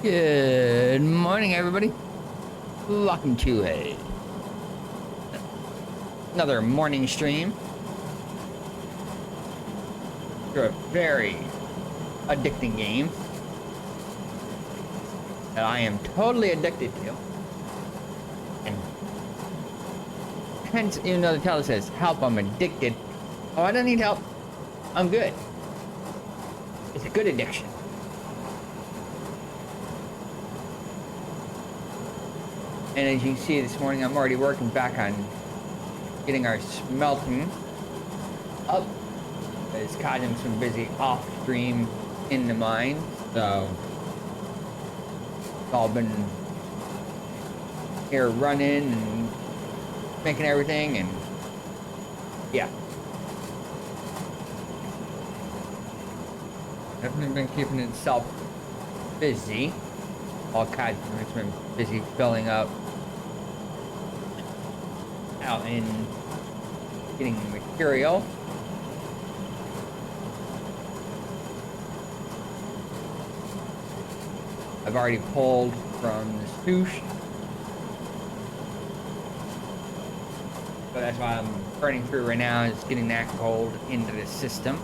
Good morning, everybody. Welcome to another morning stream. You're a very addicting game that I am totally addicted to. And hence, even though the title says, help, I'm addicted. Oh, I don't need help. I'm good. It's a good addiction. And as you can see this morning, I'm already working back on getting our smelting up. It's causing some busy off stream in the mine. So it's all been here running and making everything, and yeah. Definitely been keeping itself busy. All kinds of it's been busy filling up out in getting material. I've already pulled from the swoosh, so that's why I'm burning through right now, is getting that cold into the system.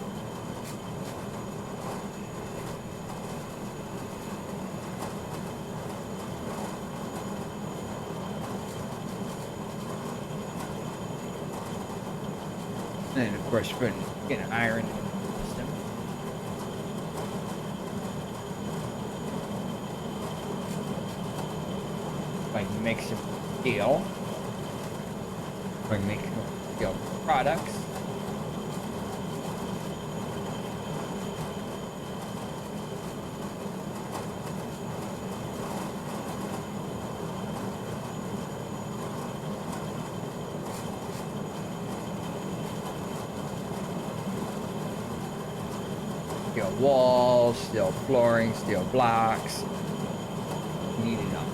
And of course, getting iron into the system. If I can make some steel, if I can make some steel products. Steel walls, steel flooring, steel blocks. Need it all.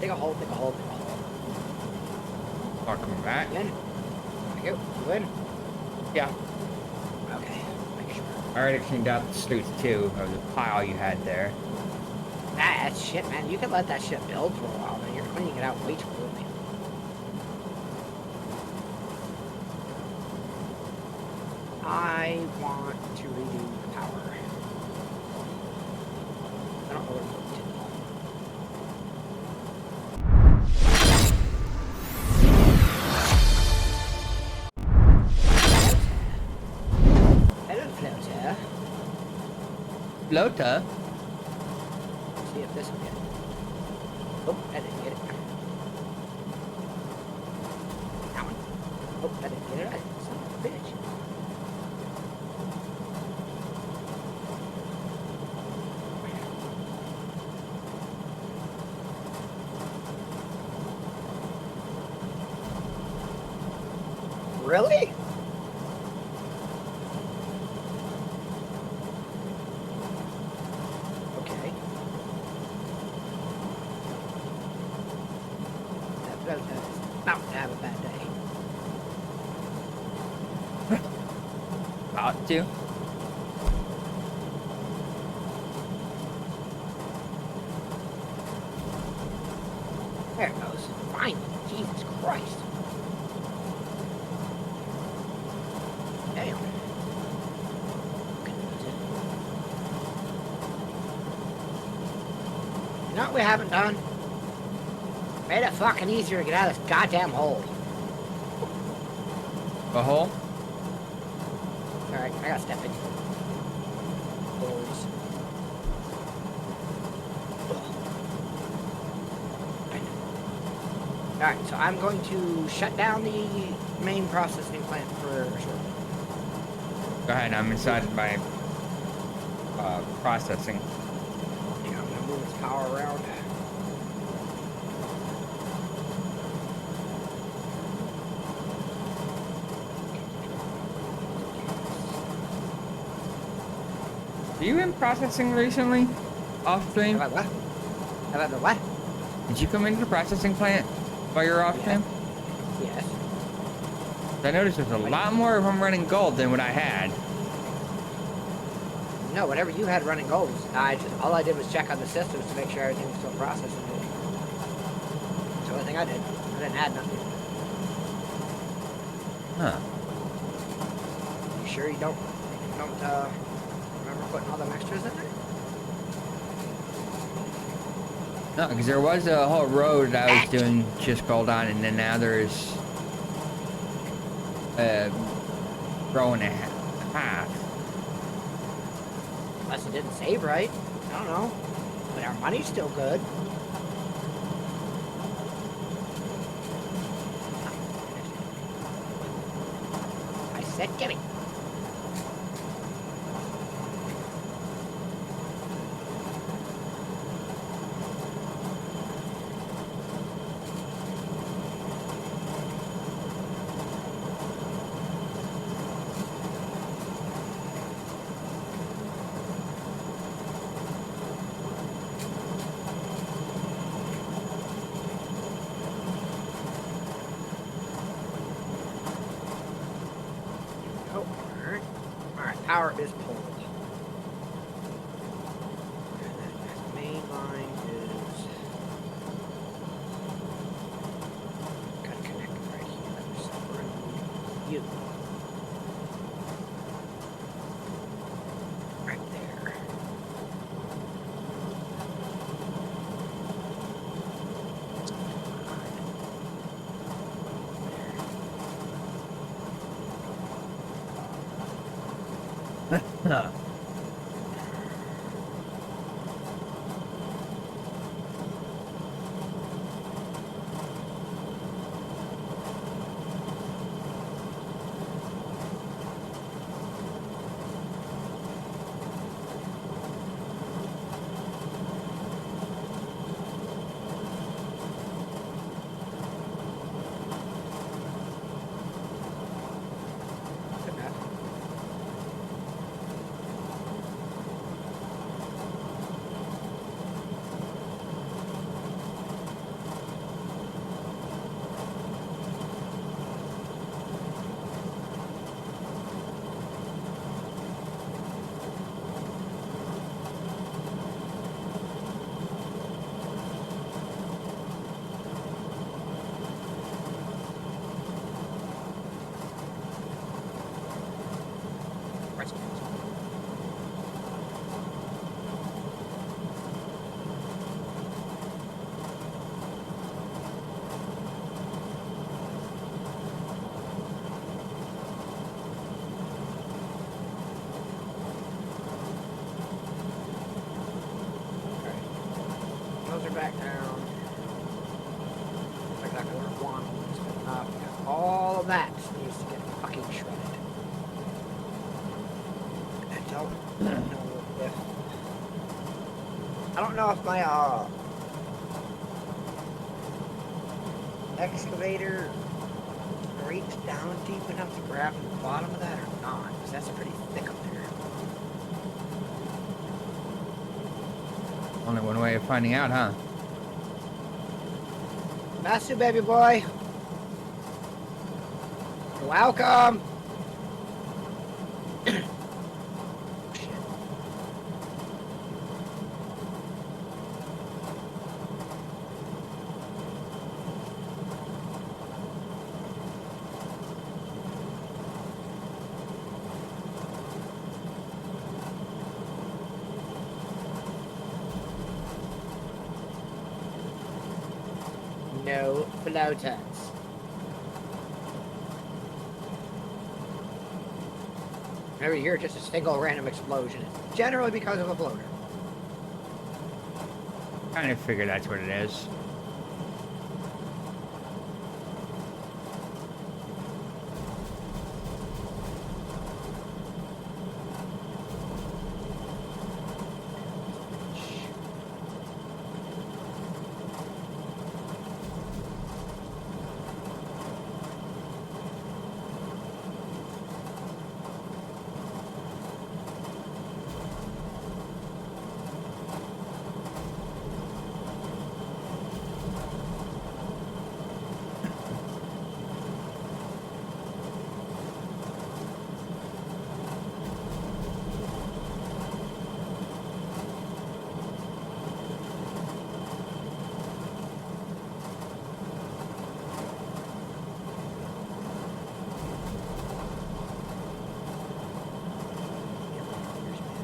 Take a hold, take a hold, take a hold. Welcome back. You in? Thank you. You in? Yeah. Okay. Make sure. I already cleaned out the sleuth too, of the pile you had there. That's shit, man. You can let that shit build for a while, man. You're cleaning it out way too early. I want to redo the power. I don't know what to do. Hello, floater. Flota? See if this will get it. Oh, I didn't get it. That one. Oh, I didn't get it. Son of a bitch. Really? Okay. That floater is about to have a bad day. About to. You know what we haven't done? Made it fucking easier to get out of this goddamn hole. A hole? Alright, I gotta step in. Holes. Alright, so I'm going to shut down the main processing plant for sure. Go ahead, I'm inside my processing. Yeah, I'm gonna move its power around. Are you in processing recently? Off stream? Have I what? Have I been what? Did you come into the processing plant while you're off stream? Yes. I noticed there's a lot more of them running gold than what I had. No, whatever you had running goals, all I did was check on the systems to make sure everything was still processing. That's the only thing I did. I didn't add nothing. Huh. You sure you don't remember putting all them extras in there? No, because there was a whole road that I was doing just gold on, and then now there's row and a half. Unless it didn't save right. I don't know. But our money's still good. I said get it. Power is pulled. And then this main line is gotta connect right here. So we're gonna need you. Right there. Huh. Those are back down. Like that corner one. It's been up. All of that needs to get fucking shredded. I don't know if my excavator reaches down deep enough to grab the bottom of that or not, because that's pretty thick up there. Only one way of finding out, huh? Masu, baby boy. You're welcome. Shit. no floaters. Every year, just a single random explosion, generally because of a bloater. Kind of figure that's what it is.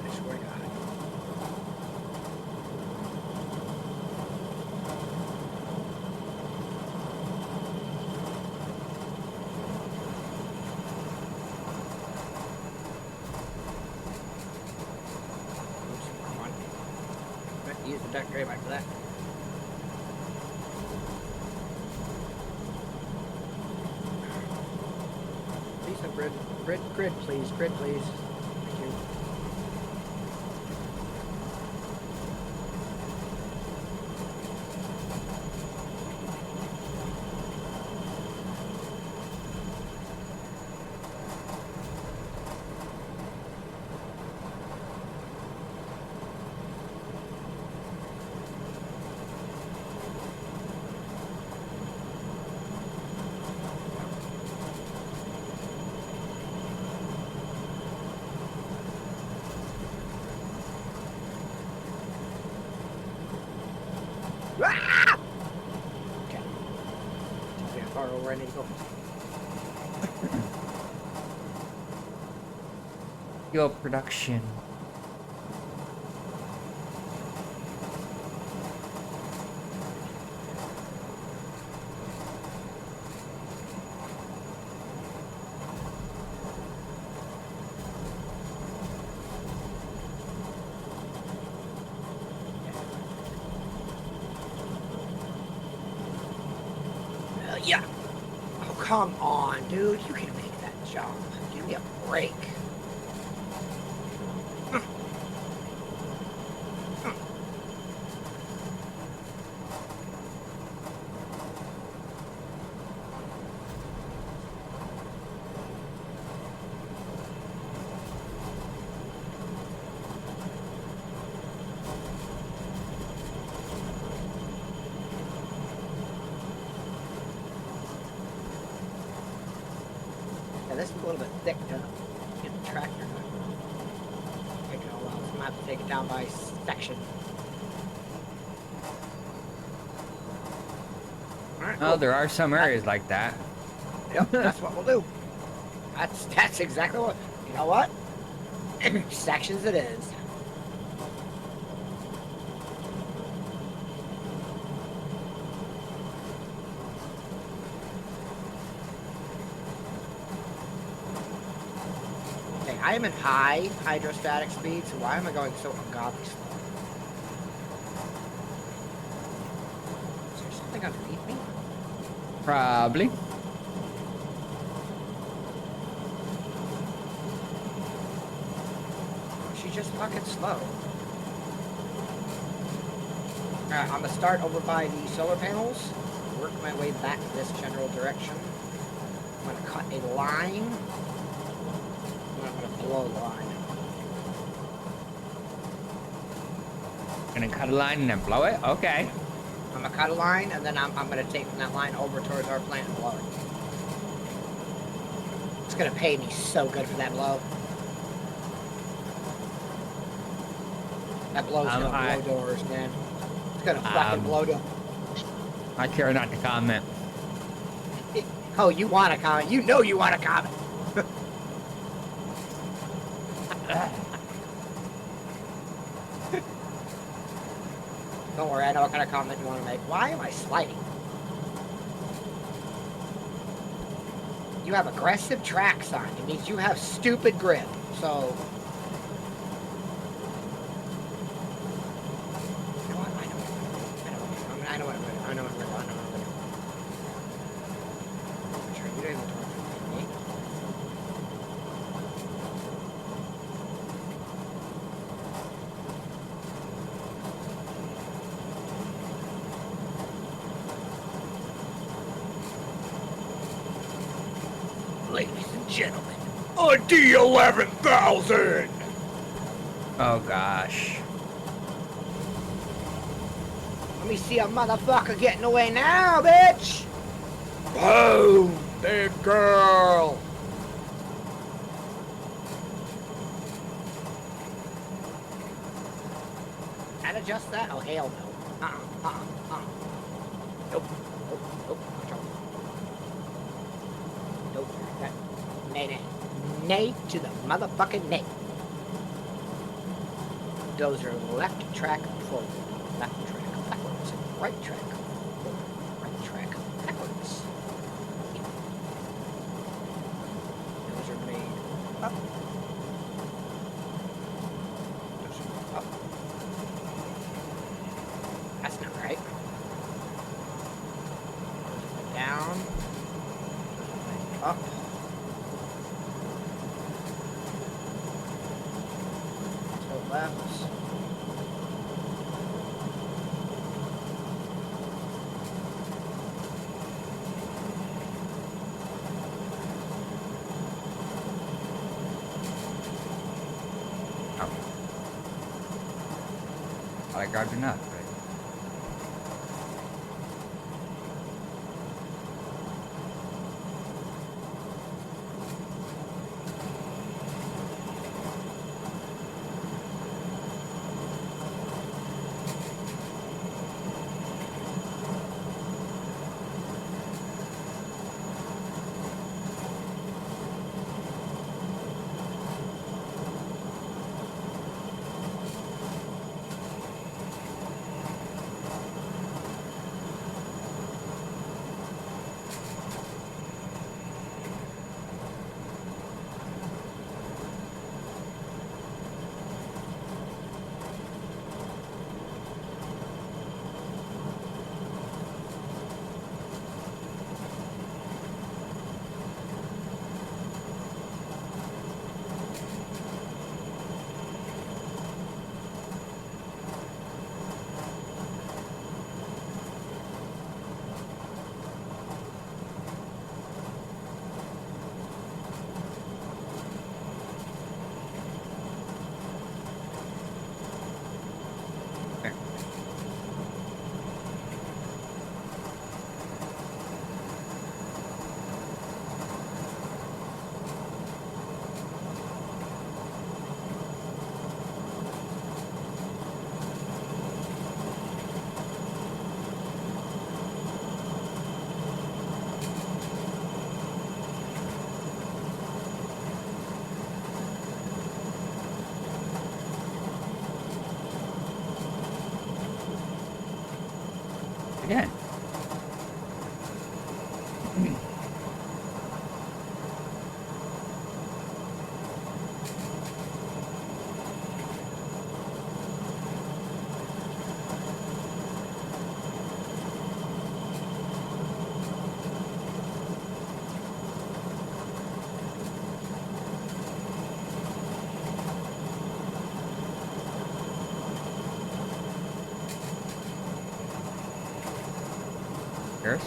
I swear to God. Oops, come on. I have to use the duct tape after that. Please, some grid, please, grid, please. Thank you. Ah! Okay. Tell me how far over I need to go. Fuel production. Yeah. Oh, come on, dude. You can make that jump. Give me a break. Yeah, this is a little bit thick to get the tractor to take it all out. So I'm gonna have to take it down by section. Alright, Oh, cool. there are some areas like that. Yep, that's what we'll do. That's exactly what. You know what? Sections it is. Okay, I am in high hydrostatic speed, so why am I going so ungodly slow? Is there something underneath me? Probably. She's just fucking slow. Alright, I'm gonna start over by the solar panels, work my way back this general direction. I'm gonna cut a line, and I'm gonna blow the line. Gonna cut a line and then blow it? Okay. I'm gonna cut a line, and then I'm gonna take that line over towards our plant and blow it. It's gonna pay me so good for that blow. That blow's gonna blow doors, man. It's gonna fucking blow doors. I care not to comment. Oh, you want to comment? You know you want to comment. Don't worry, I know what kind of comment you want to make. Why am I sliding? You have aggressive tracks on. It means you have stupid grip. So, you know what? I know what I'm gonna do. Sure, you don't even talk to me. Ladies and gentlemen, a D11,000! Oh gosh. Let me see a motherfucker getting away now, bitch! Boom! Big girl! And adjust that? Oh, hell no. Nope. Control. Nope. Nay. Nay to the motherfucking nay. Those are left track forward, left track backwards, right track forward, right track backwards. Those are made up. Those are made up. That's not right. Those are made down. Those are made up. Left. Oh. I grabbed enough, right? Again.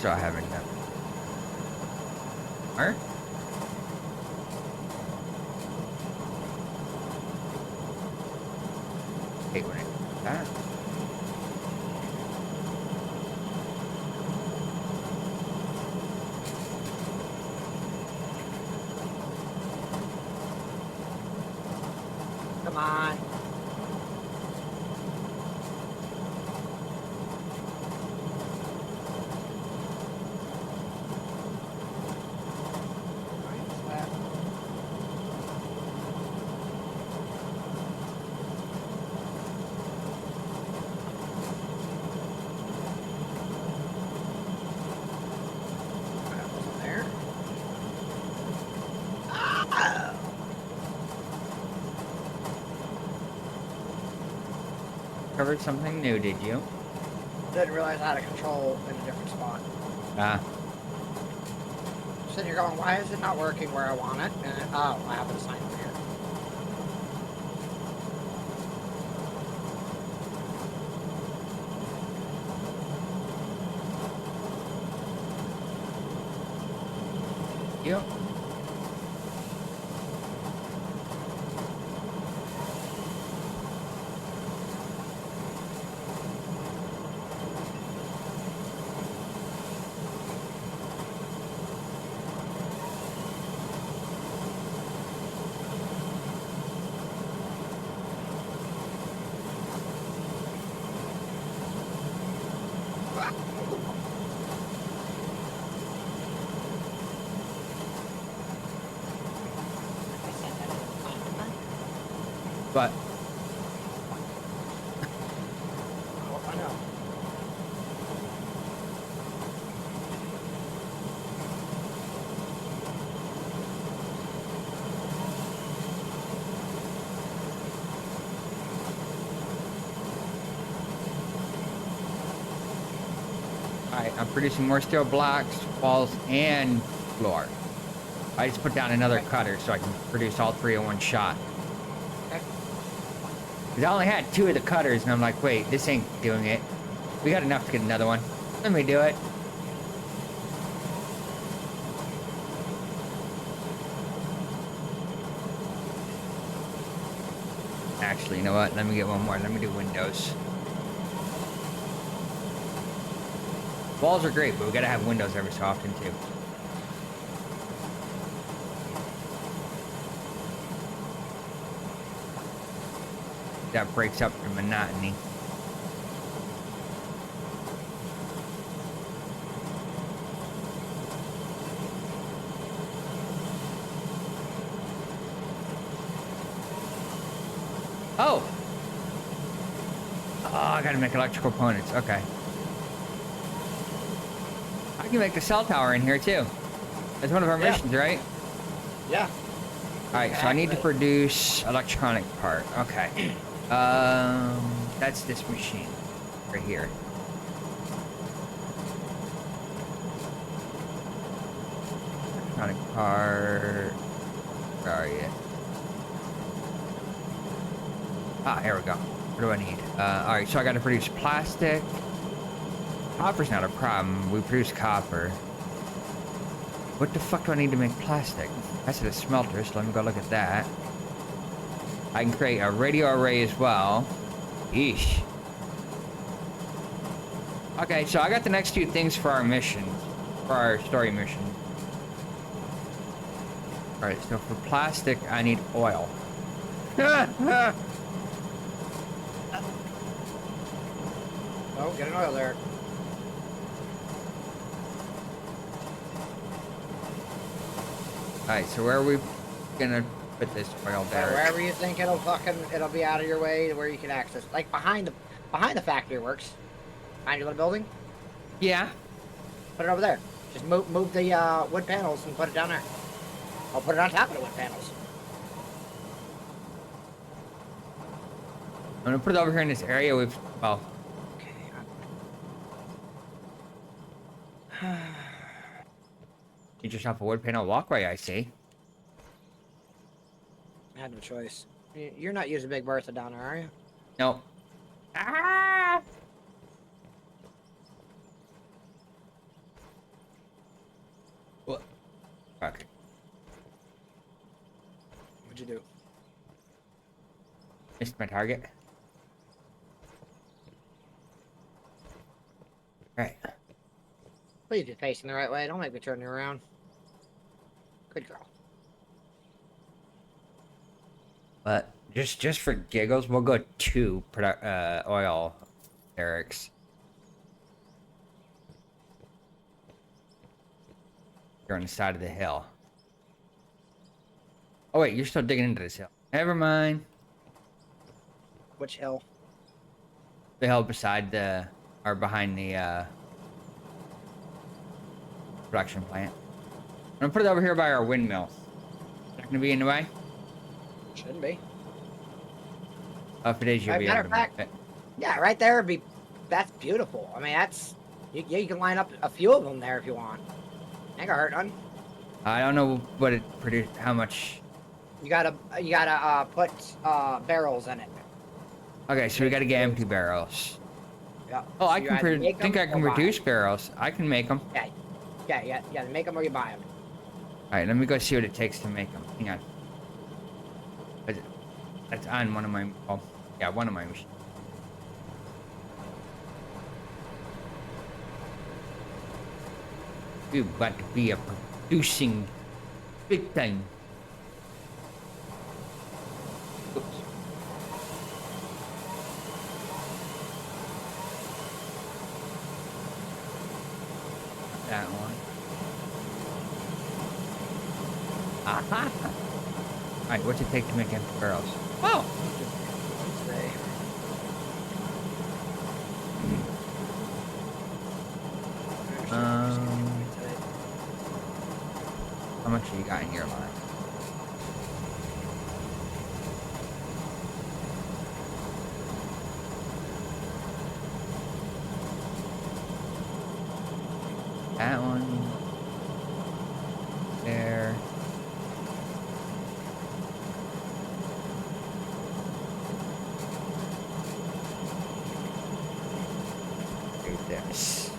So I haven't done. Alright. Hate when I do that. Come on. Covered something new, did you? Didn't realize I had a control in a different spot. Ah. Sitting here going, why is it not working where I want it? And oh, I have it assigned over here. Yep. But Oh, I know. alright, I'm producing more steel blocks, walls, and floor. I just put down another cutter so I can produce all three in one shot. Okay. Because I only had 2 of the cutters, and I'm like, wait, this ain't doing it. We got enough to get another one. Let me do it. Actually, you know what? Let me get one more. Let me do windows. Walls are great, but we gotta have windows every so often, too. That breaks up the monotony. Oh! Oh, I gotta make electrical components. Okay. I can make the cell tower in here, too. That's one of our Yeah. missions, right? Yeah. Alright, so I need to produce electronic part. Okay. That's this machine. Right here. Electronic part. Where are you? Ah, here we go. What do I need? Alright, so I gotta produce plastic. Copper's not a problem. We produce copper. What the fuck do I need to make plastic? That's at a smelter, so let me go look at that. I can create a radio array as well. Yeesh. Okay, so I got the next 2 things for our mission. For our story mission. Alright, so for plastic, I need oil. Oh, get an oil there. Alright, so where are we gonna put this oil there? Wherever you think it'll be out of your way to where you can access. Like behind the factory works. Behind your little building. Yeah. Put it over there. Just move the wood panels and put it down there. I'll put it on top of the wood panels. I'm gonna put it over here in this area with, well, Okay. get yourself a wood panel walkway, I see. I had no choice. You're not using Big Bertha down there, are you? No. Ah! What? Okay. What'd you do? Missed my target. Right. Please be facing the right way. Don't make me turn you around. Good girl. But just for giggles, we'll go 2 oil derricks. You're on the side of the hill. Oh wait, you're still digging into this hill. Never mind. Which hill? The hill beside the, or behind the production plant. I'm gonna put it over here by our windmill. Not gonna be in the way. Shouldn't be. Oh, if it is, you'll be Matter able of to fact, move it. Yeah, right there would be. That's beautiful. I mean, that's. Yeah, you can line up a few of them there if you want. Ain't gonna hurt none. I don't know what it produced, how much. You gotta put barrels in it. Okay, so we gotta get empty barrels. Yeah. Oh, So I you can either make think them I can or buy 'em. produce barrels. I can make them. Yeah, yeah. Make them or you buy them. All right, let me go see what it takes to make them. Hang on. That's on one of my. Oh, yeah, one of my machines. We about to be a producing big time. Oops. That one. Aha. All right, what's it take to make empty barrels? Oh. How much do you got in your line? That one. There. Do this.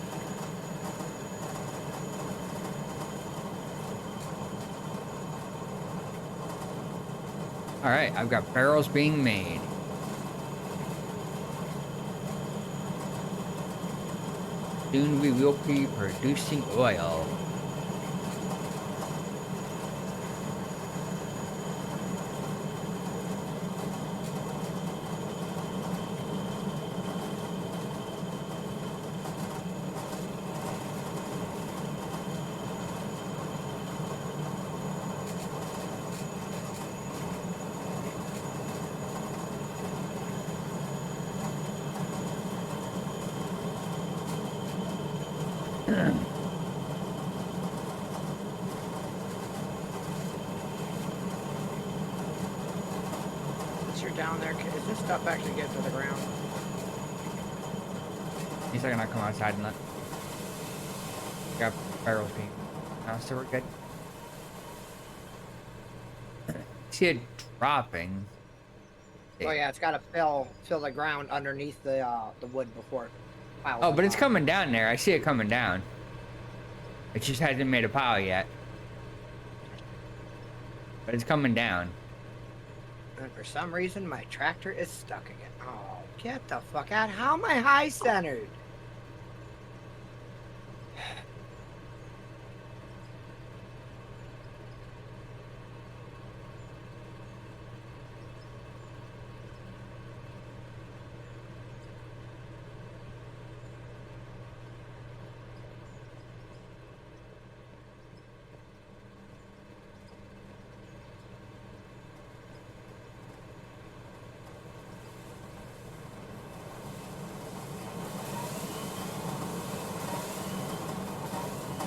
All right, I've got barrels being made. Soon we will be producing oil. Since you're down there, is this stuff actually get to the ground? He's not gonna come outside and let. Got barrels being. Now, so we're good. See it dropping. Oh yeah, it's gotta fill the ground underneath the wood before it piles Oh, up but it's on it. coming down there. I see it coming down. It just hasn't made a pile yet. But it's coming down. And for some reason, my tractor is stuck again. Oh, get the fuck out. How am I high centered?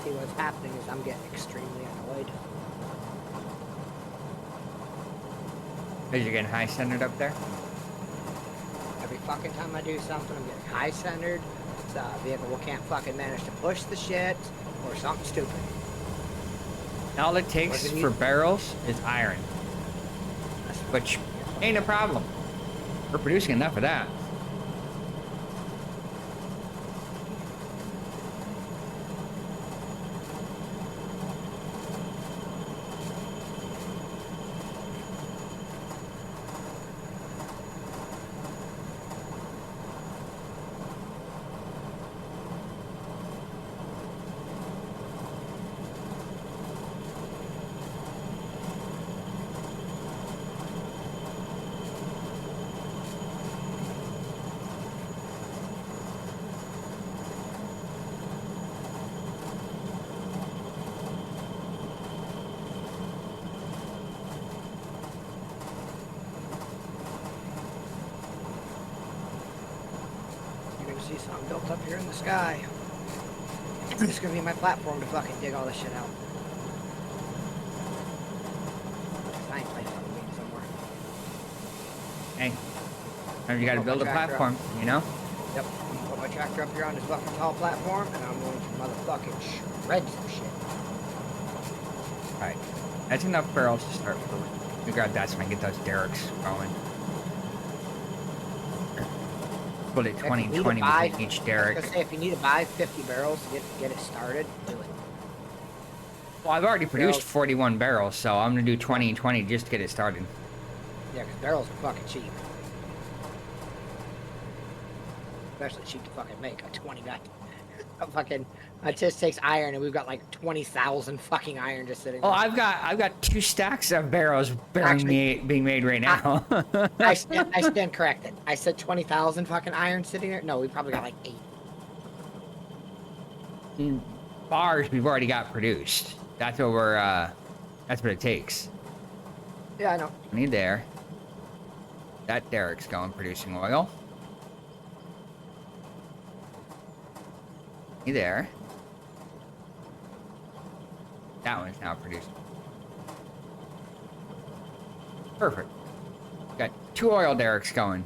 See, what's happening is I'm getting extremely annoyed. Is you getting high centered up there? Every fucking time I do something, I'm getting high centered. The vehicle can't fucking manage to push the shit or something stupid. And all it takes for barrels is iron. Which ain't a problem. We're producing enough of that. See something built up here in the sky. This is gonna be my platform to fucking dig all this shit out. I ain't playing fucking game somewhere. Hey. And you got to Put my build a tractor up. platform, you know? Yep. I'm gonna put my tractor up here on this fucking tall platform, and I'm going to motherfucking shred some shit. Alright. That's enough barrels to start for. Let me grab that so I can get those derricks going. Split it If 20 you and need to 20 buy- between each I was derrick. gonna say, if you need to buy 50 barrels to get it started, do it. Well, I've already produced Barrels. 41 barrels, so I'm gonna do 20 and 20 just to get it started. Yeah, because barrels are fucking cheap. Especially cheap to fucking make. A 20 guy. It just takes iron, and we've got like 20,000 fucking iron just sitting Oh, there. I've got 2 stacks of barrels being made right now. I stand corrected. I said 20,000 fucking iron sitting there. No, we probably got like 8. Bars we've already got produced. That's what that's what it takes. Yeah, I know. 20 there. That derrick's going producing oil. 20 there. That one's now producing. Perfect. Got 2 oil derricks going.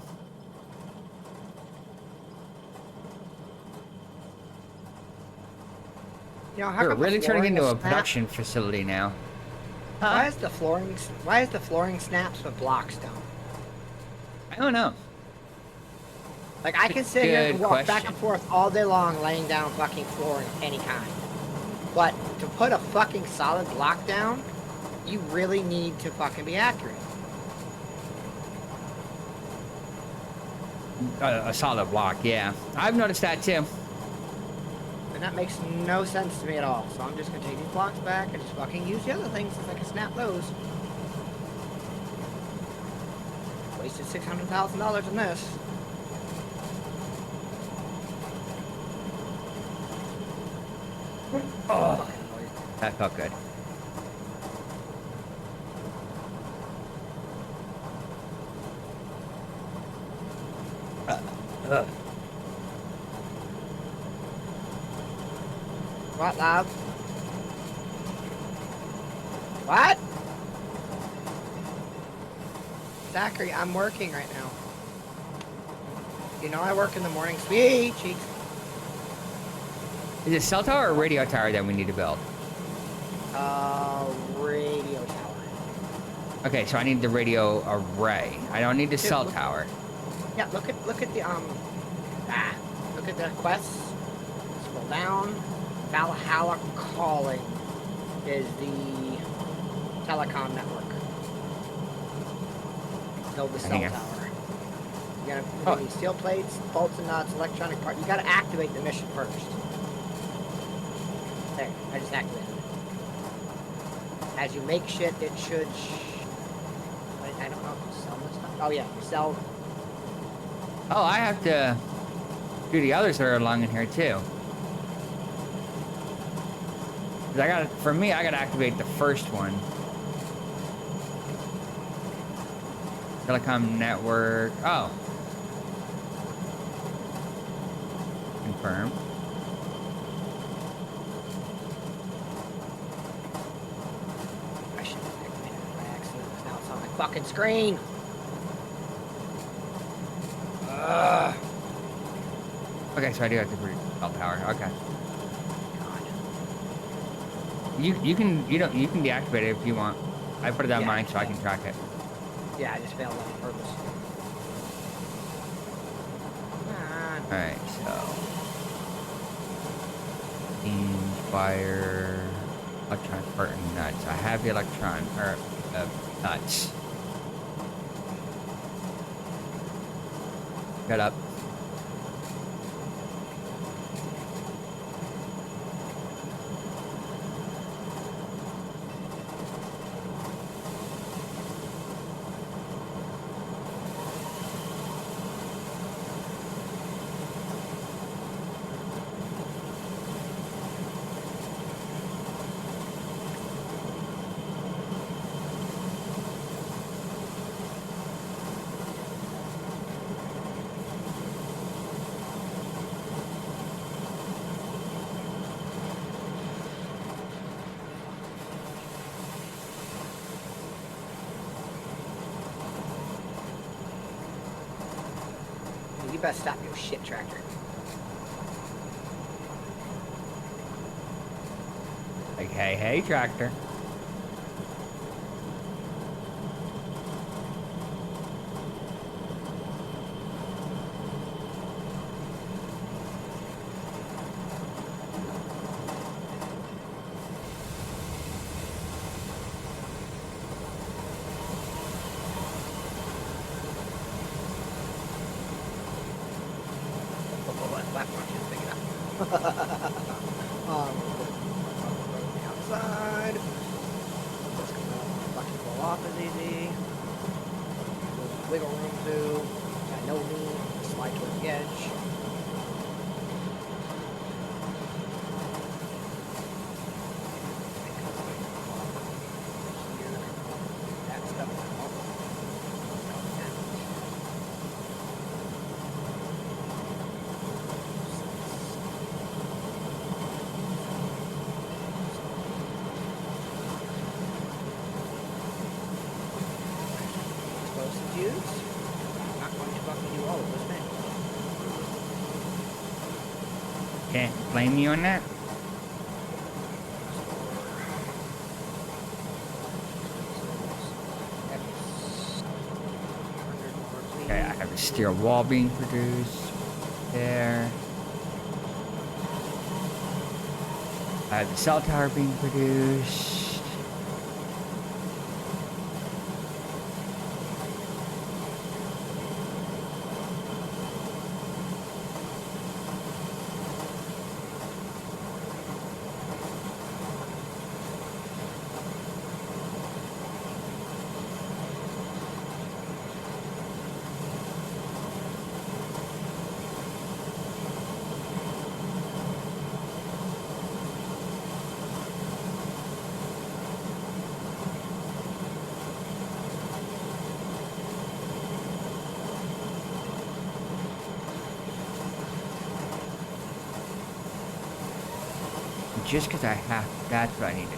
You know, how We're come the really turning flooring into is a snapped? production facility now. Why is the flooring snaps but blocks don't? I don't know. Like, I can sit here and Good walk back question. and forth all day long laying down fucking flooring of any kind. But to put a fucking solid block down, you really need to fucking be accurate. A solid block, yeah. I've noticed that too. And that makes no sense to me at all. So I'm just gonna take these blocks back and just fucking use the other things since I can snap those. Wasted $600,000 on this. Oh, Fucking annoying. that felt good. What, love? What? Zachary, I'm working right now. You know I work in the morning. Sweet cheeks. Is it cell tower or radio tower that we need to build? Radio tower. Okay, so I need the radio array. I don't need the Dude, cell look- tower. Yeah, look at the look at the quests. Scroll down. Valhalla Calling is the telecom network. Build the cell Hang on. tower. You gotta Oh. need steel plates, bolts and nuts, electronic part. You gotta activate the mission first. There, I just activated it. As you make shit, it should. I don't know. Sell this stuff. Oh yeah, sell. Oh, I have to do the others that are along in here too. 'Cause for me, I gotta activate the first one. Telecom network. Oh. Confirm. I should have activated it by accident. Now it's on my fucking screen. Ugh. Okay, so I do have to produce the cell tower. Okay. God. You can deactivate it if you want. I put it on Yeah. mine so I can track it. Yeah, I just failed on purpose. Come on. Alright, so beams, wire, electron part and nuts. I have the electron or nuts. Shut up. better stop your shit tractor. Like, hey, tractor. Outside. Just gonna fucking pull off as easy. Wiggle room too. I know me. Slide towards the edge. That stuff. Explosive use. I'm not going to fucking do all of those things. Can't blame you on that. Okay, I have a steel wall being produced. There. I have the cell tower being produced. Just because I have, that's what I needed.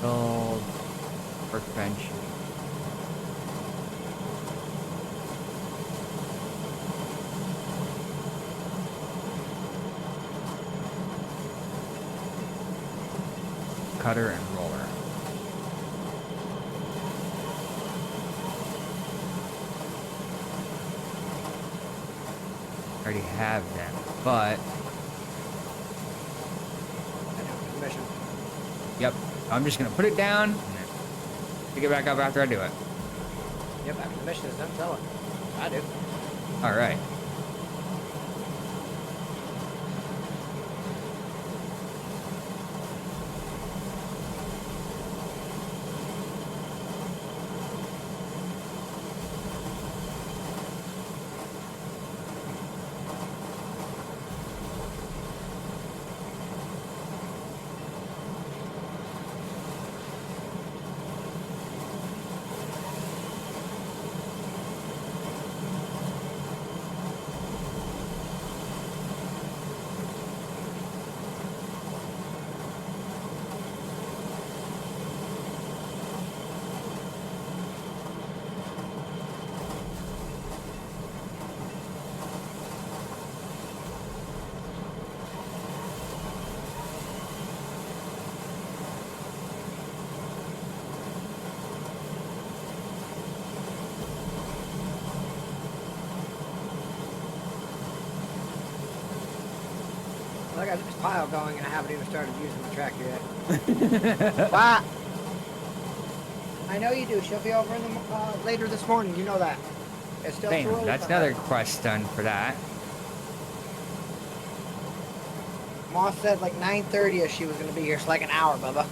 Gold, workbench. Cutter and roller. I already have them, but yep, I'm just gonna put it down and then pick it back up after I do it. Yep, after the mission is done, sell it. I do. All right. I got this pile going and I haven't even started using the tractor yet. What? I know you do. She'll be over in the, later this morning. You know that. It's still too early That's for her. another quest done for that. Moss said like 9:30 she was going to be here. It's like an hour, Bubba.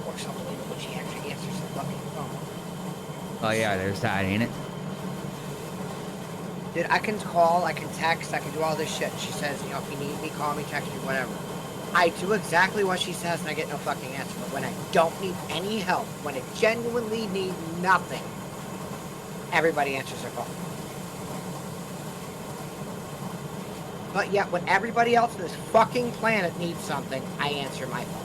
Works unbelievable. She actually answers the fucking phone. Oh yeah, there's that, ain't it? Dude, I can call, I can text, I can do all this shit. She says, you know, if you need me, call me, text me, whatever. I do exactly what she says and I get no fucking answer. But when I don't need any help, when I genuinely need nothing, everybody answers their phone. But yet, when everybody else on this fucking planet needs something, I answer my phone.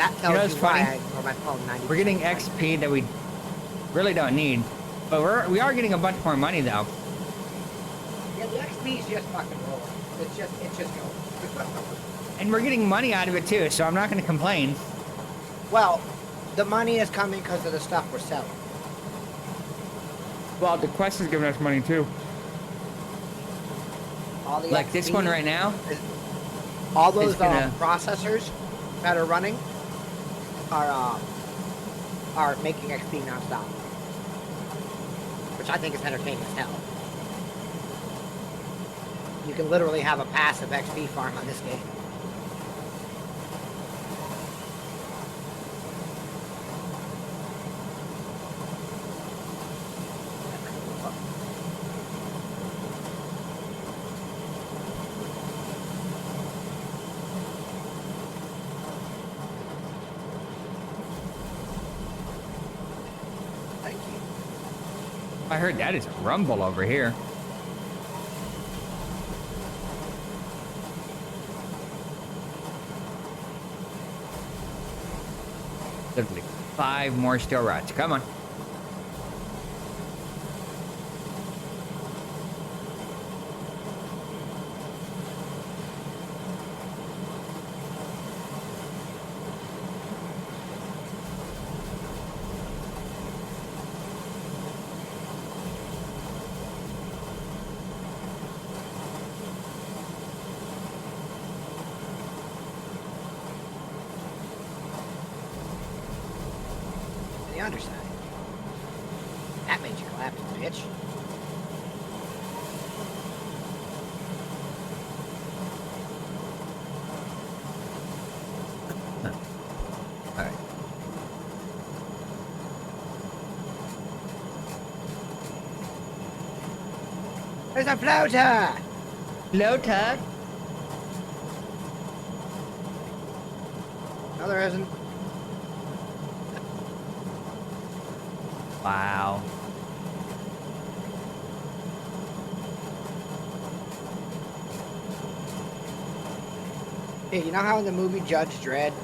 That tells know, you, it's why funny. I ignore my phone 90%. We're getting of the time. XP that we really don't need, but we are getting a bunch more money though. Yeah, the XP is just fucking rolling. It's just going. And we're getting money out of it too, so I'm not going to complain. Well, the money is coming because of the stuff we're selling. Well, the quest is giving us money too. All the Like this XP one right now. All those It's gonna- processors that are running are making XP nonstop, which I think is entertaining as hell. You can literally have a passive XP farm on this game. Thank you. I heard that is a rumble over here. Literally 5 more steel rods. Come on. The underside. That made you collapse, bitch. All right. There's a floater! Floater. No, there isn't. Wow. Hey, you know how in the movie Judge Dredd,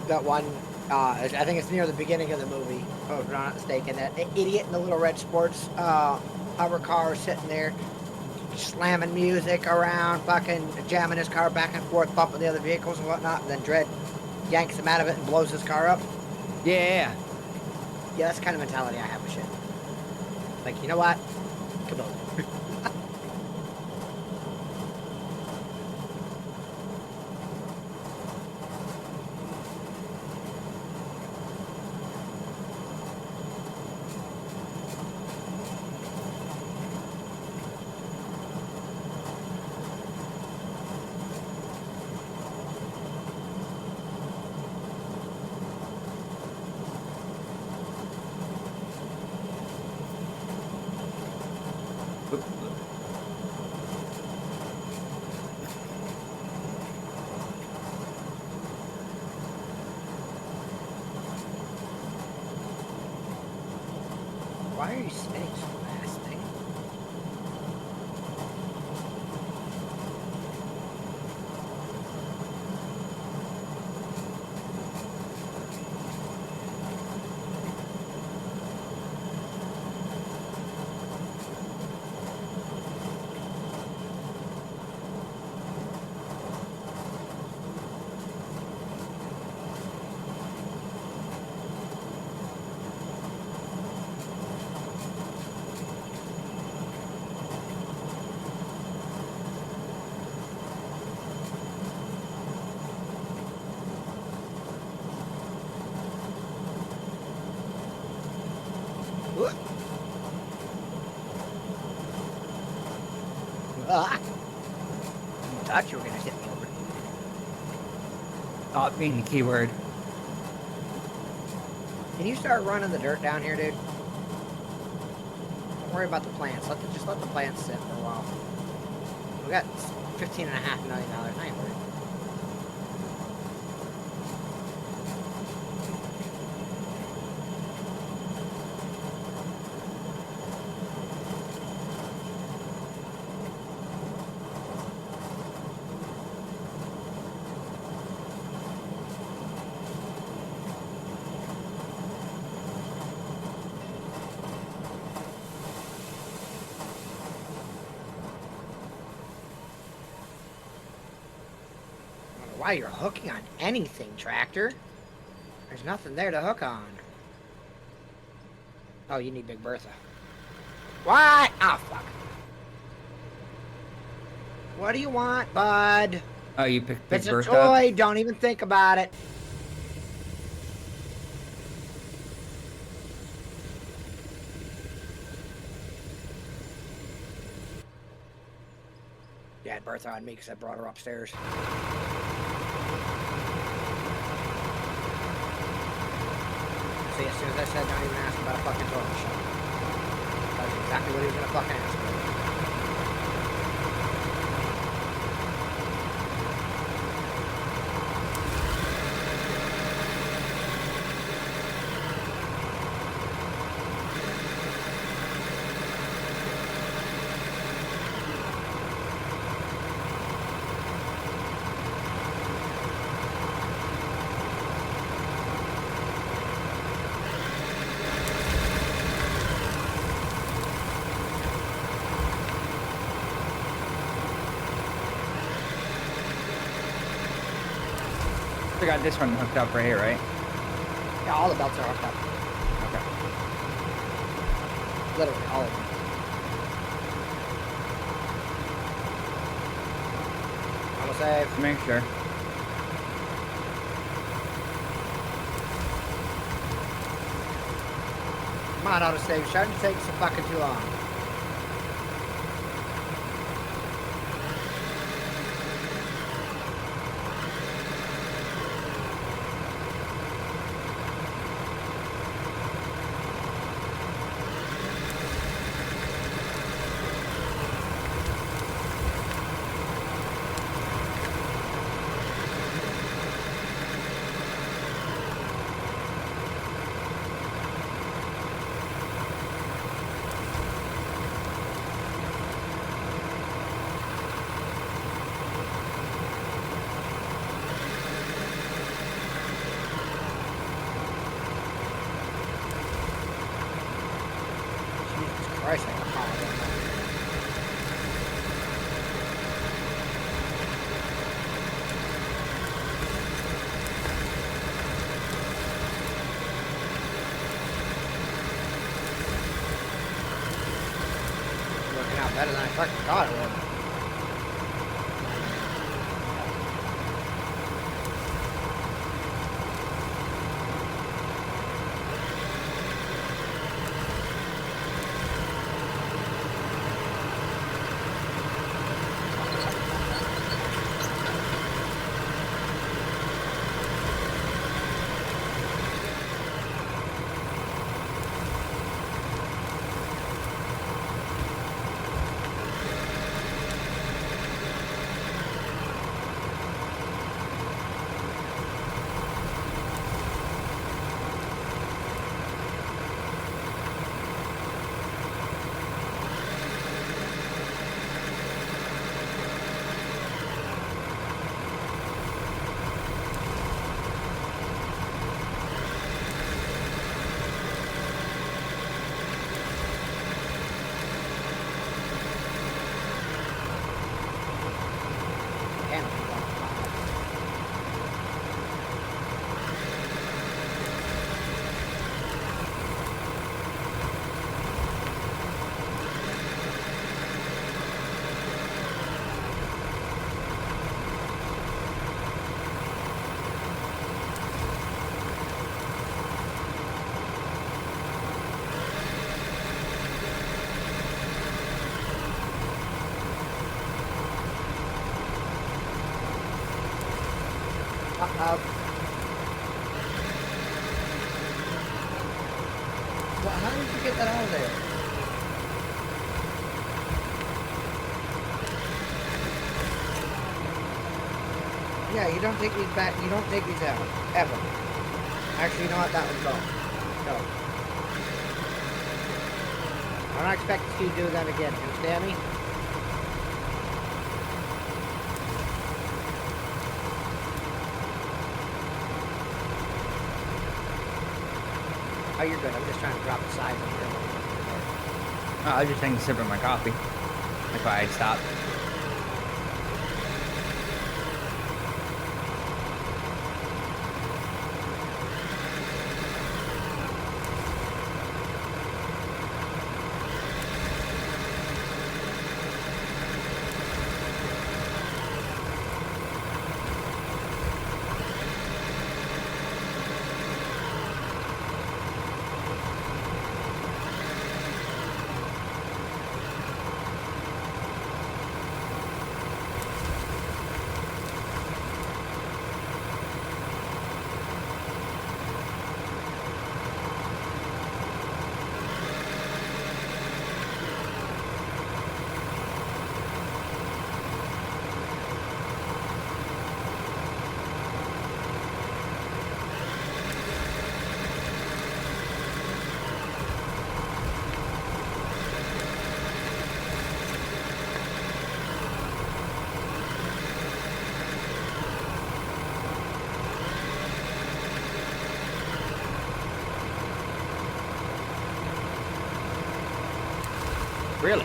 that one, I think it's near the beginning of the movie, if I'm not mistaken, that idiot in the little red sports hover car sitting there slamming music around, fucking jamming his car back and forth, bumping the other vehicles and whatnot, and then Dredd yanks him out of it and blows his car up? Yeah. Yeah, that's the kind of mentality I have with shit. Like, you know what? Come on. Why are you spinning so fast, thing? What? Ah! I thought you were gonna hit me over. Thought being the keyword. Can you start running the dirt down here, dude? Don't worry about the plants. Just let the plants sit for a while. We got $15.5 million. I ain't worried. why you're hooking on anything, tractor. There's nothing there to hook on. Oh, you need Big Bertha. What? Ah, fuck. What do you want, bud? Oh, you picked Big It's a Bertha? toy. Don't even think about it. Yeah, had Bertha on me because I brought her upstairs. See, as soon as I said don't even ask about a fucking toy machine. That's exactly what he was gonna fucking ask me. I got this one hooked up right here, right? Yeah, all the belts are hooked up. Okay. Literally, all of them. Almost safe. Make sure. Come on, autosave. Shouldn't take so fucking too long. Jesus Christ, I got power on that. Working out better than I fucking thought it would. Damn, I'm fucking power. Uh-oh. Well, how did you get that out of there? Yeah, you don't take these back. You don't take these out. Ever. Actually, you know what? That one's gone. Go. I don't expect you to do that again. You understand me? Oh, you're good. I'm just trying to drop the size of your Oh, I was just taking a sip of my coffee. If I had stopped. Really?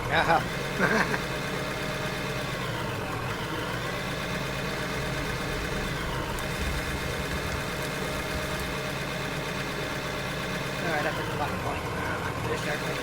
Yeah. Alright, that's a fucking point. I'm gonna start playing.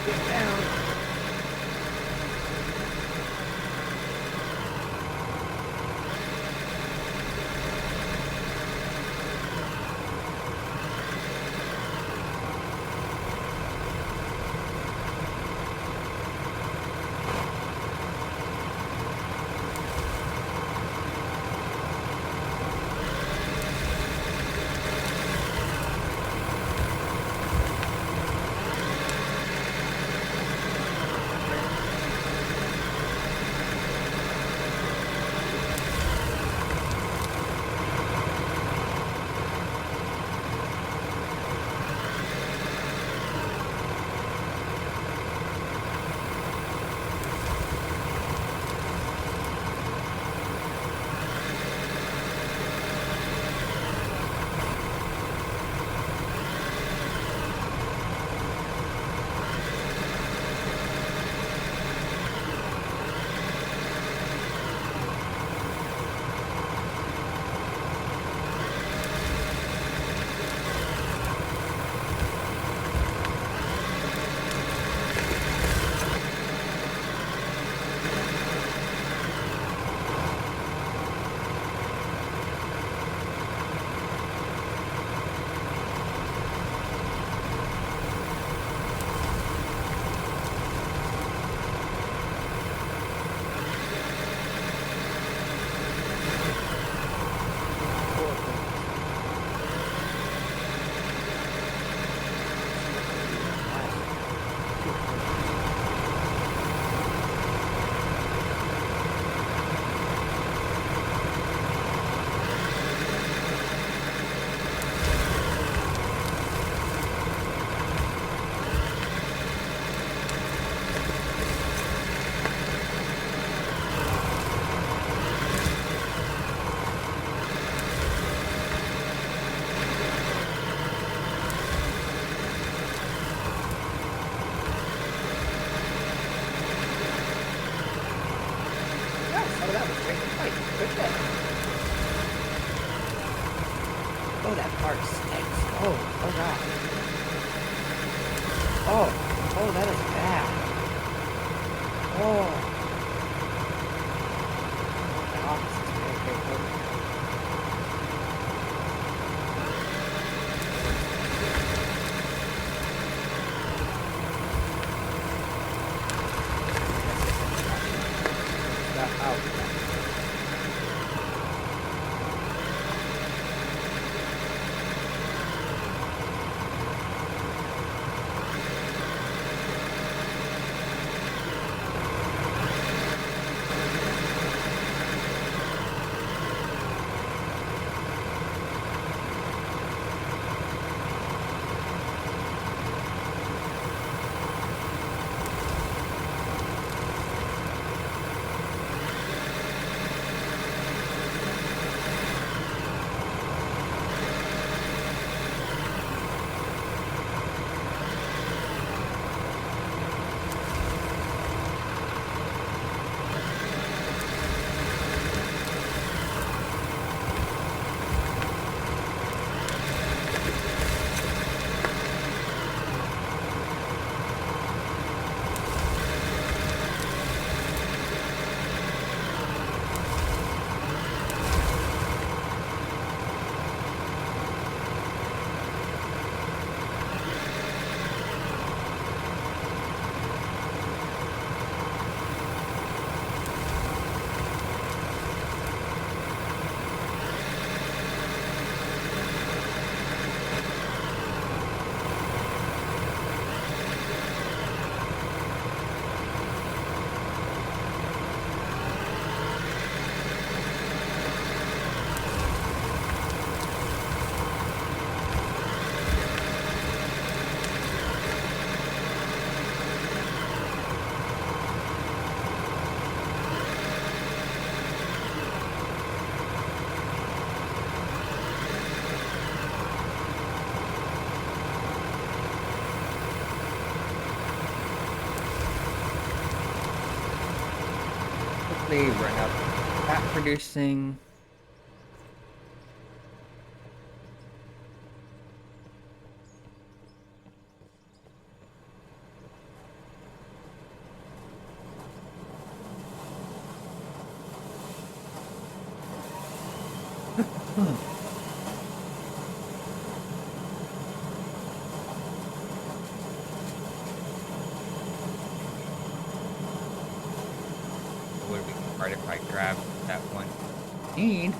Get down. Oh, that part stinks. Oh god. Oh, that is bad. Oh. The office is very good. quickly run up fat producing. It would be hard if I grabbed that one need.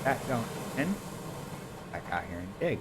That going in. Back out here and dig.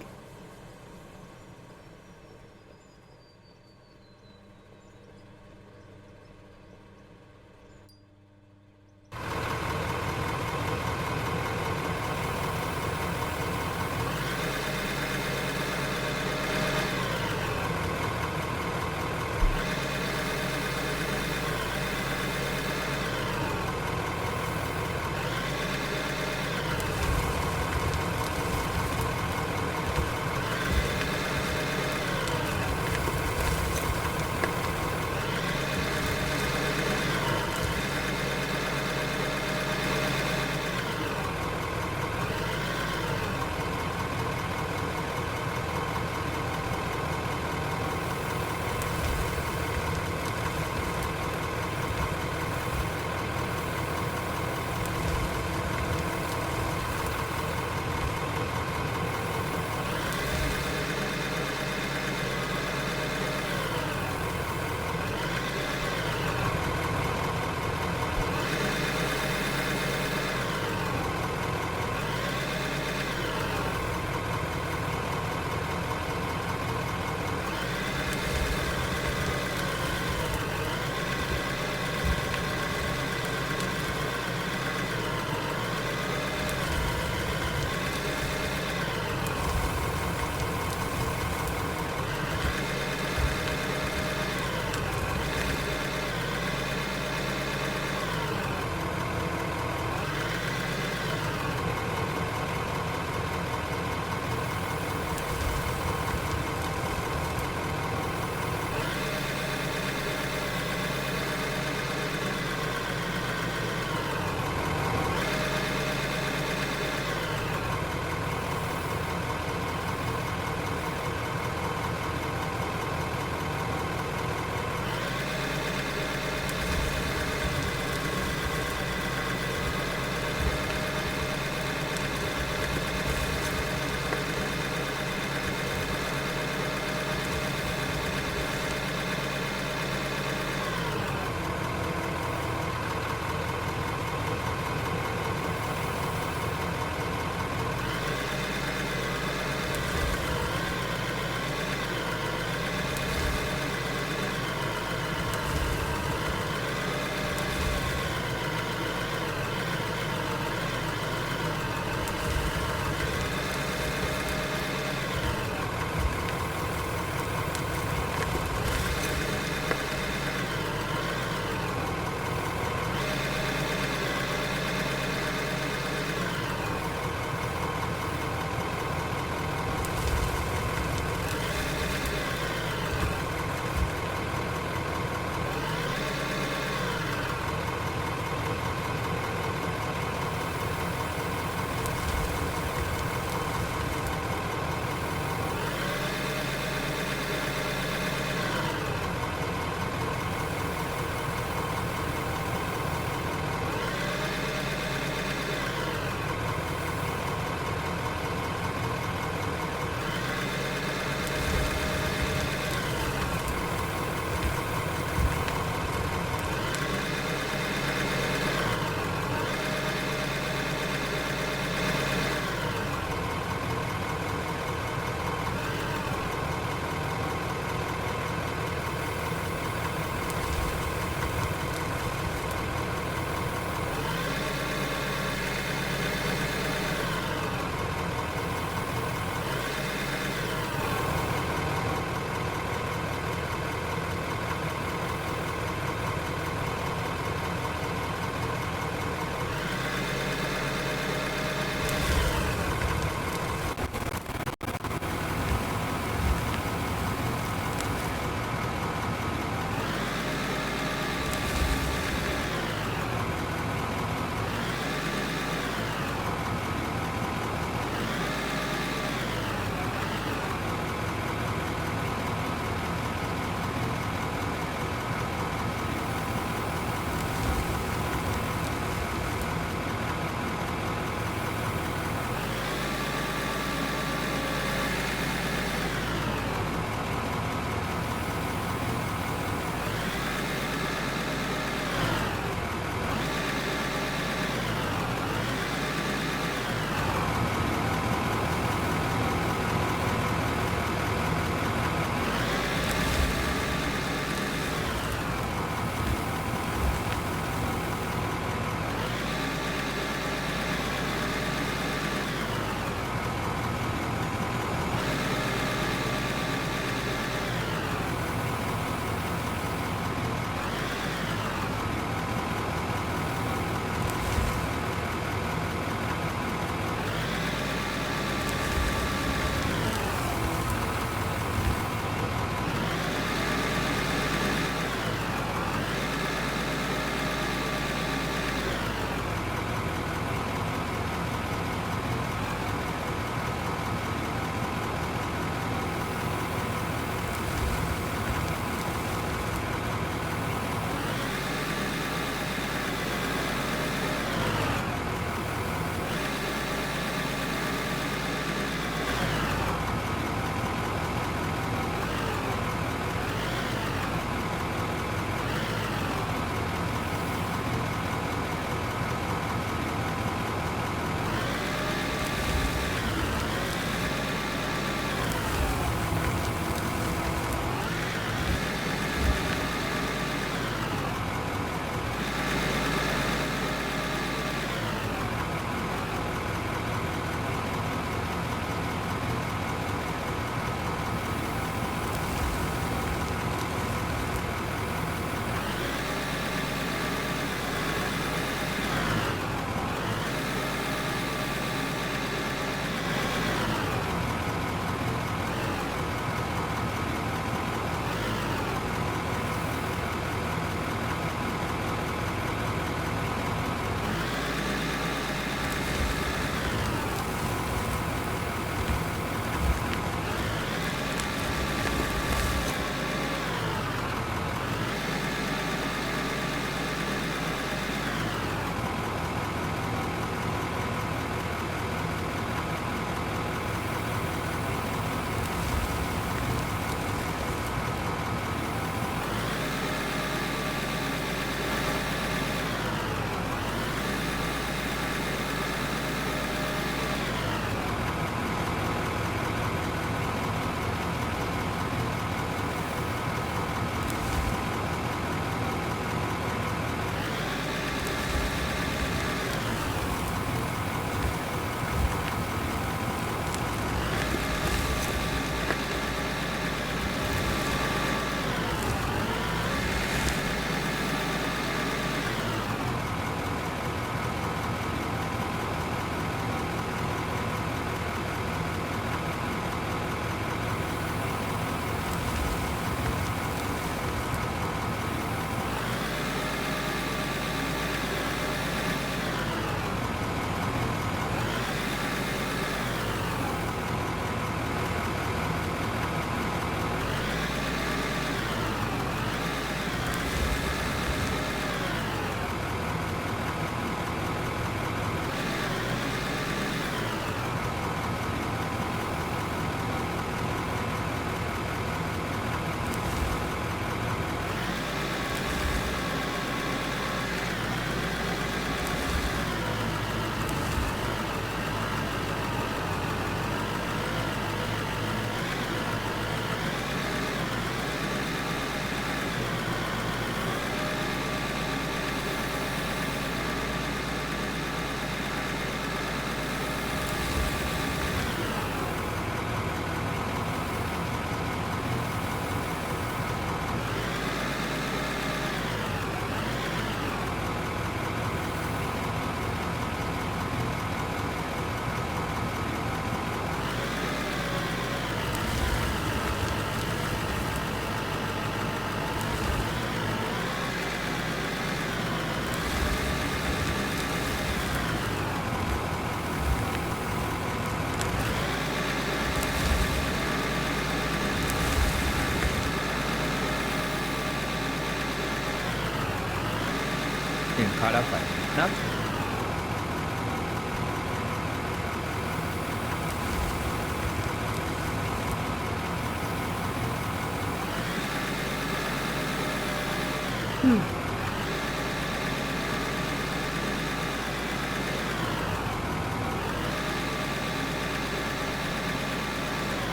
caught up by enough.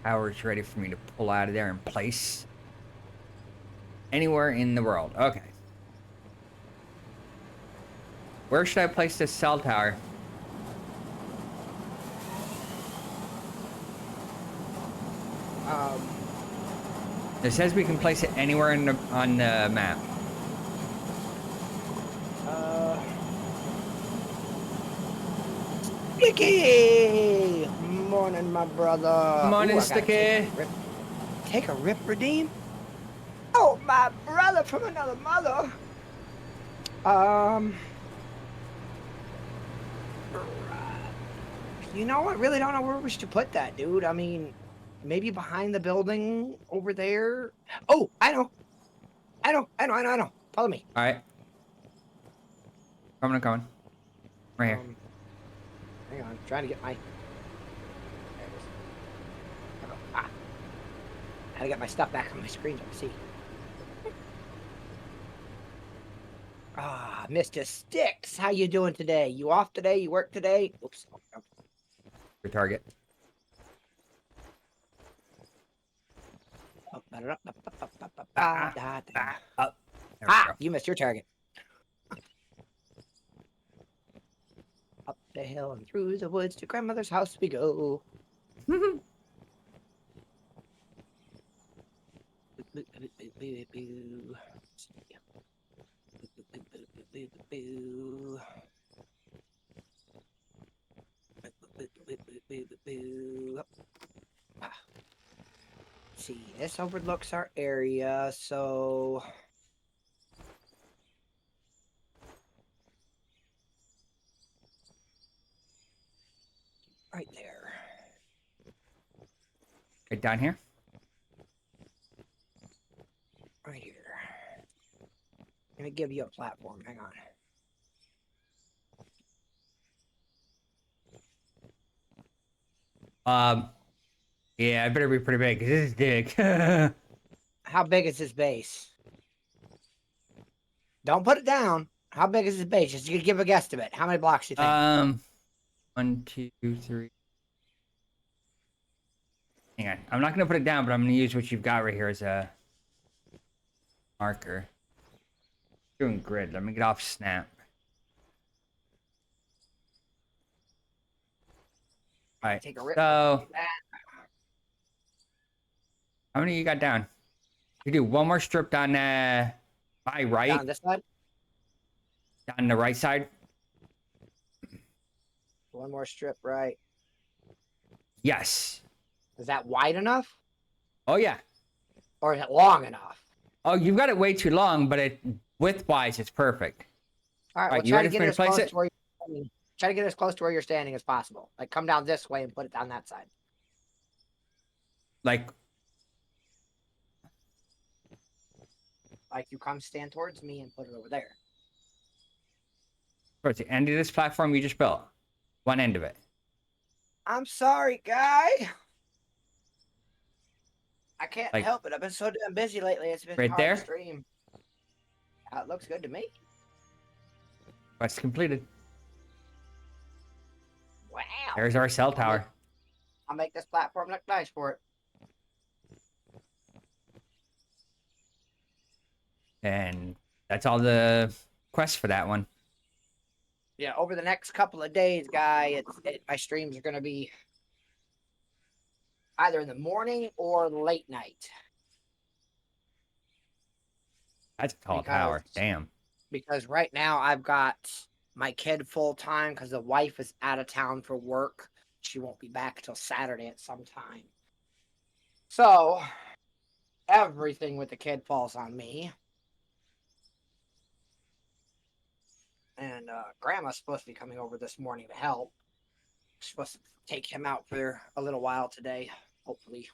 Power's ready for me to pull out of there and place anywhere in the world. Okay. Where should I place this cell tower? It says we can place it anywhere on the map. Sticky! Morning, my brother. Morning, Ooh, I gotta Sticky. take a rip, redeem. Oh, my brother from another mother. You know, I really don't know where we should put that, dude. I mean, maybe behind the building over there. Oh, I know. Follow me. All right. Coming. Right here. Hang on, trying to get my. There it is. There we go. Ah, how to get my stuff back on my screen so I can see. Ah, Mr. Sticks, how you doing today? You off today? You work today? Oops. Your target. Up. There we go. You missed your target. Up the hill and through the woods to grandmother's house we go. See, this overlooks our area, so right there. Right down here. Right here. I'm gonna give you a platform. Hang on. Yeah, it better be pretty big. 'Cause this is big. How big is this base? Don't put it down. How big is this base? Just to give a guesstimate. How many blocks do you think? 1, 2, 3. Hang on. I'm not gonna put it down, but I'm gonna use what you've got right here as a marker. Doing grid. Let me get off snap. All right. Take a rip. So, how many you got down? You do one more strip on my right. Down this side. On the right side. One more strip, right? Yes. Is that wide enough? Oh yeah. Or is it long enough? Oh, you've got it way too long, but it width-wise, it's perfect. All right, All right, well, you try ready to get for me it to as place close it? to where you're standing. Try to get as close to where you're standing as possible. Like, come down this way and put it down that side. Like, Like, you come stand towards me and put it over there. towards the end of this platform you just built. One end of it. I'm sorry, guy. I can't Like, help it. I've been so damn busy lately. It's been right hard there? to stream. It looks good to me. Quest completed. Wow. There's our cell tower. I'll make this platform look nice for it. And that's all the quests for that one. Yeah, over the next couple of days, guy, my streams are going to be either in the morning or late night. That's a tall tower. Damn. Because right now I've got my kid full time because the wife is out of town for work. She won't be back till Saturday at some time. So everything with the kid falls on me. And grandma's supposed to be coming over this morning to help. She's supposed to take him out for a little while today. Hopefully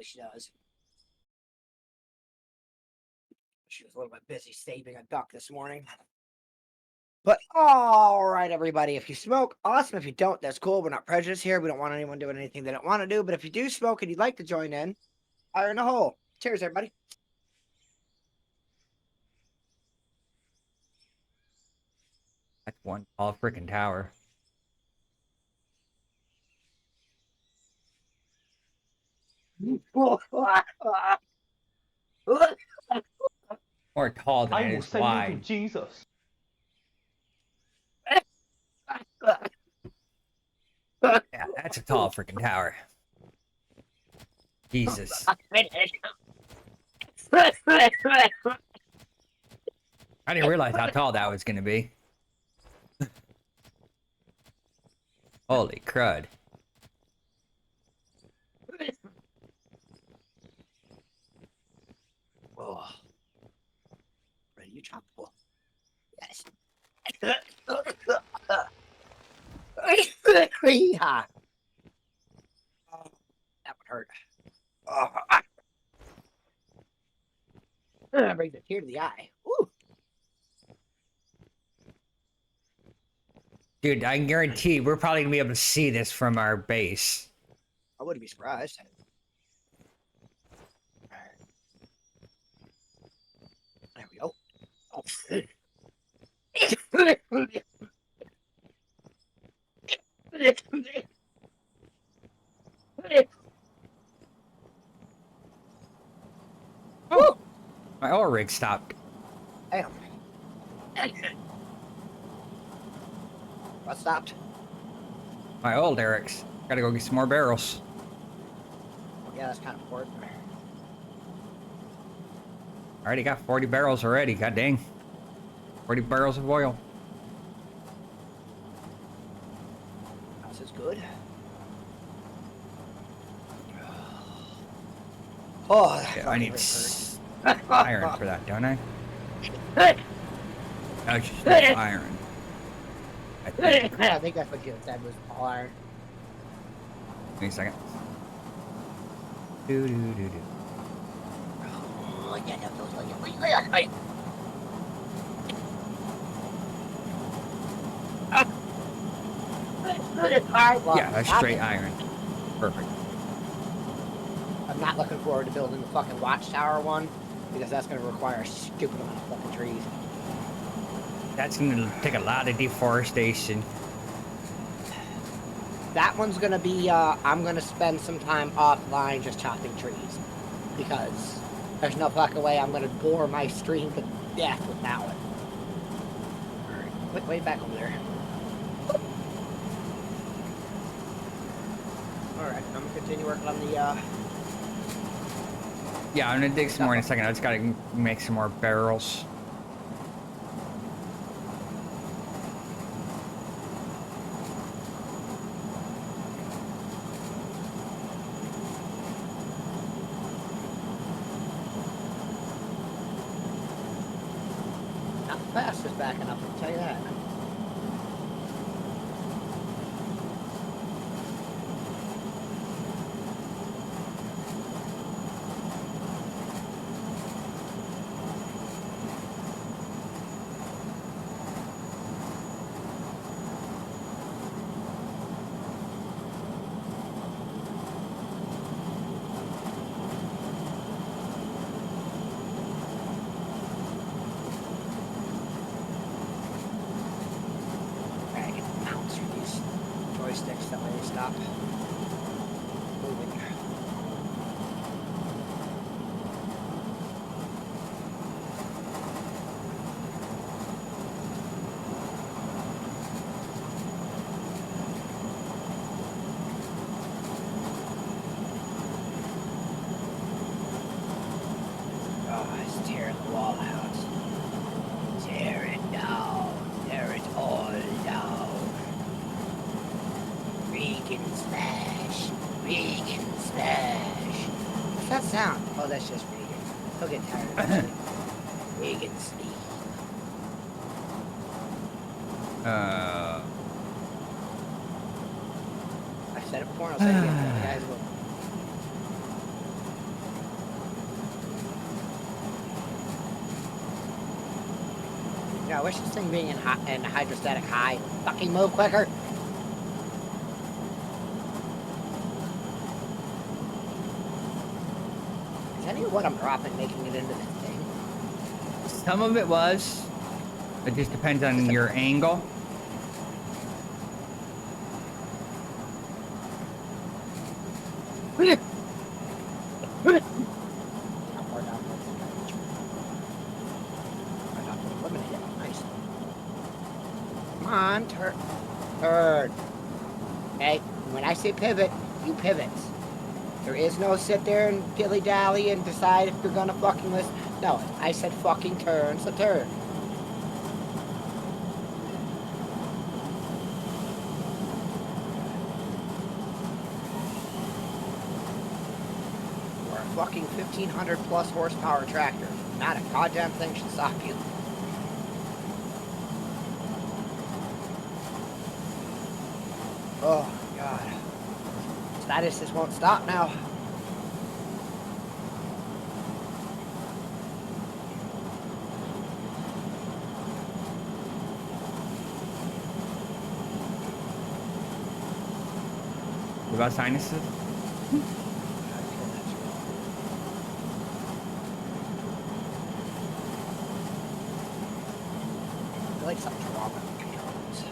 she does. She was a little bit busy saving a duck this morning. But all right, everybody. If you smoke, awesome. If you don't, that's cool. We're not prejudiced here. We don't want anyone doing anything they don't want to do. But if you do smoke and you'd like to join in, fire in the hole. Cheers, everybody. That's one tall freaking tower. More tall than I it will is send you to wide. Jesus. Yeah, that's a tall freaking tower. Jesus. I didn't realize how tall that was gonna be. Holy crud. Oh. Ready to chop? Yes. Yeehaw. Oh, that would hurt. Oh. Brings a tear to the eye. Ooh. Dude, I can guarantee we're probably gonna be able to see this from our base. I wouldn't be surprised. There we go. Oh. Oh, my oil rig stopped. Damn. What stopped? My oil derricks. Gotta go get some more barrels. Yeah, that's kind of important. I already got 40 barrels already. God dang. 40 barrels of oil. This is good. Oh, Yeah, I need iron for that, don't I? I just need iron. I think. I think that's what you said was all iron. Give me a second. Do do do do. Oh, yeah, Yeah, that's straight iron. Perfect. I'm not looking forward to building the fucking watchtower one because that's going to require a stupid amount of fucking trees. That's gonna take a lot of deforestation. That one's going to be, I'm going to spend some time offline just chopping trees because there's no fucking way I'm going to bore my stream to death with that one. Alright, way back over there. Alright, I'm going to continue working on the, Yeah, I'm gonna dig some more in a second. I just gotta make some more barrels. not the fastest backing up, I can tell you that. Joysticks that way they stop moving. Oh, it's tearing the wall out. Tear it down. Tear it all down. Vegan smash. Vegan smash. What's that sound? Oh, that's just vegan. He'll get tired of that shit. Vegan sleep. I said it before and I'll say it again. You guys will. Yeah, I wish this thing being in hydrostatic high fucking move quicker. Is any of what I'm dropping making it into this thing? Some of it was. It just depends on your angle. Come on, turd. Okay, when I say pivot, you pivot. There is no sit there and dilly-dally and decide if you're gonna fucking listen. No, I said fucking turn, so turn. Or a fucking 1,500 plus horsepower tractor. Not a goddamn thing should stop you. Oh, God. Statuses won't stop now. What about sinuses? I feel like something's wrong with the controls.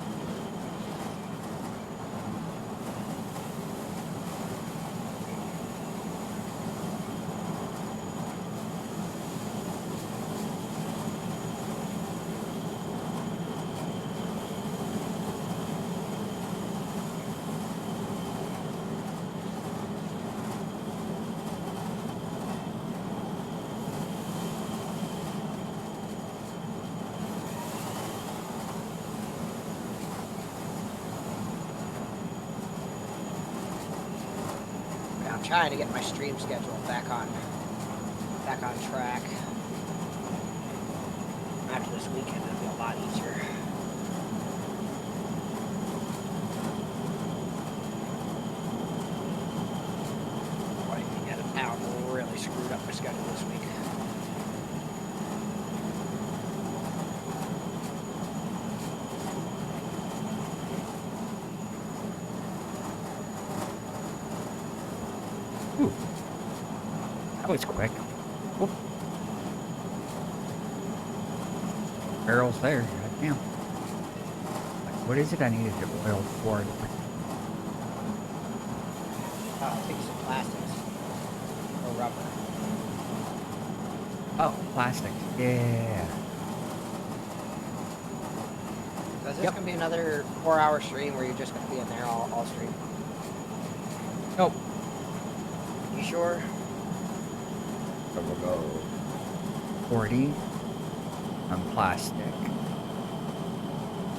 Yeah, I'm trying to get my stream schedule back on track. After this weekend, it'll be a lot easier. Running out of town really screwed up my schedule this week. Ooh. That was quick. Whoop. Barrels there. God damn. What is it I needed to oil for? I think some plastics or rubber. Oh, plastic. Yeah. So is this Yep. gonna be another 4-hour stream where you're just gonna be in there all stream? Nope. You sure? So we'll go 40 on plastic.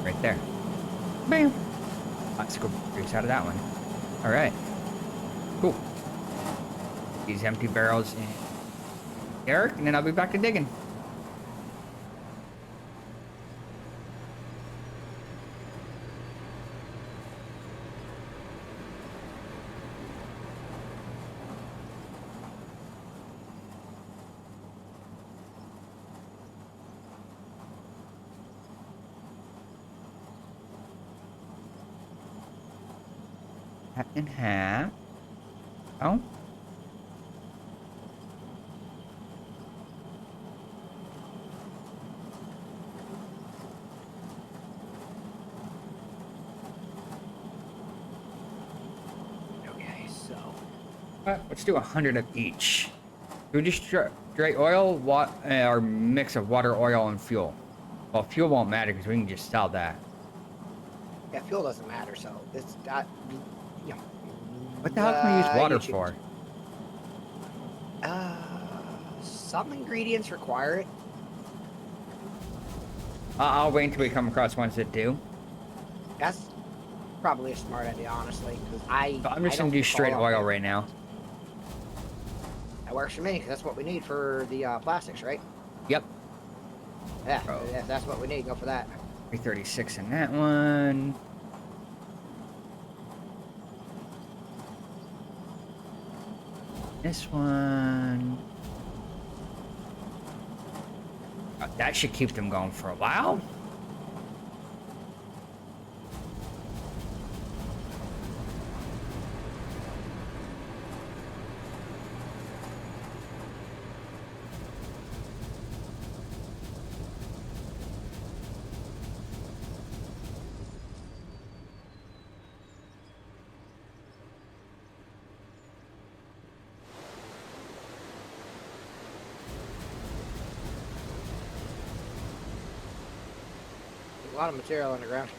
Right there. Bam. Let's go grease out of that one. All right. Cool. These empty barrels in Eric, and then I'll be back to digging. Cut in half. Oh. Okay, so Let's do 100 of each. Do we just straight oil, or mix of water, oil, and fuel? Well, fuel won't matter because we can just sell that. yeah, fuel doesn't matter. So it's got, you know. What the hell can we use water YouTube. for? Some ingredients require it. I'll wait until we come across ones that do. That's probably a smart idea, honestly. Because I'm just gonna do straight oil right now. That works for me. That's what we need for the plastics, right? Yep. Yeah, Oh. yeah, that's what we need. Go for that. 336 in that one. This one. That should keep them going for a while. A lot of material underground.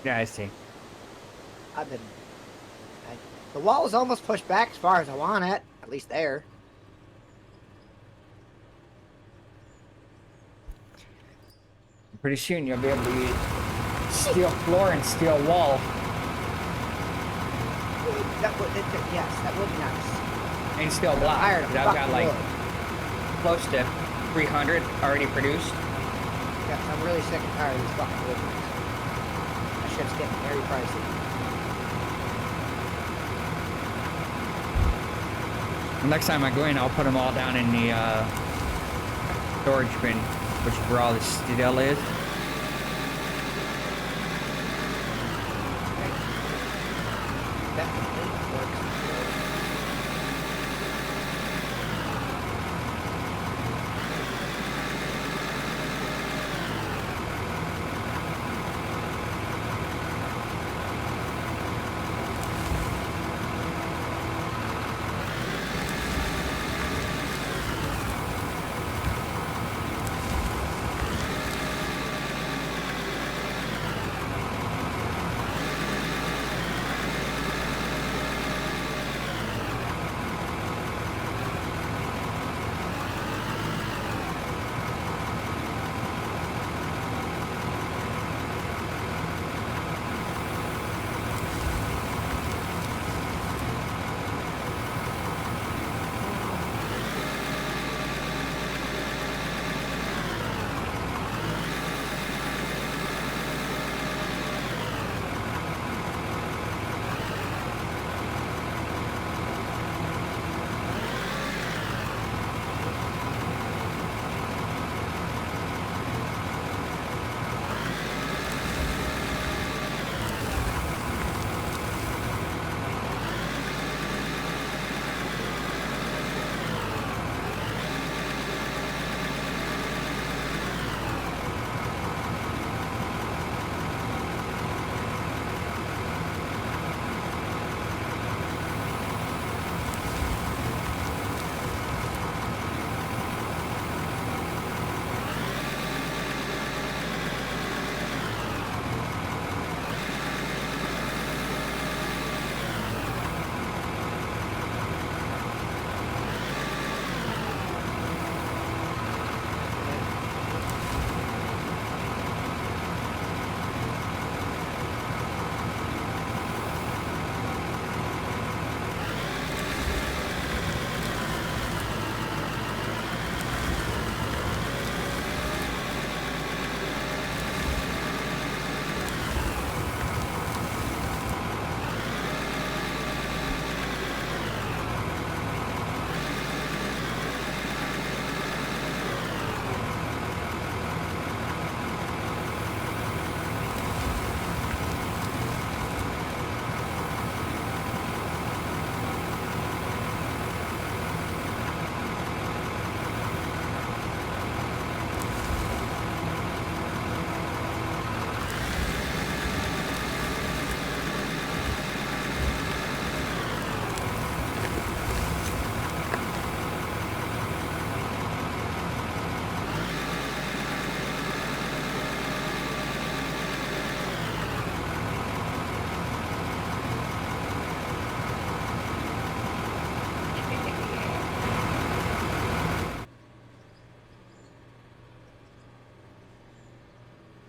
Yeah, I see. The wall is almost pushed back as far as I want it. At least there. Pretty soon you'll be able to use steel floor and steel wall. Yes, that would be nice. And steel block. Tired of I've got fucking like wood. close to 300 already produced. Yes, I'm really sick and tired of these fucking wood ones. That shit's getting very pricey. Next time I go in, I'll put them all down in the storage bin, which is where all the steel is. Definitely works.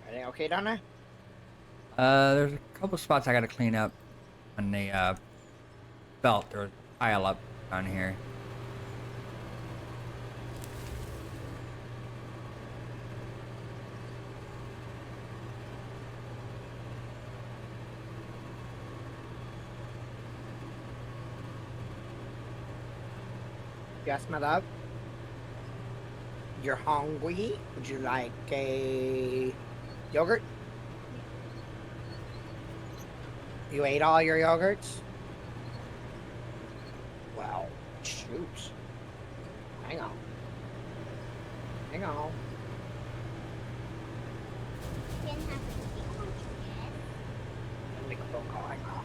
Everything okay down there? There's a couple spots I gotta clean up on the belt. There's a pile up down here. Yes, my love. You're hungry? Would you like a yogurt? You ate all your yogurts? Well, shoot. Hang on. Hang on. Can have a cookie yes. Let me make a phone call. Hang on.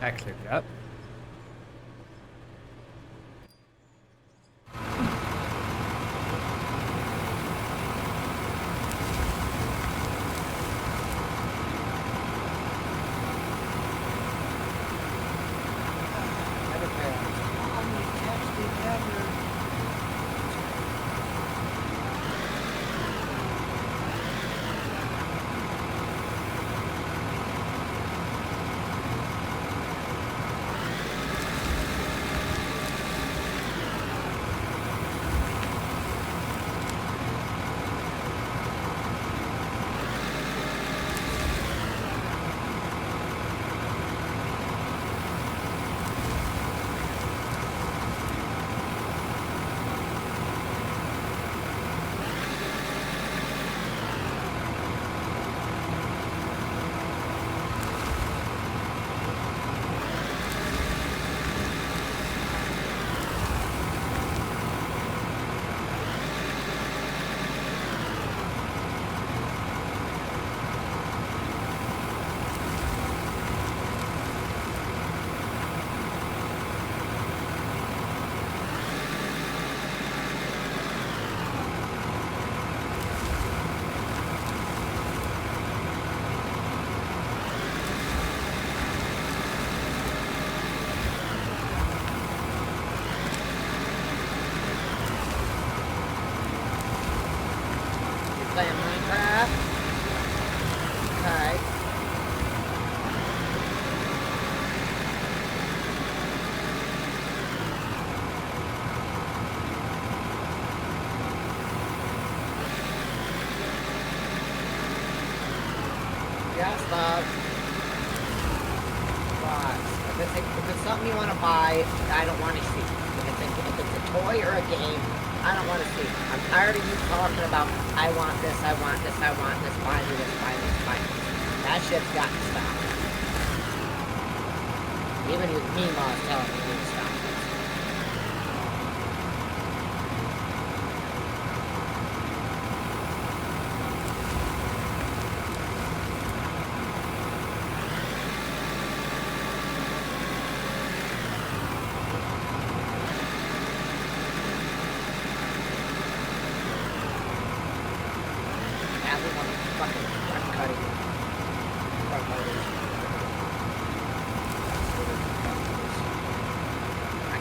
That cleared it up. Never fails. Call me, text me, never. Playing Minecraft? Okay. Yes, love. But if it's something you want to buy, I don't want to see. If it's a toy or a game, I don't want to see. I'm tired of you talking about, I want this, I want this, I want this, buy me this, buy me this, buy me this. That shit's got to stop. Even your Meemaw is telling me you need to stop this. Everyone is fucking front cutting. Front motors. I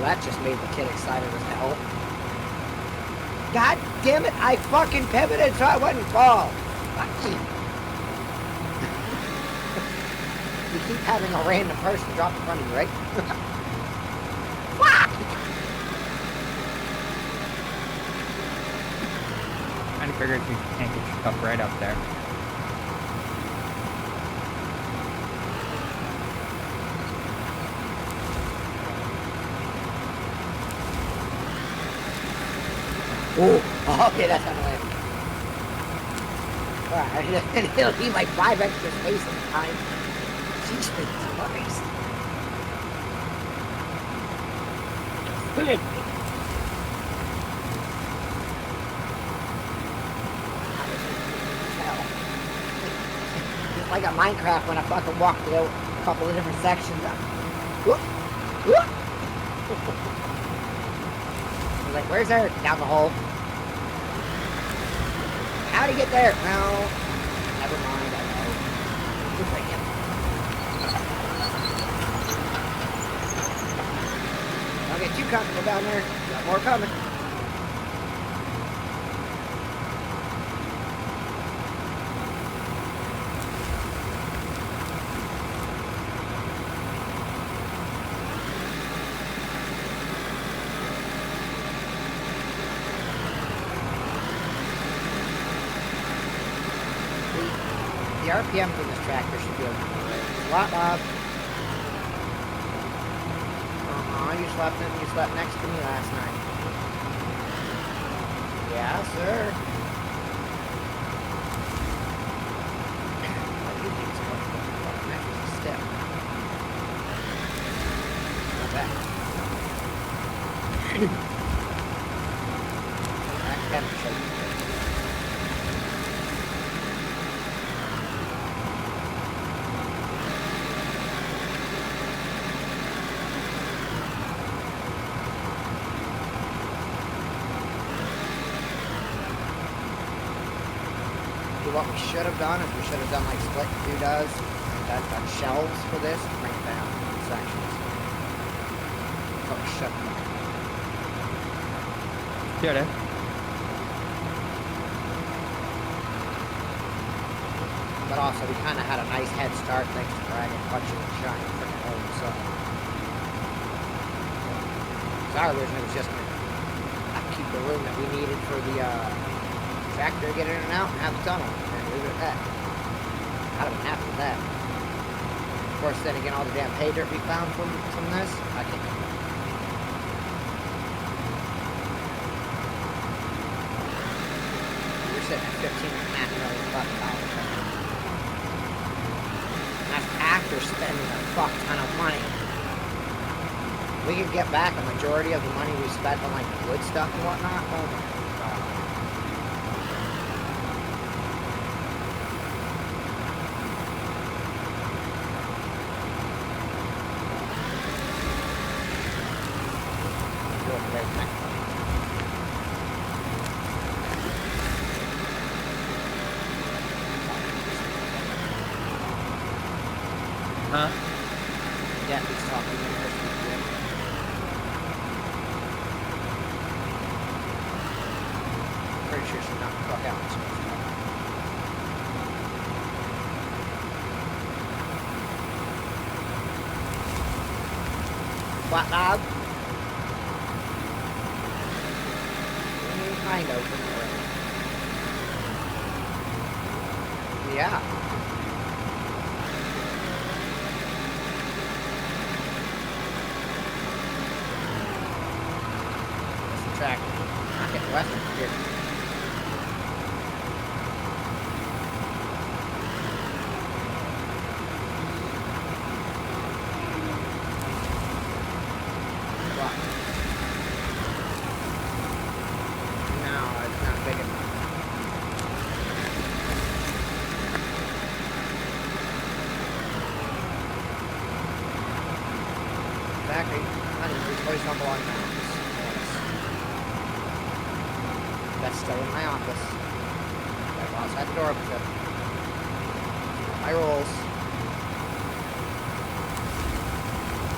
that just made the kid excited as hell. God damn it, I fucking pivoted so I wouldn't fall. Fuck you. You keep having a random person drop in front of you, right? Fuck! I figured you can't get your cup right up there. Oh, okay, that's unbelievable. Alright, and he'll be like 5 extra space at the time. Jesus Christ. It's like a Minecraft when I fucking walked through a couple of different sections. Whoop, whoop. I was like, where's Eric? Down the hole. How'd he get there? Well, never mind, I know. Looks like him. Don't get too comfortable down there. Got more coming. The RPM for this tractor should be okay. Slap Bob. You slept next to me last night. Yeah, sir. What do you think is going to fucking mattress step? Not bad. I can't show you. What we should have done is we should have done like Split 2 does, that shelves for this to bring it down in sections. That's what we should have done. Should have. But also we kind of had a nice head start thanks to Dragon punching and giant freaking hole, so. Because our original was just going to keep the room that we needed for the tractor to get in and out and have the tunnel. Leave it at that. I'd have been happy with that. Of course, then again, all the damn pay dirt we found from this, I can't. We're sitting at $15.5 million dollars. And that's after spending a fuck ton of money. We could get back a majority of the money we spent on like the wood stuff and whatnot. Oh my god. Huh? Yeah, he's talking to her. Pretty sure she's not the fuck out. Flat knob. Kind of. Yeah. Track. Not getting western here. What? No, it's not big enough. Exactly. I need to replace on block now. That's still in my office. Right outside the door of it. My rolls.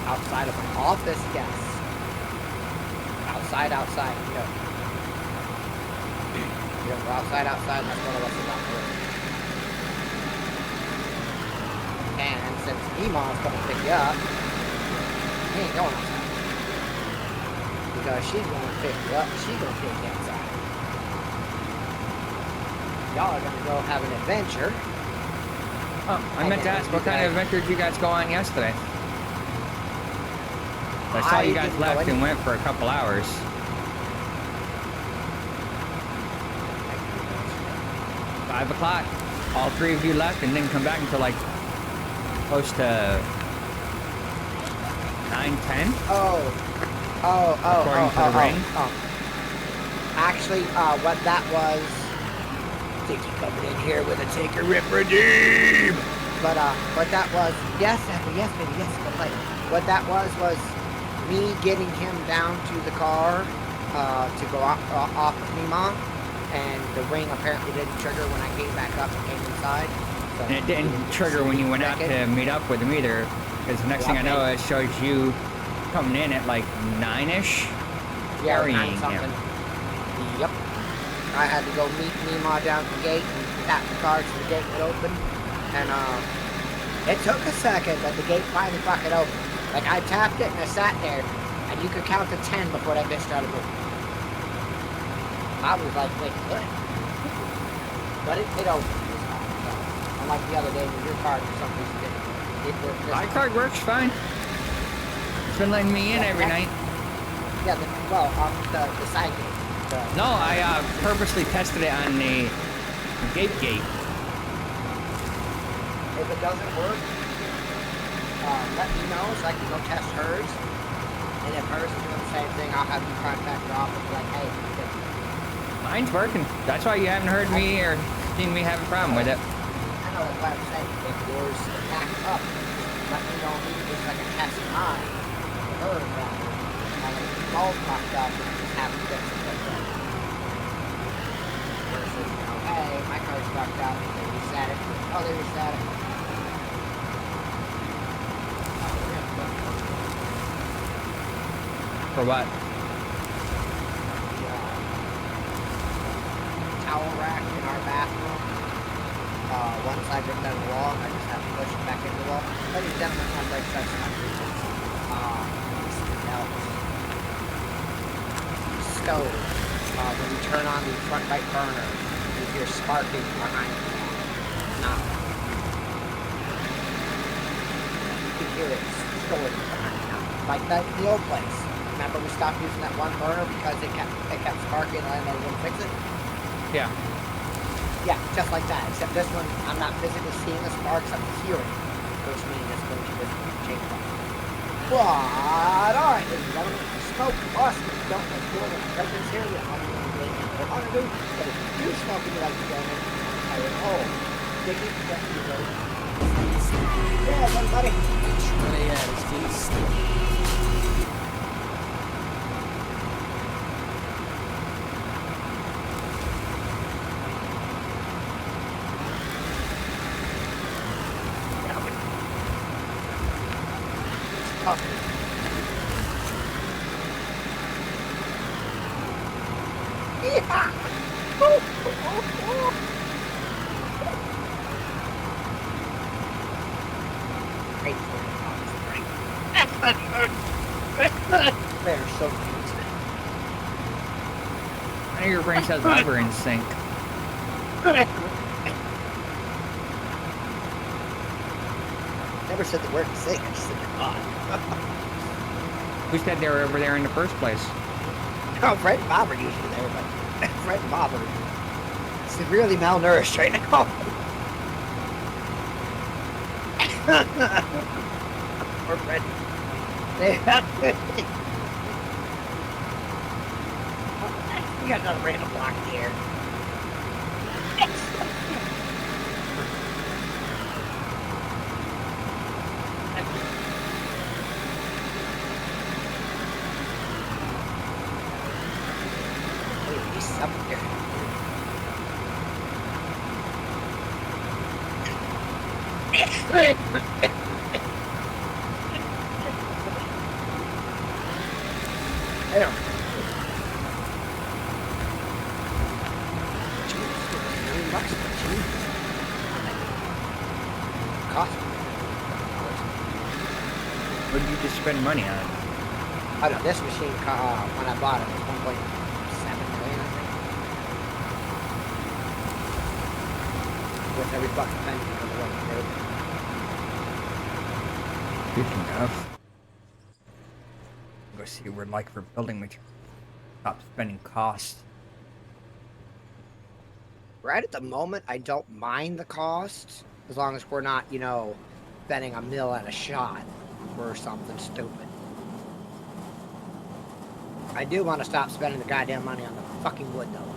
Outside of my office, yes. outside, you know. You don't go outside, unless one of us is on the road. And since Iman's gonna pick you up, he ain't going outside. Because she's gonna pick you up, she's gonna take you outside. Y'all are gonna go have an adventure. Oh, I meant to ask, what kind of adventure did you guys go on yesterday? I saw you guys didn't go left and anywhere. went for a couple hours. 5 o'clock. All 3 of you left and didn't come back until like close to 9:10. According to the ring. Actually, what that was, Dickie coming in here with a take a rip redeem. But what that was, yes, Abby, yes, baby, yes, but like, what that was me getting him down to the car to go off of Mima, and the ring apparently didn't trigger when I came back up and came inside. So And it didn't trigger when you went out to meet up with him either. Because the next thing I know, it shows you coming in at like 9-ish, carrying him. Yep. I had to go meet Mima down at the gate and tap the car so the gate would open. And it took a second, but the gate finally fucking opened. Like, I tapped it and I sat there, and you could count to 10 before that bitch started moving. I was like, wait, what? But it opened. It was fine. So, unlike the other day when your car for some reason didn't. It worked. My card works fine. It's been letting me in every night. Yeah, the side gate. No, I purposely tested it on the gate. If it doesn't work, let me know so I can go test hers. And if hers is doing the same thing, I'll have you contact your office like, hey, Mine's working. That's why you haven't heard me or seen me have a problem with it. I know that's what I'm saying. If yours is backed up, let me know if it's like a test mine. For hers, rather. And if it's all fucked up, then just have to fix it like that. Versus, you know, hey, my car's fucked up. They reset it. Oh, they reset it. For what? Towel rack in our bathroom. One side ripped out of the wall, and I just have to push it back into the wall. Ladies and gentlemen, my brake starts not reaching. Something else. Stove. When you turn on the front right burner, you hear sparking behind the knob. You can hear it stored behind the knob. Like that in the old place. Remember we stopped using that one burner because it kept sparking and I wouldn't fix it? Yeah. Yeah, just like that, except this one, I'm not physically seeing the sparks, I'm hearing it, which means it's going to change that. But, alright, ladies and gentlemen, smoke, us, don't let's do it, preference here, you want to do what you want to do, but if you do smoke and you like to go in, I would hold, Dickie, get you go. Yeah, buddy. They're so confused. I know your brain says rubber in sync. Never said the word sick, I just said they're odd. Who said they were over there in the first place? Oh, Fred and Bob are usually there, but Fred and Bob are severely malnourished right now. Poor Fred. We got another random block in the air. He's up there. There. spend money on. I know this machine, when I bought it, was 1.7 million, I think. With every fucking penny for the work it did. Good enough. Go see what we're like for building material. Stop spending costs. Right at the moment, I don't mind the cost, as long as we're not, you know, spending $1 mil at a shot for something stupid. I do want to stop spending the goddamn money on the fucking wood, though.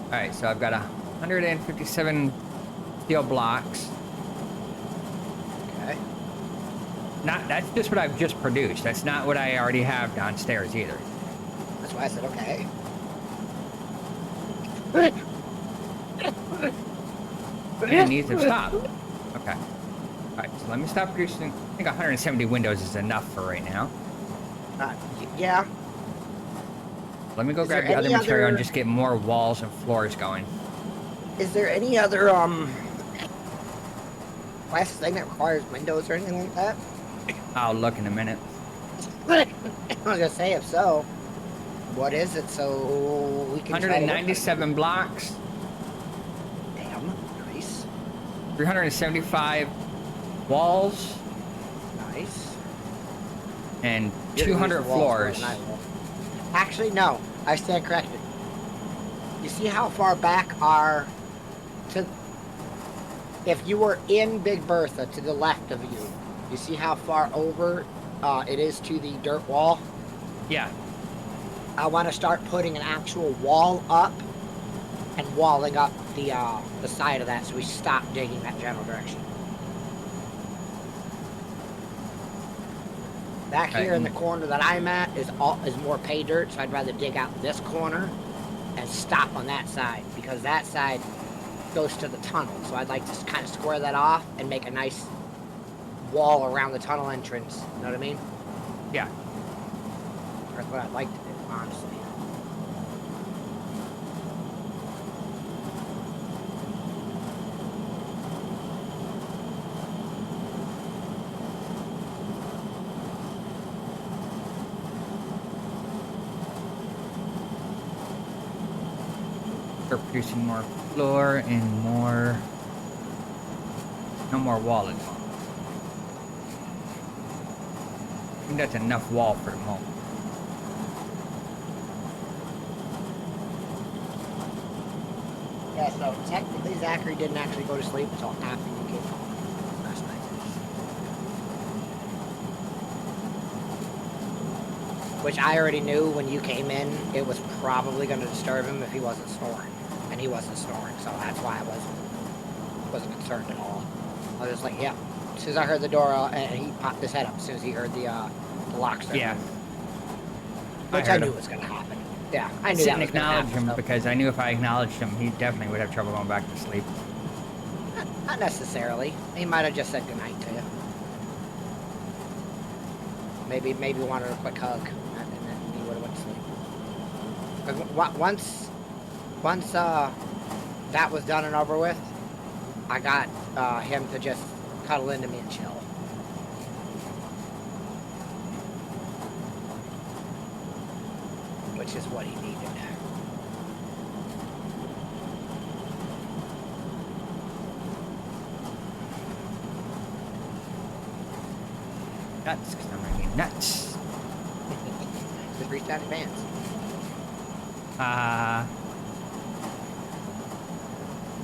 Alright, so I've got 157 steel blocks. Okay. That's just what I've just produced. That's not what I already have downstairs either. That's why I said okay. It needs to stop. Okay. Alright, so let me stop producing. I think 170 windows is enough for right now. Yeah. Let me go Is grab there the other any material and other- just get more walls and floors going. Is there any other, class thing that requires windows or anything like that? I'll look in a minute. I was gonna say, if so, what is it so we can try to look at it? 197 blocks, Damn, nice. 375 walls, Nice. and You're gonna 200 use the walls more floors. than I will. Actually, no. I stand corrected. You see how far back our... If you were in Big Bertha, to the left of you, you see how far over it is to the dirt wall? Yeah. I want to start putting an actual wall up and walling up the side of that so we stop digging that general direction. Back here in the corner that I'm at is more pay dirt, so I'd rather dig out this corner and stop on that side because that side goes to the tunnel. So I'd like to kind of square that off and make a nice wall around the tunnel entrance. You know what I mean? Yeah. That's what I'd like to do, honestly. Start producing more floor and more. No more wall anymore. I think that's enough wall for the moment. Yeah, so technically Zachary didn't actually go to sleep until after you came home last night. Which I already knew when you came in, it was probably going to disturb him if he wasn't snoring. And he wasn't snoring, so that's why I wasn't concerned at all. I was just like, yeah. As soon as I heard the door, and he popped his head up as soon as he heard the lock start. Yeah. Which I knew was going to happen. Yeah, I knew Sit that and was going to acknowledge happen. him So. because I knew if I acknowledged him, he definitely would have trouble going back to sleep. Not necessarily. He might have just said goodnight to you. Maybe wanted a quick hug, and then he would have went to sleep. Because once that was done and over with, I got him to just cuddle into me and chill. Which is what he needed. Nuts, because I'm gonna get nuts. Just reach out in advance. Uh,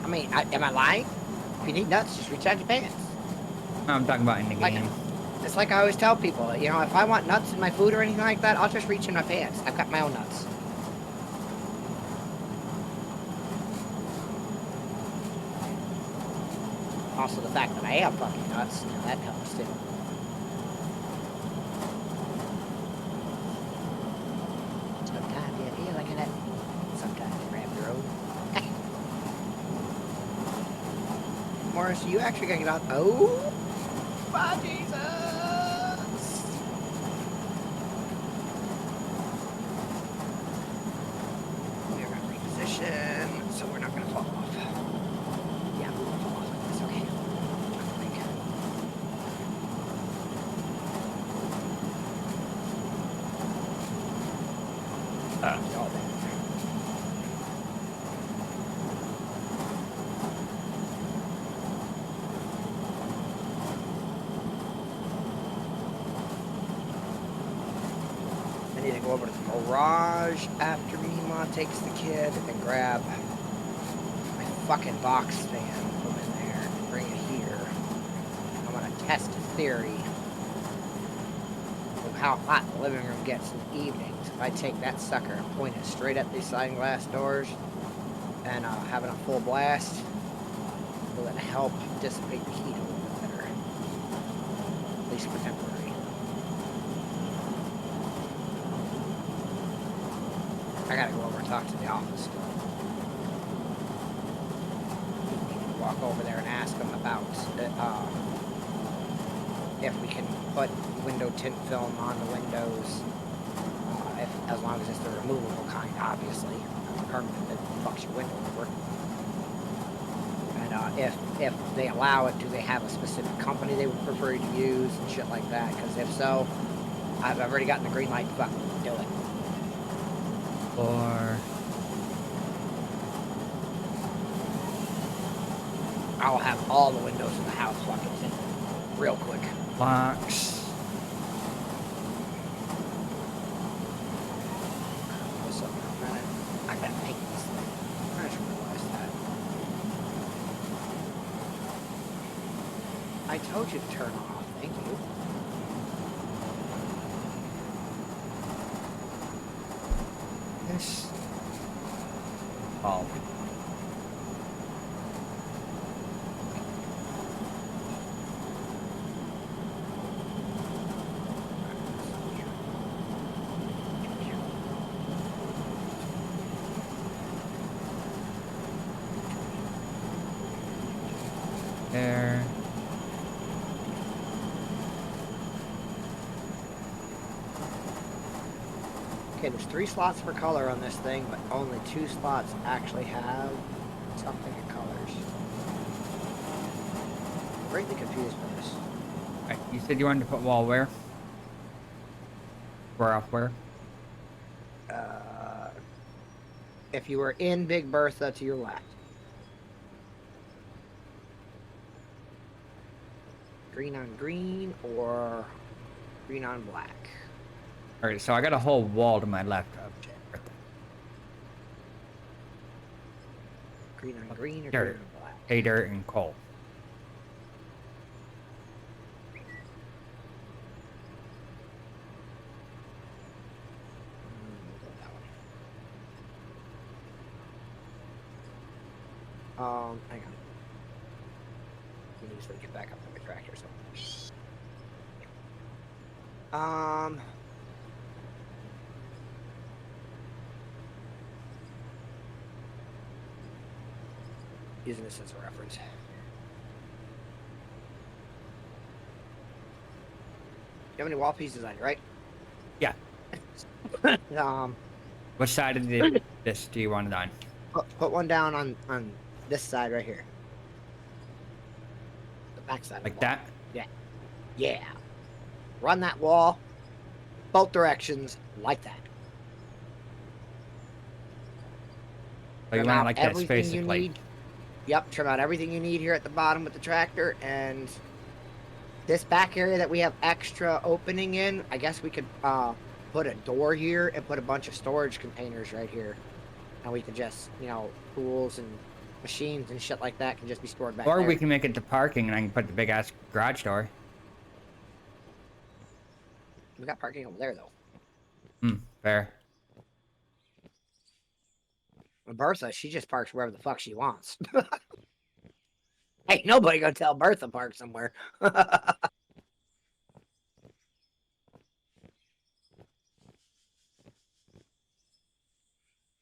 I mean, am I lying? If you need nuts, just reach out your pants. I'm talking about in the Like- game. It's like I always tell people, you know, if I want nuts in my food or anything like that, I'll just reach in my pants. I've got my own nuts. Also, the fact that I am fucking nuts, that helps too. Sometimes you feel like a nut. Sometimes you grab your own. Morris, you actually gonna get out? Oh, my Jesus! We're gonna reposition, so we're not gonna fall off. Yeah, we won't fall off like this, okay? I think. all day. I need to go over to the garage after Ema takes the kid and grab my fucking box fan from in there and bring it here. I'm gonna test a theory of how hot the living room gets in the evenings if I take that sucker and point it straight at these sliding glass doors and have it on full blast. Will it help dissipate the heat a little bit better? At least for temporary. I gotta go over and talk to the office. Walk over there and ask them about if we can put window tint film on the windows, as long as it's the removable kind, obviously, not permanent that fucks your window over. And if they allow it, do they have a specific company they would prefer you to use and shit like that? Because if so, I've already gotten the green light to fucking do it. Or I'll have all the windows in the house fucking tinted real quick. box. What's up, man? I gotta make this thing. I just realized that. I told you to turn off. Thank you. This. Oh. There. Okay, there's 3 slots for color on this thing, but only 2 slots actually have something in colors. I'm greatly confused by this. Right, you said you wanted to put wall where? Where off where? If you were in Big Bertha, to your left. Green on green or green on black. Alright, so I got a whole wall to my left of Green on green or Dirt. green on black? hay dirt and coal. We'll go with that one. Hang on. We need to get back up to the tractor. So. Using this as a reference. You have any wall pieces on you, right? Yeah. What side of this do you want it on? Put one down on this side right here. The back side. Like of the wall. that? Yeah. Run that wall, both directions, like that. So you Trim want it out like this, everything you basically. need. Yep, trim out everything you need here at the bottom with the tractor, and this back area that we have extra opening in, I guess we could put a door here and put a bunch of storage containers right here. And we could just, tools and machines and shit like that can just be stored back Or there. we can make it to parking and I can put the big ass garage door. We got parking over there, though. Fair. Bertha, she just parks wherever the fuck she wants. Ain't nobody gonna tell Bertha park somewhere.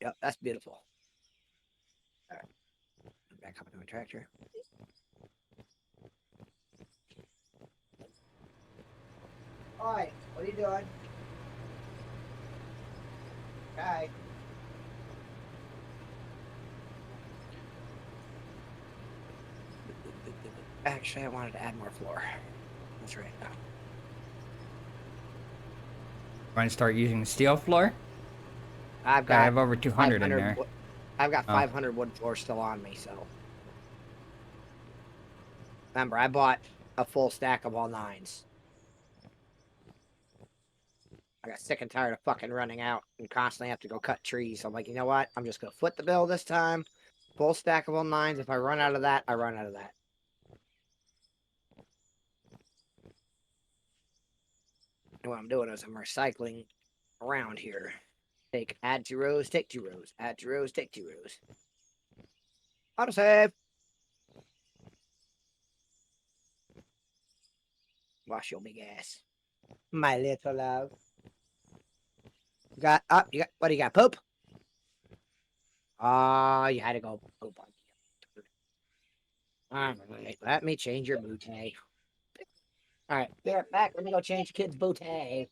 Yep, that's beautiful. All right. Back up into my tractor. All right, what are you doing? Okay. Actually, I wanted to add more floor. That's right. Want to start using the steel floor? I've I got have over 200 in 500 there. I've got Oh. 500 wood floor still on me, so. Remember, I bought a full stack of all 9s. I got sick and tired of fucking running out and constantly have to go cut trees. So I'm like, you know what? I'm just gonna foot the bill this time. Full stack of all 9s. If I run out of that, I run out of that. And what I'm doing is I'm recycling around here. Add 2 rows, take 2 rows. Add 2 rows, take 2 rows. Autosave. Wash your big ass. My little love. You got what do you got? Poop? You had to go poop on me. Alright, let me change your booty. Alright, be right back. Let me go change the kid's booty.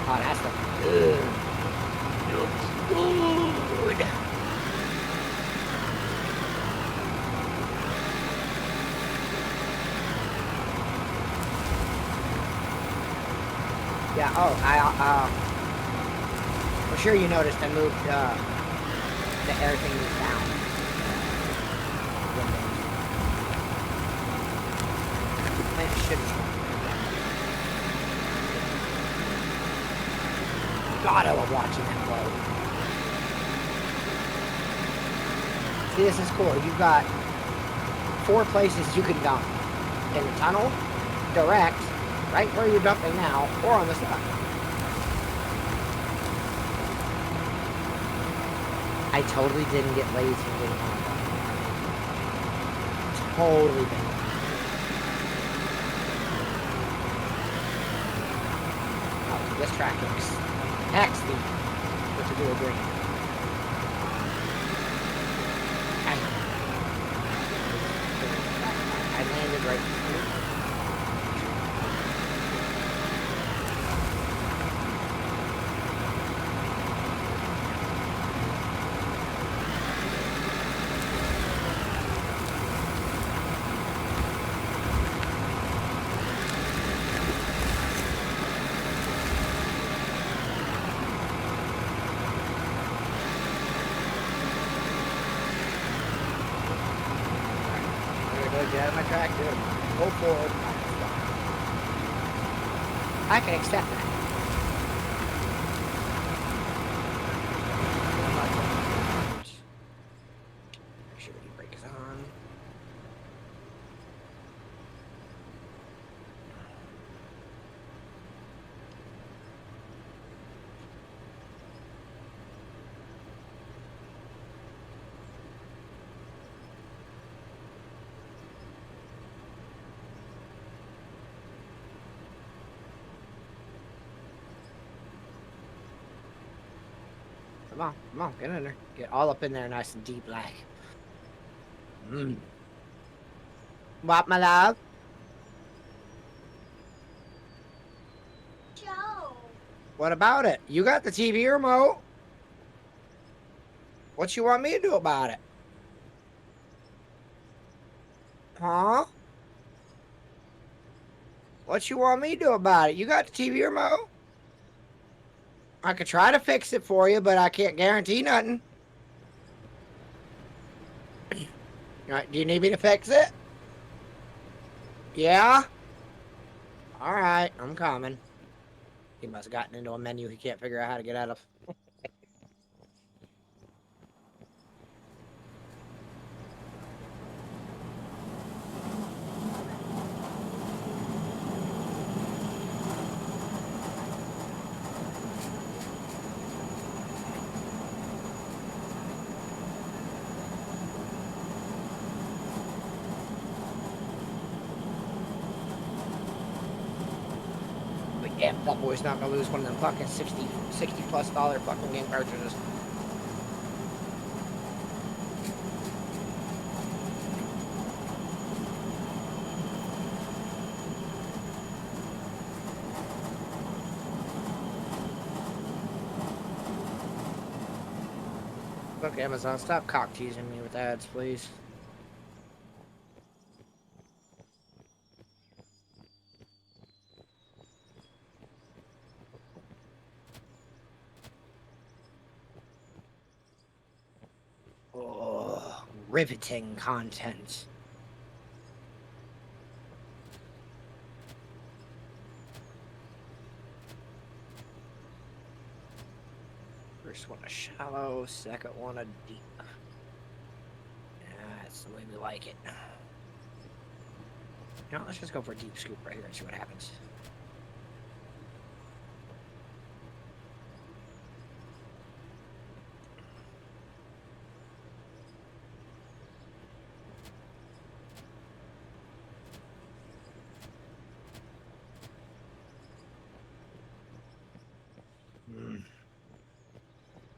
Oh, that's the good. Looks good. Yeah, for sure you noticed I moved, the everything was down. Plant should God, I love watching that blow. See, this is cool. You've got 4 places you can dump. In the tunnel, direct, right where you're dumping now, or on the side. I totally didn't get lazy and didn't want to dump. Totally didn't. Oh, this track looks texty. What to do with green? I landed right here. Get out of my track, dude. Go forward. I can accept that. Make sure the brake is on. Come on, get in there. Get all up in there nice and deep like. What, my love? Joe. What about it? You got the TV remote. What you want me to do about it? Huh? What you want me to do about it? You got the TV remote? I could try to fix it for you, but I can't guarantee nothing. Alright, do you need me to fix it? Yeah? Alright, I'm coming. He must have gotten into a menu he can't figure out how to get out of. But yeah, that boy's not gonna lose one of them fucking $60 plus fucking game cartridges. Look, Amazon, stop cock teasing me with ads, please. Oh, riveting content. First one a shallow, second one a deep. That's the way we like it. You know, let's just go for a deep scoop right here and see what happens.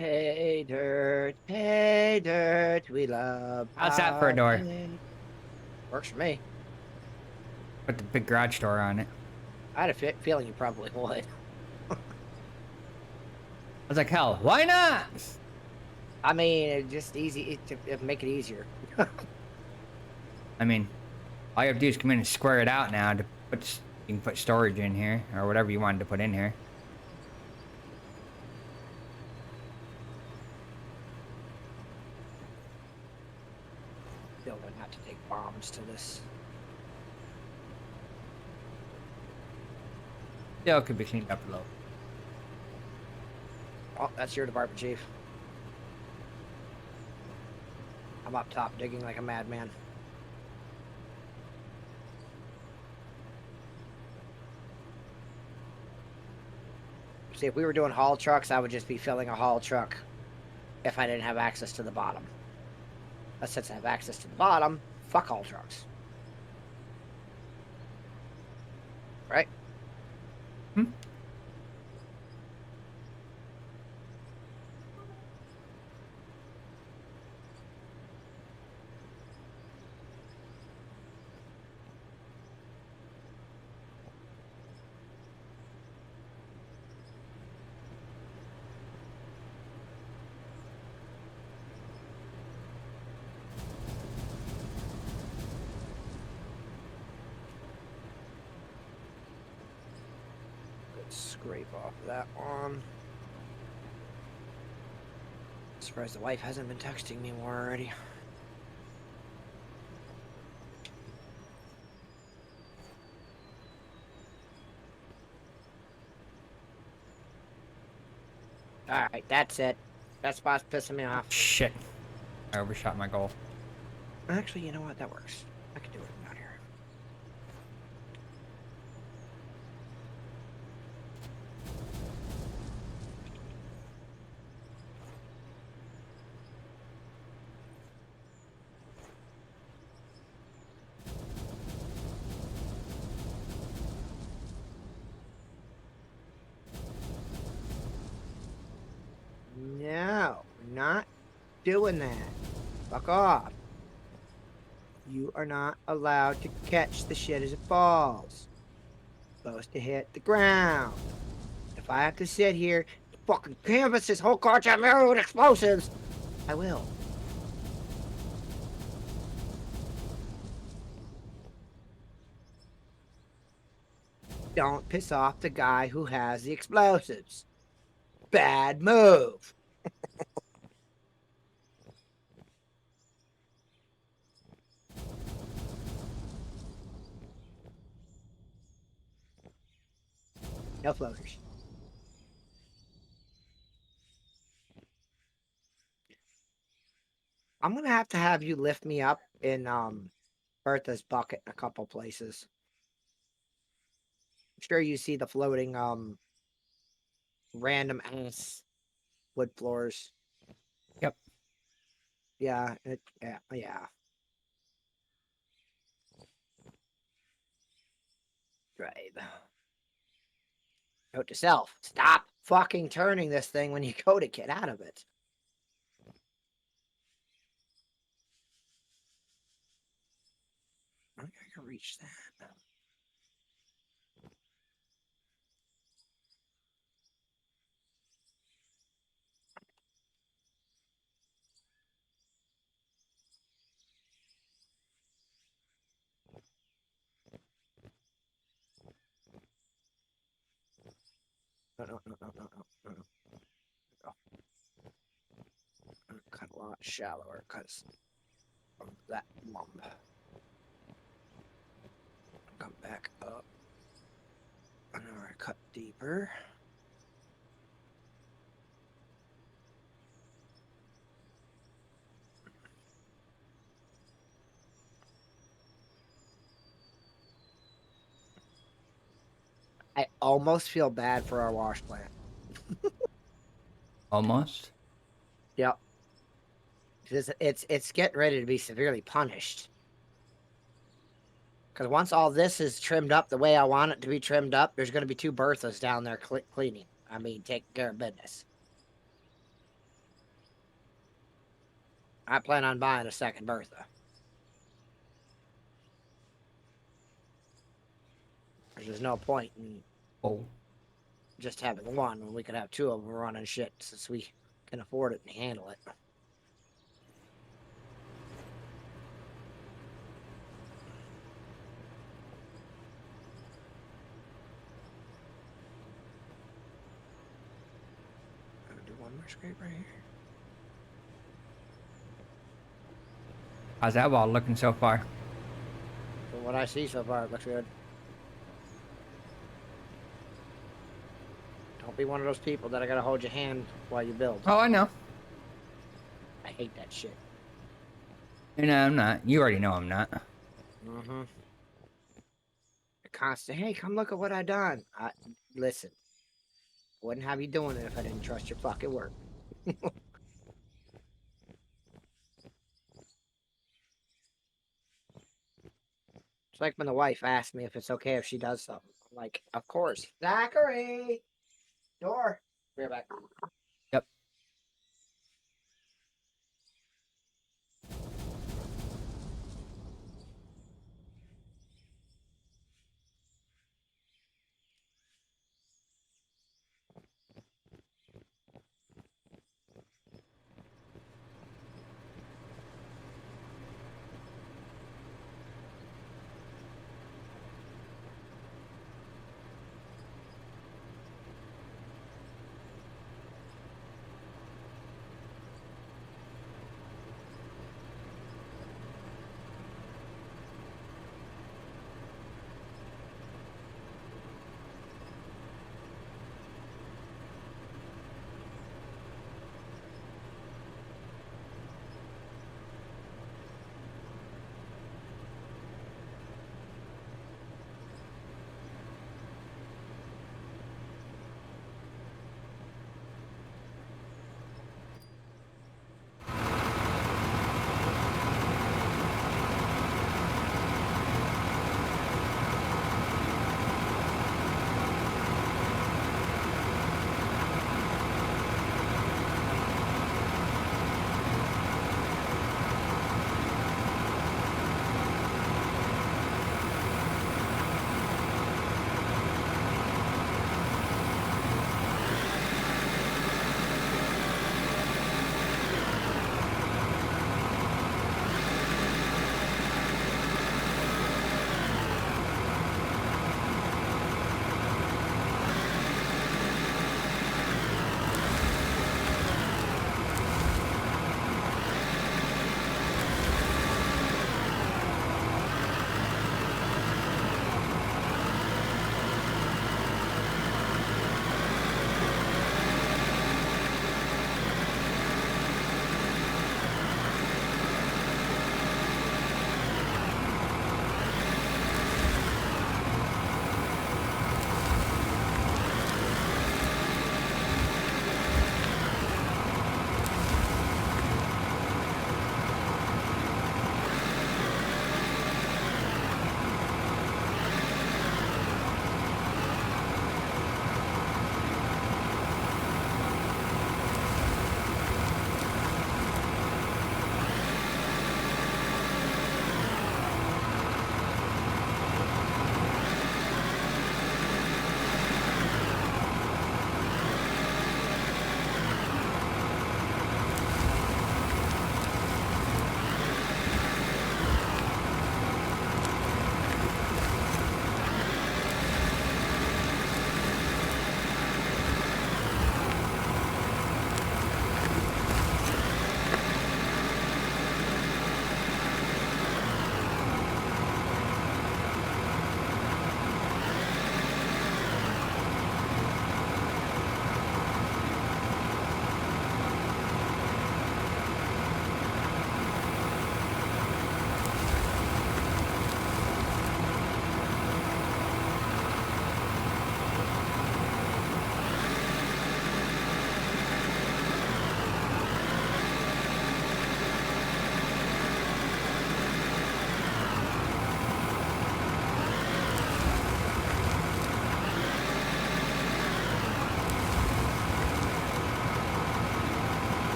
Hey dirt, we love. How's that for a door? Works for me. Put the big garage door on it. I had a feeling you probably would. I was like, hell, why not? I mean, it just easy to make it easier. I mean, all you have to do is come in and square it out now to put. You can put storage in here or whatever you wanted to put in here. Still gonna have to take bombs to this. Still could be cleaned up a little. Oh, that's your department, chief. I'm up top digging like a madman. See, if we were doing haul trucks, I would just be filling a haul truck if I didn't have access to the bottom. But since I have access to the bottom, fuck haul trucks. Right? Hmm? Scrape off that one. Surprised the wife hasn't been texting me more already. Alright, that's it. That spot's pissing me off. Shit. I overshot my goal. Actually, you know what? That works. I can do it out here. No, we're not doing that. Fuck off. You are not allowed to catch the shit as it falls. Supposed to hit the ground. If I have to sit here, fucking canvas this whole car to mirror with explosives, I will. Don't piss off the guy who has the explosives. Bad move. No floaters. I'm gonna have you lift me up in Bertha's bucket in a couple places. I'm sure you see the floating random ass wood floors. Yep. Yeah, yeah. Drive. Note to self: stop fucking turning this thing when you go to get out of it. I think I can reach that. No. Go. Cut a lot shallower because of that lump. Come back up. Now I cut deeper. I almost feel bad for our wash plant. Almost. Yep. It's getting ready to be severely punished. Because once all this is trimmed up the way I want it to be trimmed up, there's going to be 2 Berthas down there cleaning. I mean, taking care of business. I plan on buying a second Bertha. There's no point in Oh. just having one when we could have 2 of them running shit since we can afford it and handle it. I'm gonna do one more scrape right here. How's that wall looking so far? From what I see so far, it looks good. Don't be one of those people that I gotta hold your hand while you build. Oh, I know. I hate that shit. You know, I'm not. You already know I'm not. Mm-hmm. Constant, hey, come look at what I done. Listen, wouldn't have you doing it if I didn't trust your fucking work. It's like when the wife asked me if it's okay if she does something. I'm like, of course. Zachary! Door. Be right back. Yep.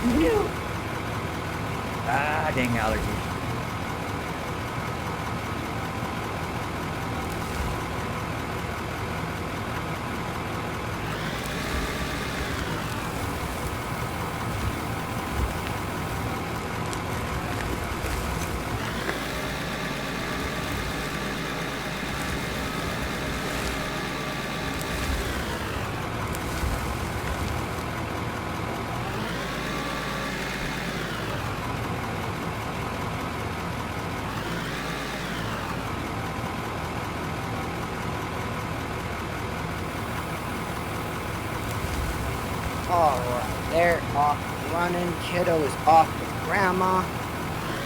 No. Ah, dang allergies. Alright, they're off running. Kiddo is off with grandma.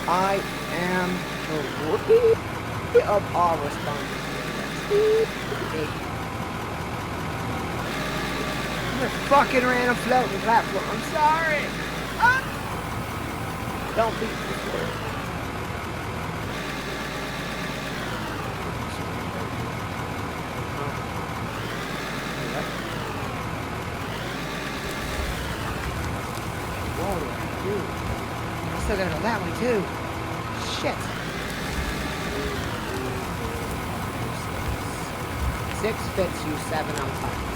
I am free of all responsibility. I fucking ran a floating platform. I'm sorry. Ah! Don't be I still gotta know that one too. Shit. 6 fits you, 7 on 5.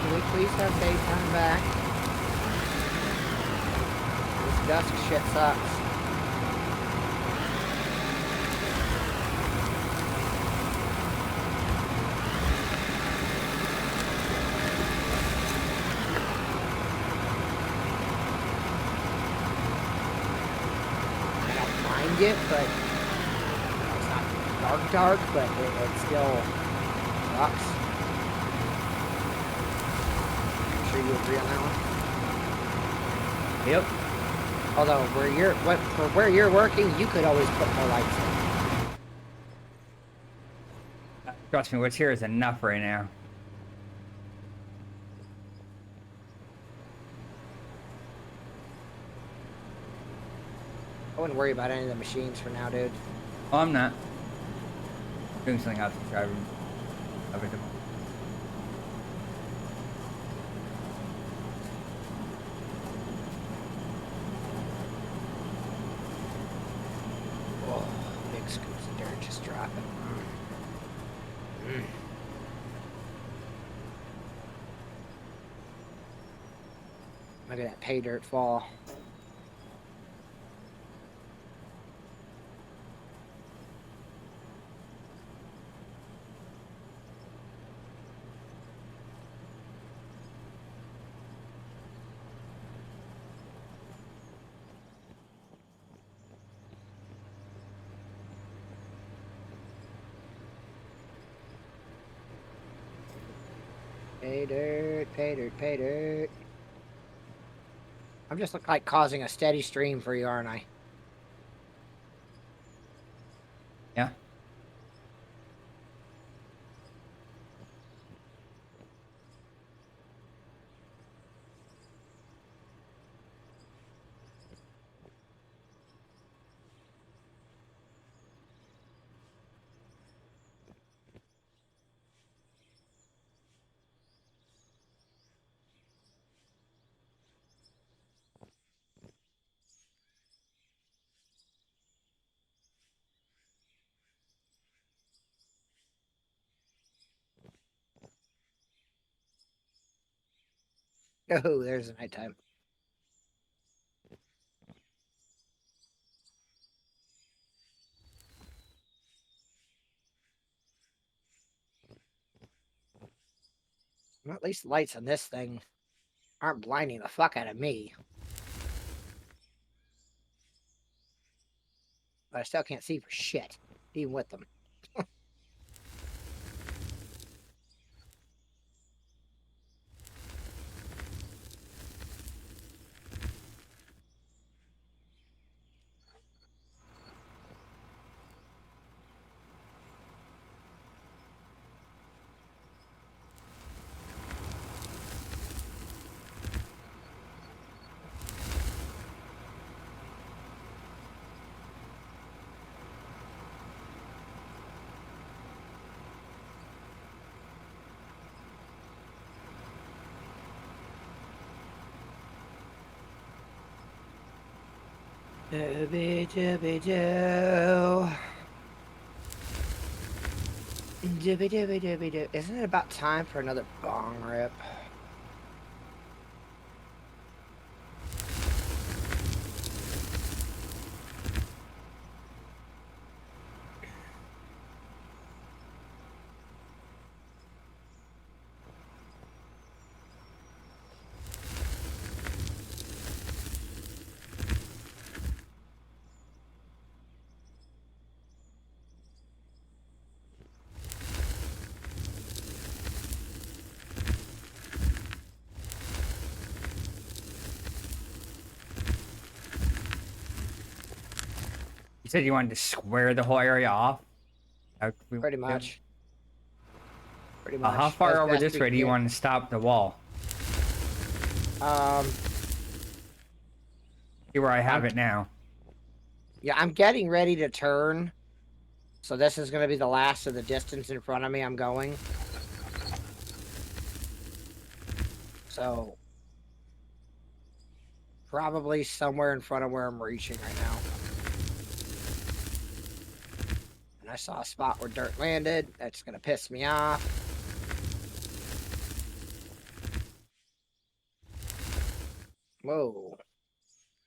Can we please have daytime back? This dusk shit sucks. I don't mind it, but it's not dark, but it still sucks. Sure you agree on that one? Yep. Although for where you're working, you could always put more lights in. Trust me, what's here is enough right now. I wouldn't worry about any of the machines for now, dude. Oh, I'm not. Doing something else to try everything. Oh, big scoops of dirt just dropping. Look at that pay dirt fall. Pay dirt, pay dirt, pay dirt. I'm just like causing a steady stream for you, aren't I? Yeah. Oh, there's the nighttime. Well, at least the lights on this thing aren't blinding the fuck out of me. But I still can't see for shit. even with them. Dooby dooby doo. Dooby dooby dooby doo. Isn't it about time for another bong rip? You said you wanted to square the whole area off? Pretty much. Pretty much. How far As over best this we way do you can. want to stop the wall? See where I have it now. Yeah, I'm getting ready to turn. So this is going to be the last of the distance in front of me I'm going. So probably somewhere in front of where I'm reaching right now. And I saw a spot where dirt landed. That's going to piss me off. Whoa.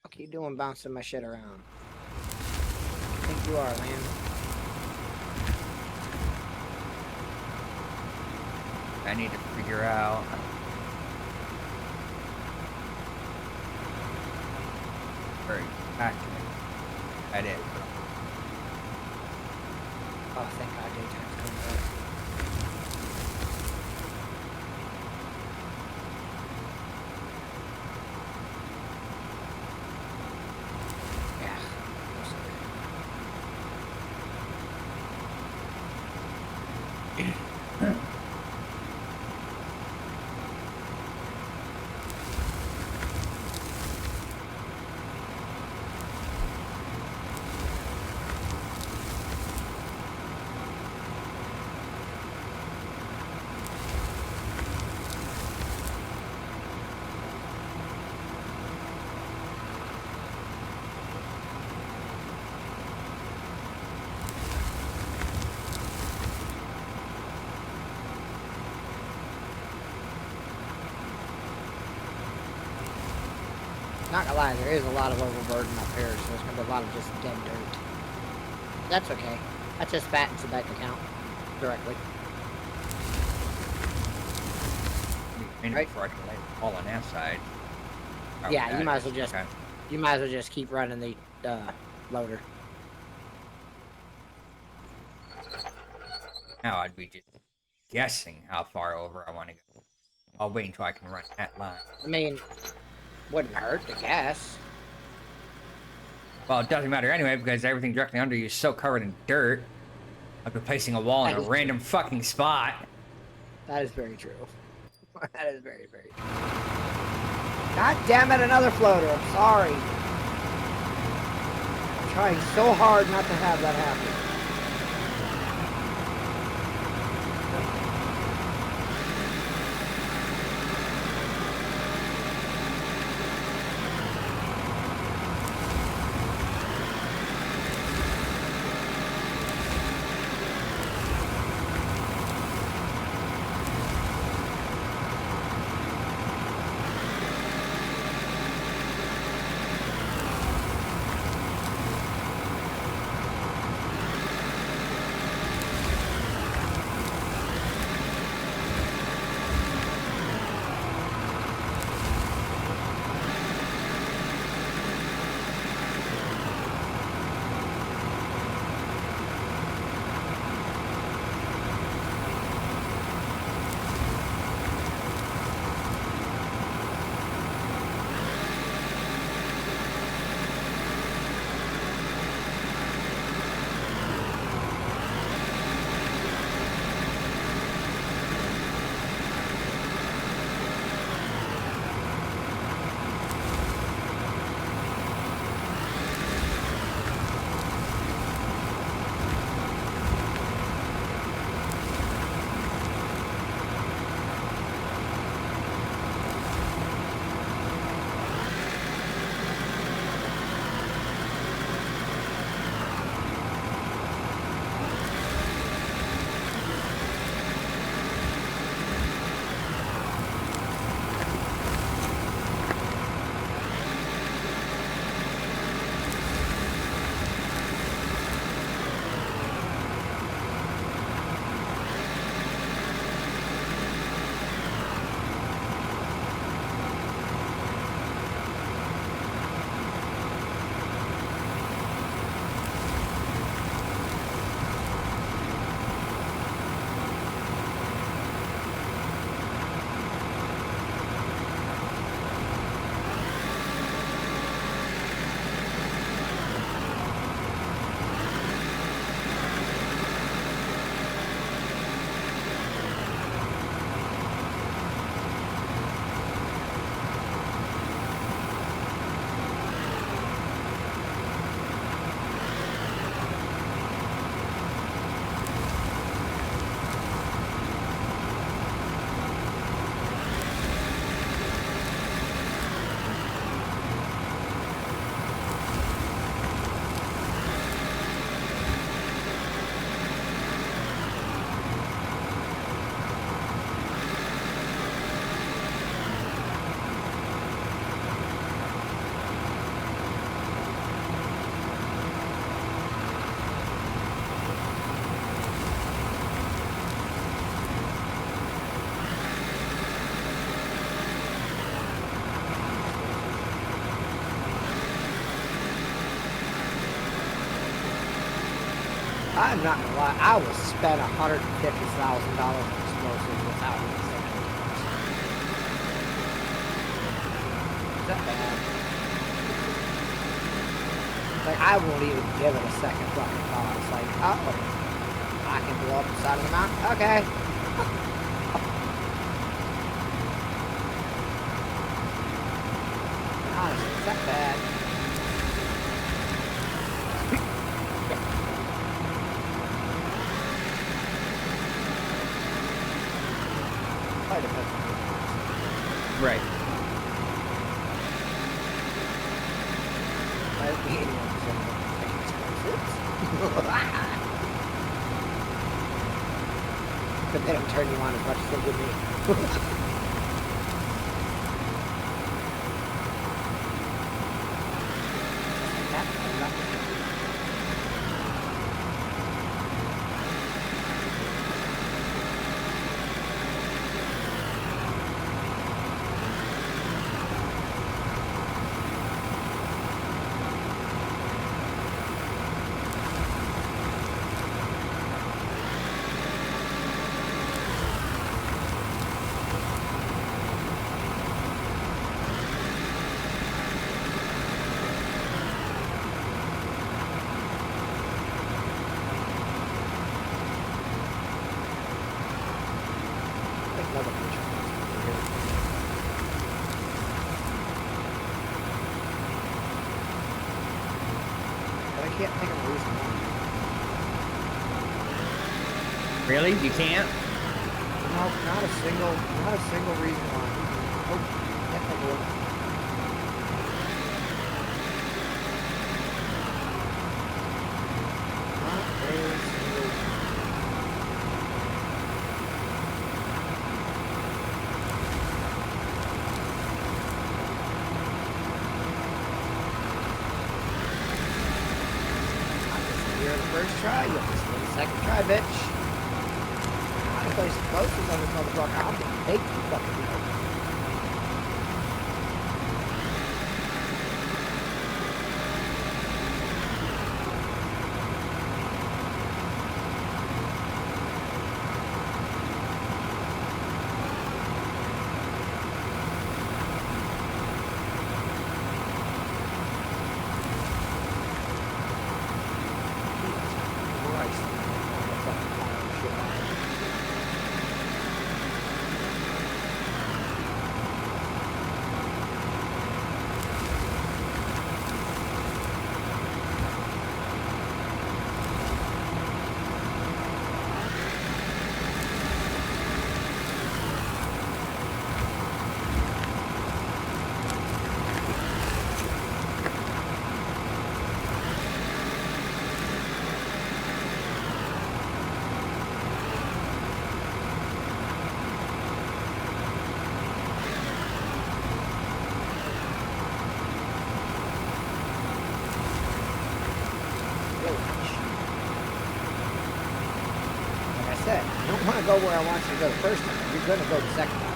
What are you doing bouncing my shit around? I think you are, man. I need to figure out. Very accurate. That is. Oh, thank God daytime's coming up. Yeah. Not gonna lie, there is a lot of overburden up here, so there's gonna be a lot of just dead dirt. That's okay. That just fattens the bank account directly. Right before I can lay it all on that side. Oh, Yeah, you that might is- as well just okay. you might as well just keep running the loader. Now I'd be just guessing how far over I want to go. I'll wait until I can run that line. I mean, wouldn't hurt to guess. Well, it doesn't matter anyway because everything directly under you is so covered in dirt. I've been placing a wall in That a is random fucking spot. That is very true. That is very, very true. God damn it, another floater. I'm sorry. I'm trying so hard not to have that happen. I'm not gonna lie, I will spend $150,000 on explosives without even thinking twice. Is that bad? Like, I won't even give it a second fucking thought. It's like, oh, I can blow up the side of the mountain? Okay. Honestly, is that bad? Probably depends on who. Right. Might be anyone who's gonna take explosives. But they don't turn you on as much as they do me. I can't think of a reason why. Really? You can't? No, not a single reason why. Oh, can't think of it. Not a single. You're the first try, you'll just get the second try, bitch. I play some posters on this motherfucker. I'm gonna make you fucking know. Christ. Fucking fire shit out. Like I said, you don't want to go where I want you to go the first time. You're going to go the second time.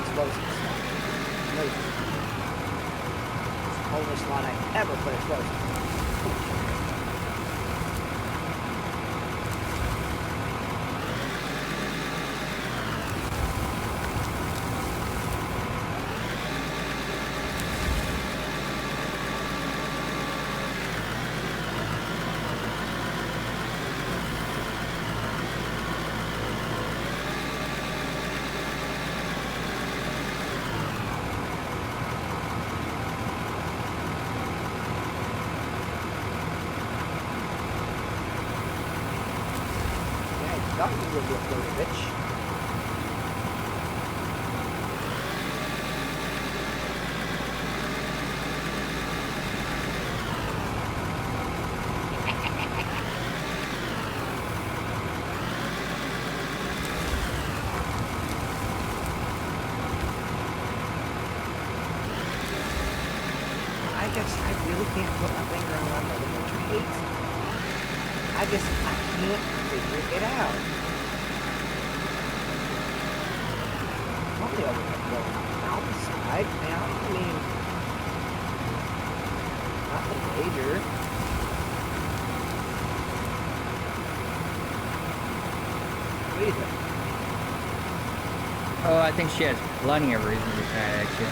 Explosives. Amazing. It's the only slot I ever put explosives. thought you would be a floater, bitch. I really can't put my finger on what the hates. I can't figure it out. Probably over the outside, man. I mean, nothing major. What do you think? Oh, I think she has plenty of reason to be mad at you.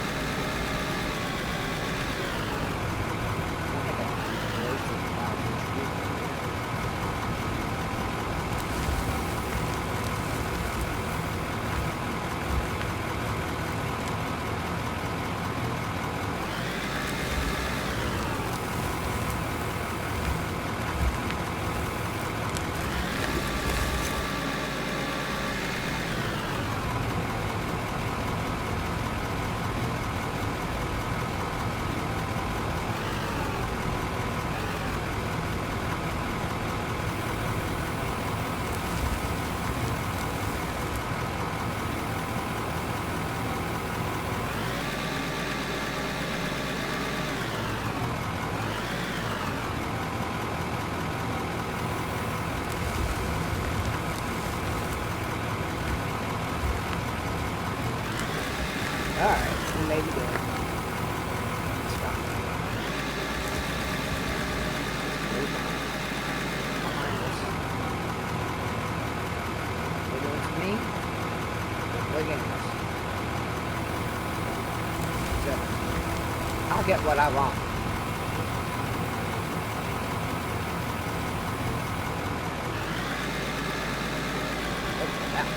Alright, we may be good. Stop. Behind us. They're doing to me. They're looking at us. So, I'll get what I want. Look at that.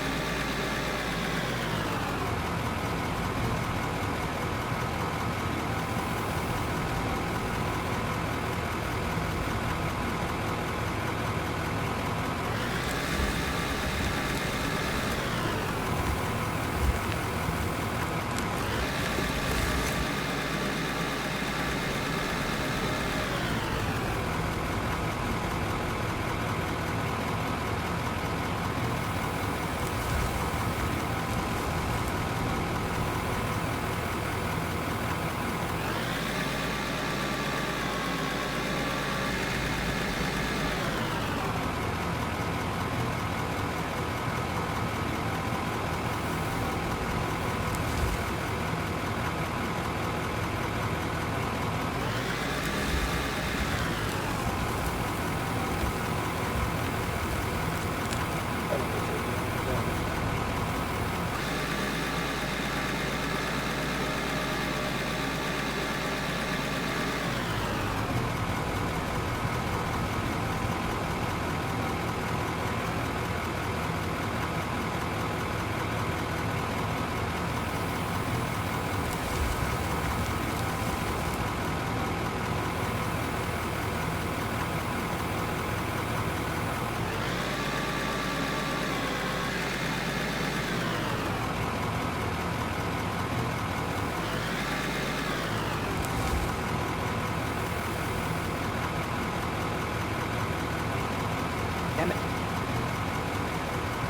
Damn it.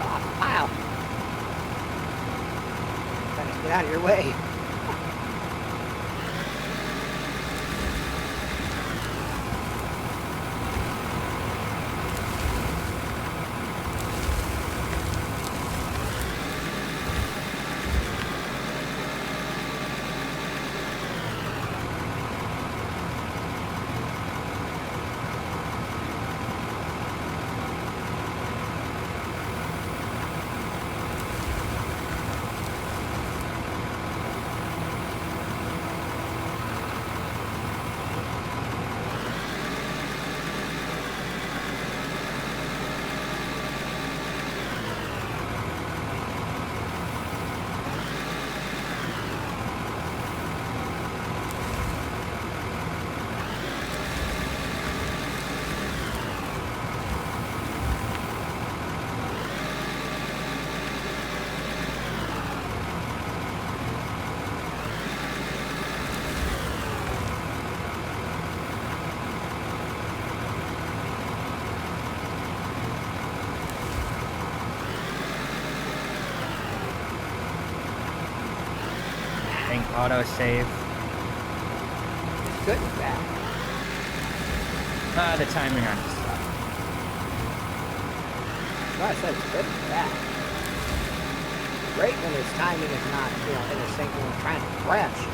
Oh, wow. Trying to get out of your way. Auto save. It's good and bad. The timing on this stuff. Well, I said it's good and bad. Great when his timing is not, in a sync when we're trying to crash.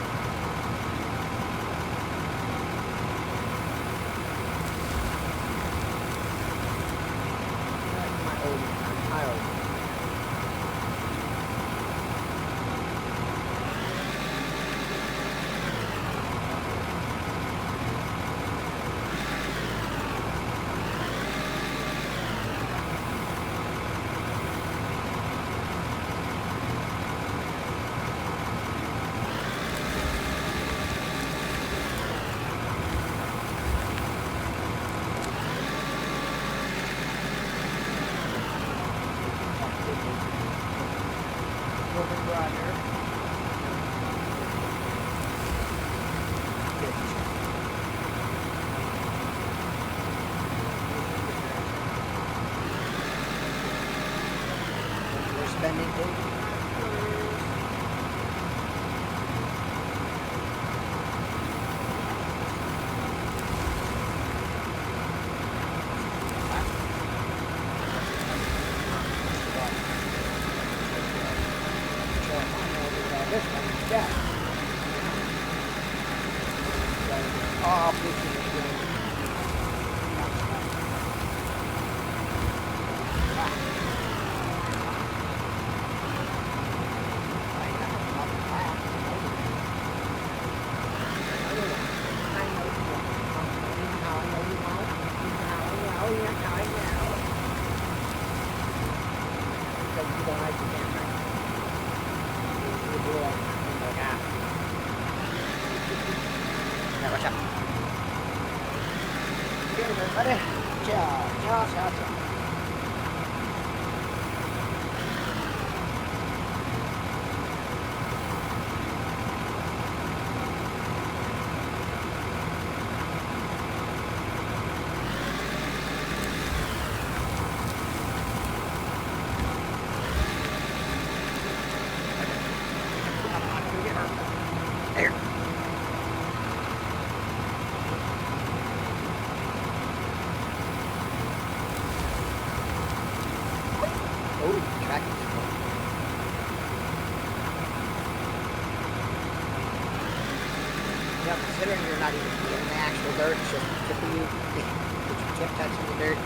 Considering you're not even in the actual dirt, it's just the tip of you, with your tip touching the dirt,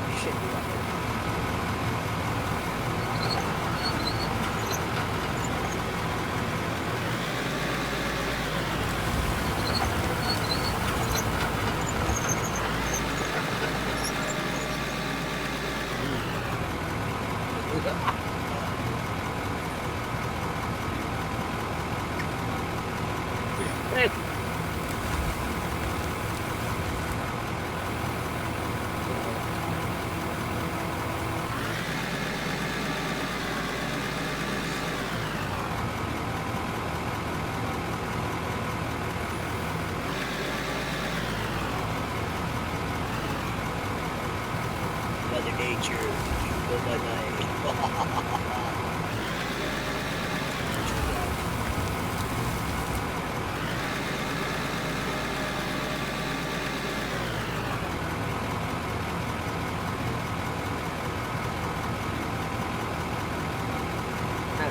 you should be up there.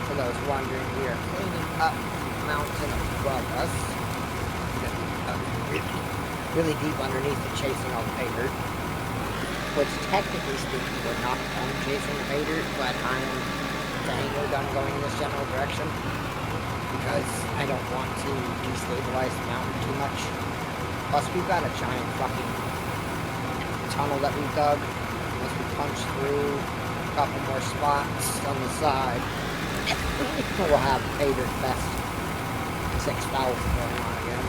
For those wondering, we are cleaning up the mountain above us. Really deep underneath it, chasing all the pay dirt. Which, technically speaking, we're not chasing the pay dirt, but I am saying we're done going in this general direction. Because I don't want to destabilize the mountain too much. Plus, we've got a giant fucking tunnel that we've dug. Once we punch through a couple more spots on the side, we'll have pay dirt fest 6,000 going on again.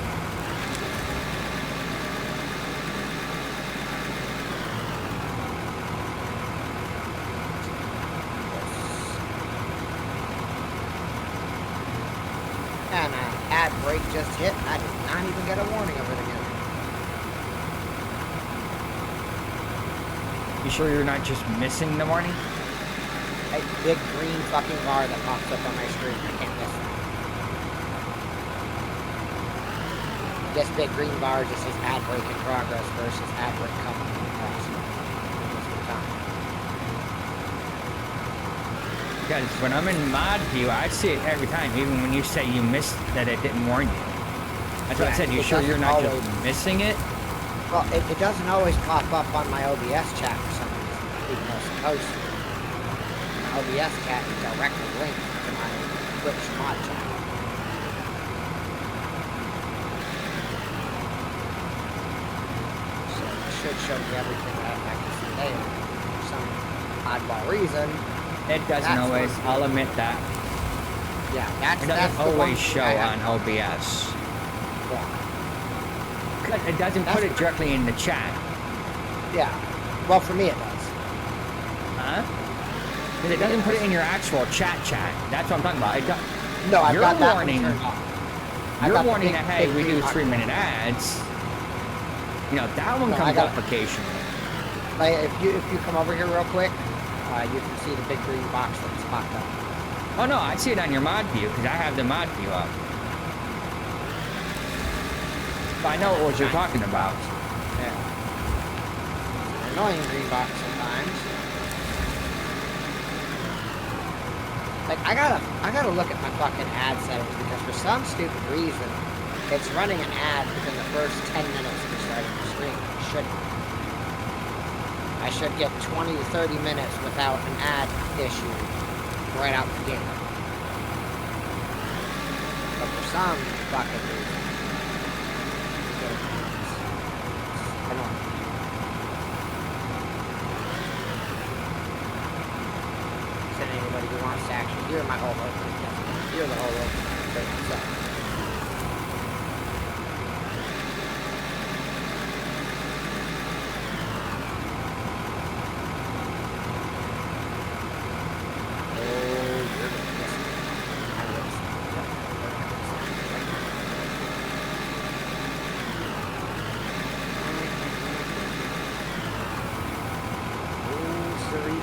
And an ad break just hit. I did not even get a warning of it again. You sure you're not just missing the warning? A big green fucking bar that pops up on my screen. I can't miss that. This big green bar just says ad break in progress versus ad break coming in progress. Because when I'm in mod view, I see it every time, even when you say you missed that it didn't warn you. That's what I said. You sure you're not just missing it? Well, it doesn't always pop up on my OBS chat for some reason, even though it's supposed to. My OBS chat is directly linked to my Twitch mod chat. So it should show me everything that I can see there. For some oddball reason. It doesn't always. I'll admit that. Yeah, that's It doesn't the always one show thing I on have. OBS. Yeah. It doesn't put it directly in the chat. Yeah. Well, for me it does. Huh? Because it doesn't put it in your actual chat. That's what I'm talking about. It No, I've Your got that warning- one turned off. I've You're got the warning big- that, hey, big we green do box. 3-minute ads. You know, that one No, I comes got- up occasionally. Like, if you come over here real quick, you can see the big green box that's popped up. Oh, no, I see it on your mod view because I have the mod view up. But I know what you're talking about. Yeah. It's an annoying green box sometimes. Like I gotta look at my fucking ad settings because for some stupid reason it's running an ad within the first 10 minutes of starting the stream. It shouldn't. I should get 20 to 30 minutes without an ad issue right out the gate. But for some fucking reason, it's annoying. Said anybody who wants to actually hear my whole opening, doesn't hear the whole opening for themselves.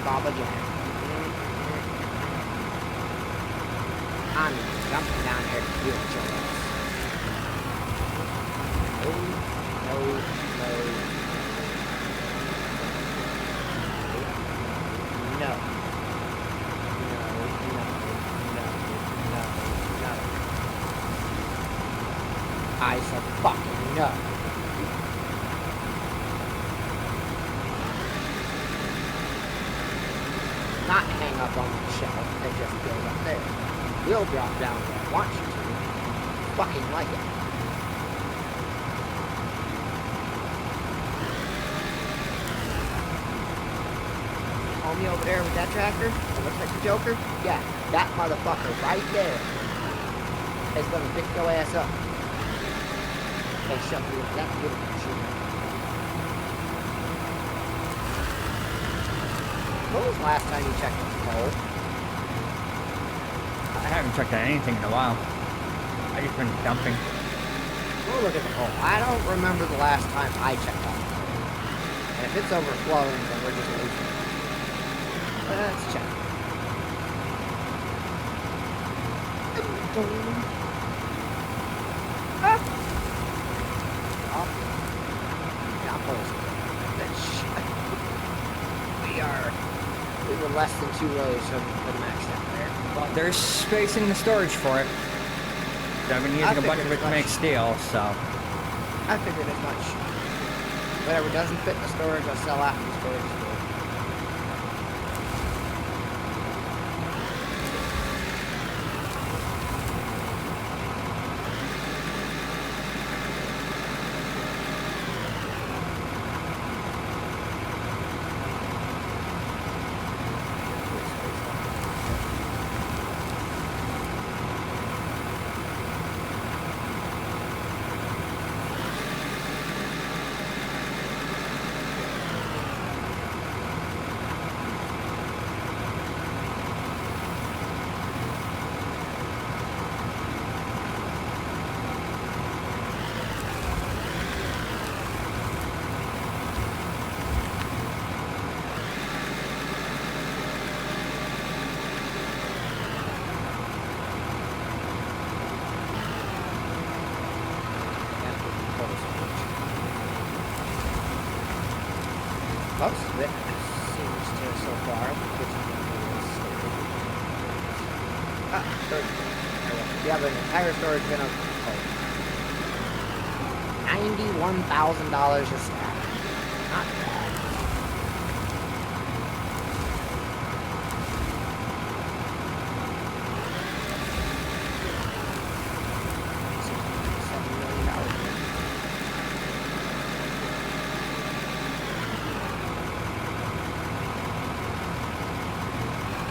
Baba Jack. I'm jumping down here to deal with your ass. No. I said fucking no. Not hang up on the shelf and just build up there. Will drop down where I want you to. Fucking like it. Homie over there with that tractor that looks like the Joker? Yeah, that motherfucker right there is gonna pick your ass up and shove you into that beautiful machine. When was the last time you checked the coal? I haven't checked out anything in a while. I just been dumping. We'll look at the coal. I don't remember the last time I checked out the coal. And if it's overflowing, then we're just losing it. Let's check. Ah. Oh. Yeah, holes. We were less than 2 rows from maxed out there. Well, there's space in the storage for it. I've been using a bunch of it to make steel, so. I figured as much. Whatever doesn't fit in the storage, I'll sell out in the storage store. Seems to so far. Storage. Yeah, but an entire storage bin of $91,000 a stack. Not bad. $7 million.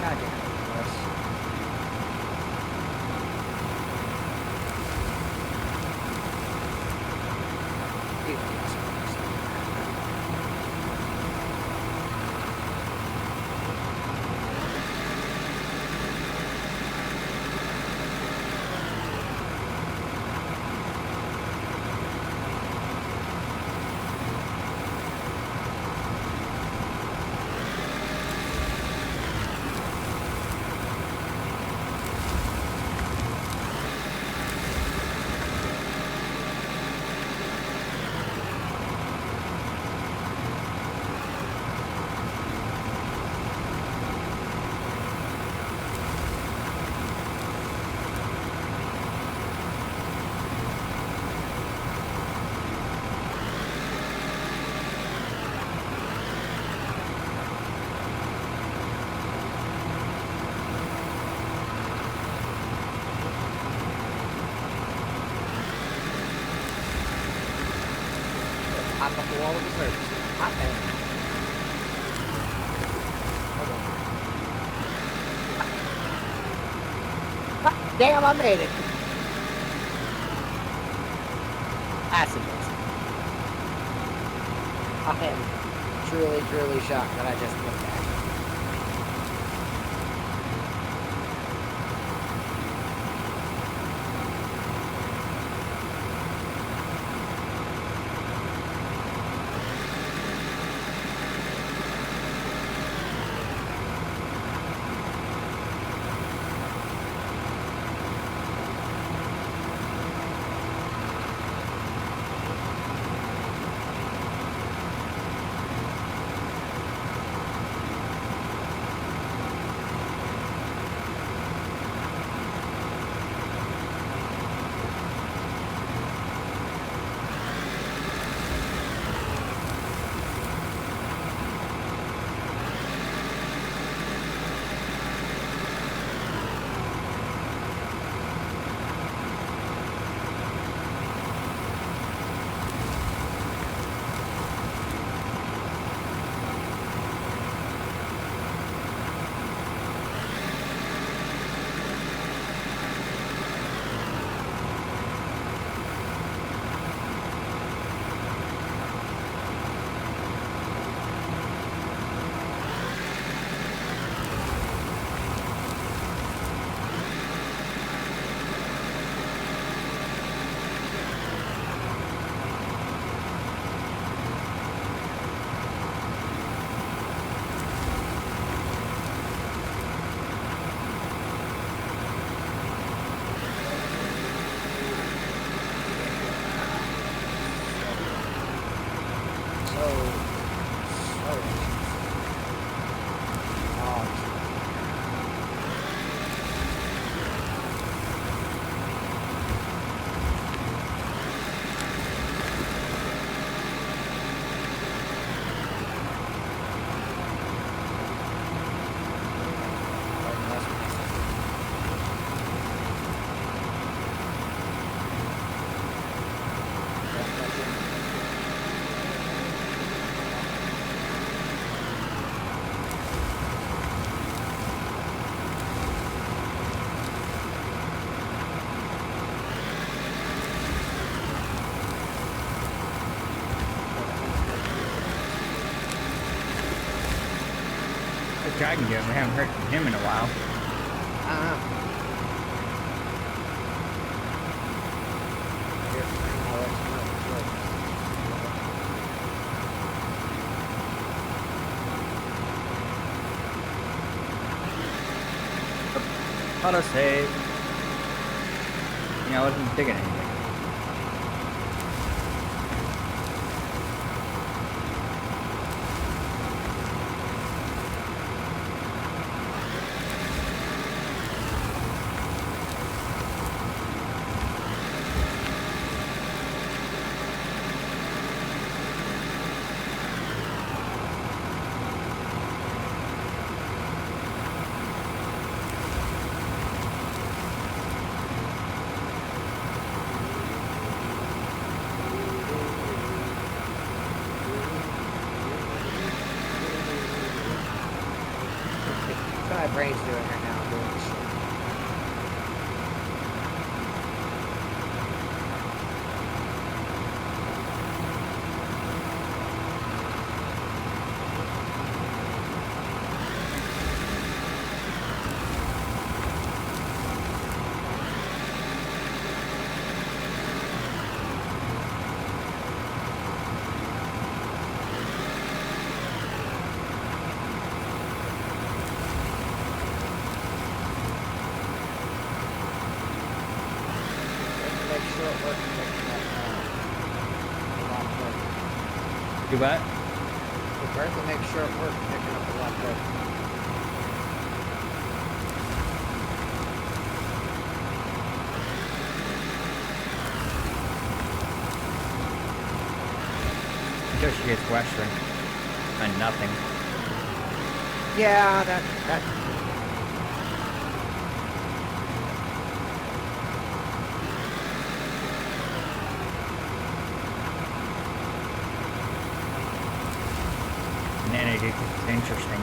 God damn it, Russ. Dude, yes, Russ. Hop up the wall of the service. Hot man. Hold on. Ah, damn, I made it. That's amazing. I am truly, truly shocked that I just did that. I can get him. I haven't heard from him in a while. I don't know. Auto save. Yeah, I wasn't digging anything. my brain's doing right now. I'm doing this shit. Make sure it works. Do what? Prepare to make sure it works. Picking up a lot quick. Until she gets Western. And nothing. Yeah, that. And then it gets interesting.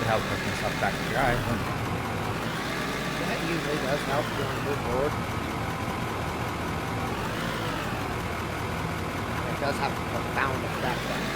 Help with myself back to drive. That usually does help you on the board. It does have a profound effect on you.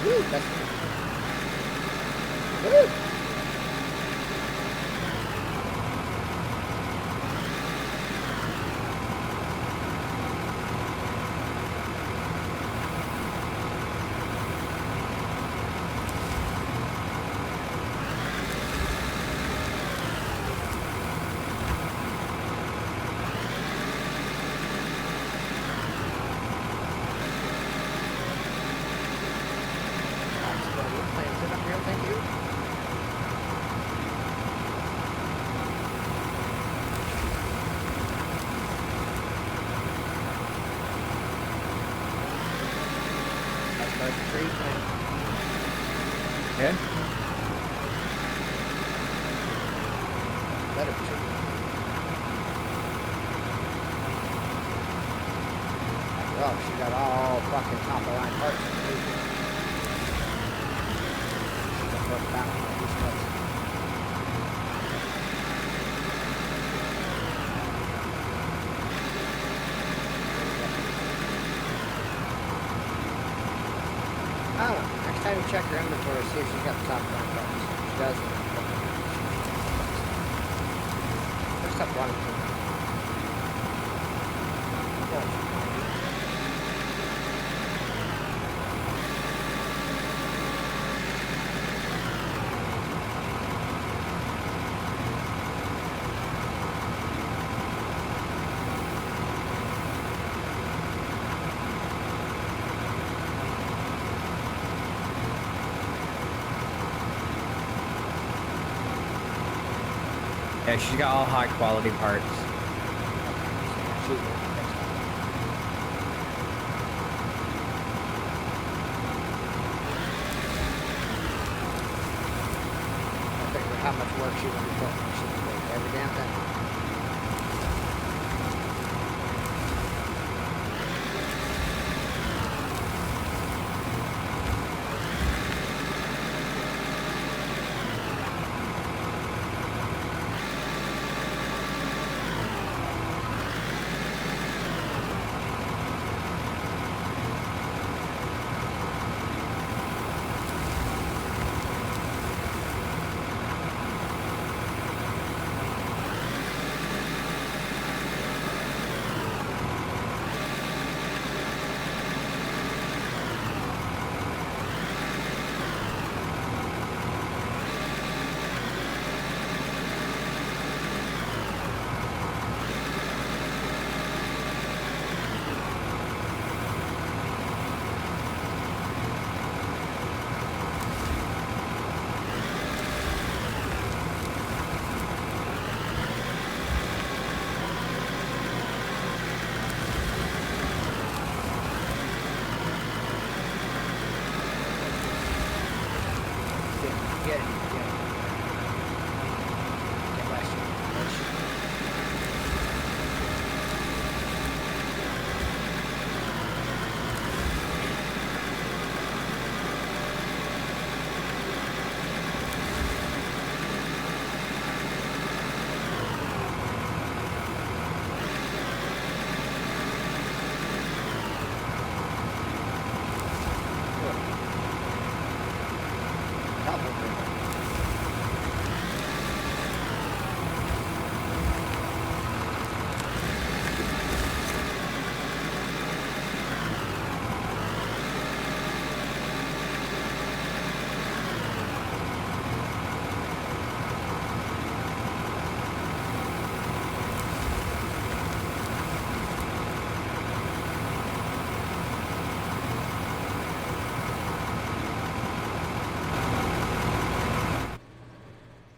Woo, that's woo. Thank you. Good. Better be true. After all, she got all fucking top of line parts. She's broke down on all these parts. I don't know. Next time you check her inventory, see if she's got the top line parts. If she does, then there's stuff running through. Yeah, she's got all high quality parts. I figured how much work she would be putting in. She would make every damn thing. Get it. Get last year.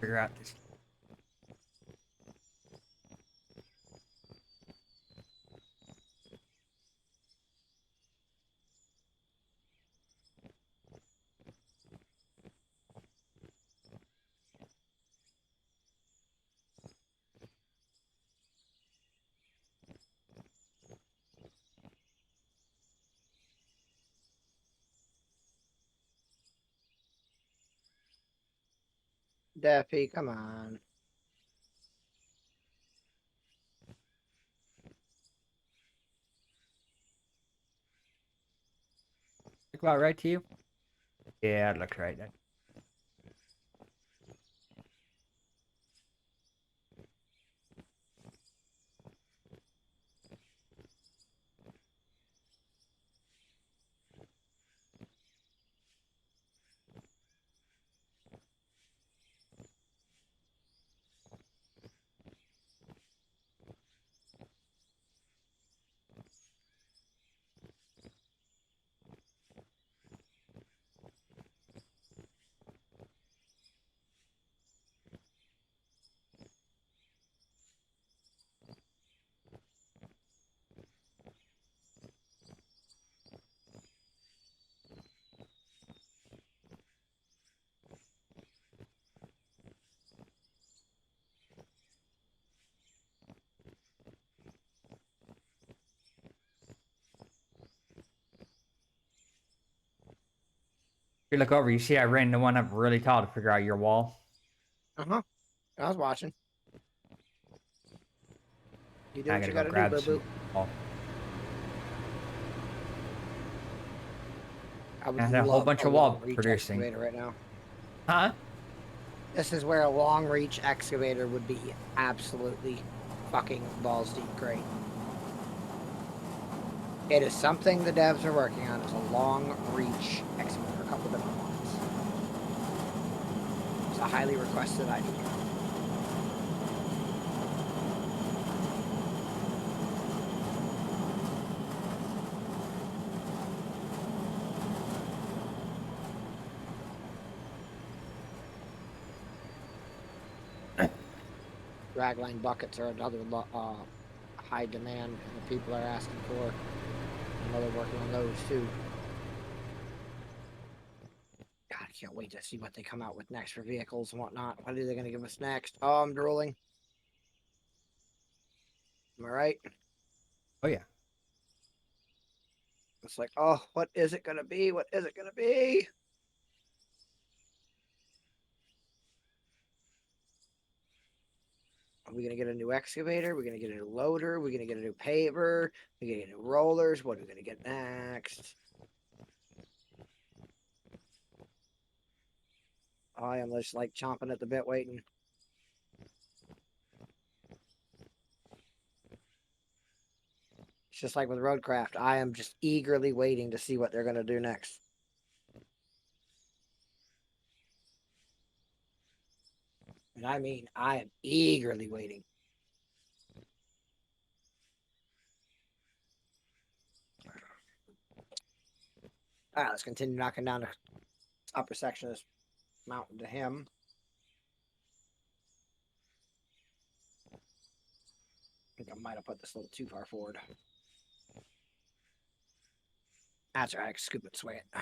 Figure out this. Daffy, come on. Look about right to you? Yeah, it looks right then. You look over, you see I ran the one up really tall to figure out your wall. Uh-huh. I was watching. You do I what gotta you go gotta do, grab boo-boo. some wall. I would I had a whole love bunch a of long wall reach producing. excavator right now. Huh? This is where a long reach excavator would be absolutely fucking balls deep great. It is something the devs are working on. It's a long reach excavator, a couple different ones. It's a highly requested item. Dragline buckets are another high demand that people are asking for. I know they're working on those too. God, I can't wait to see what they come out with next for vehicles and whatnot. What are they going to give us next? Oh, I'm drooling. Am I right? Oh yeah. It's like, oh, what is it going to be? What is it going to be? Are we going to get a new excavator? Are we going to get a new loader? Are we going to get a new paver? Are we going to get new rollers? What are we going to get next? I am just like chomping at the bit waiting. It's just like with Roadcraft. I am just eagerly waiting to see what they're going to do next. And I mean, I am eagerly waiting. All right, let's continue knocking down the upper section of this mountain to him. I think I might have put this a little too far forward. That's all right. I can scoop it, sway it.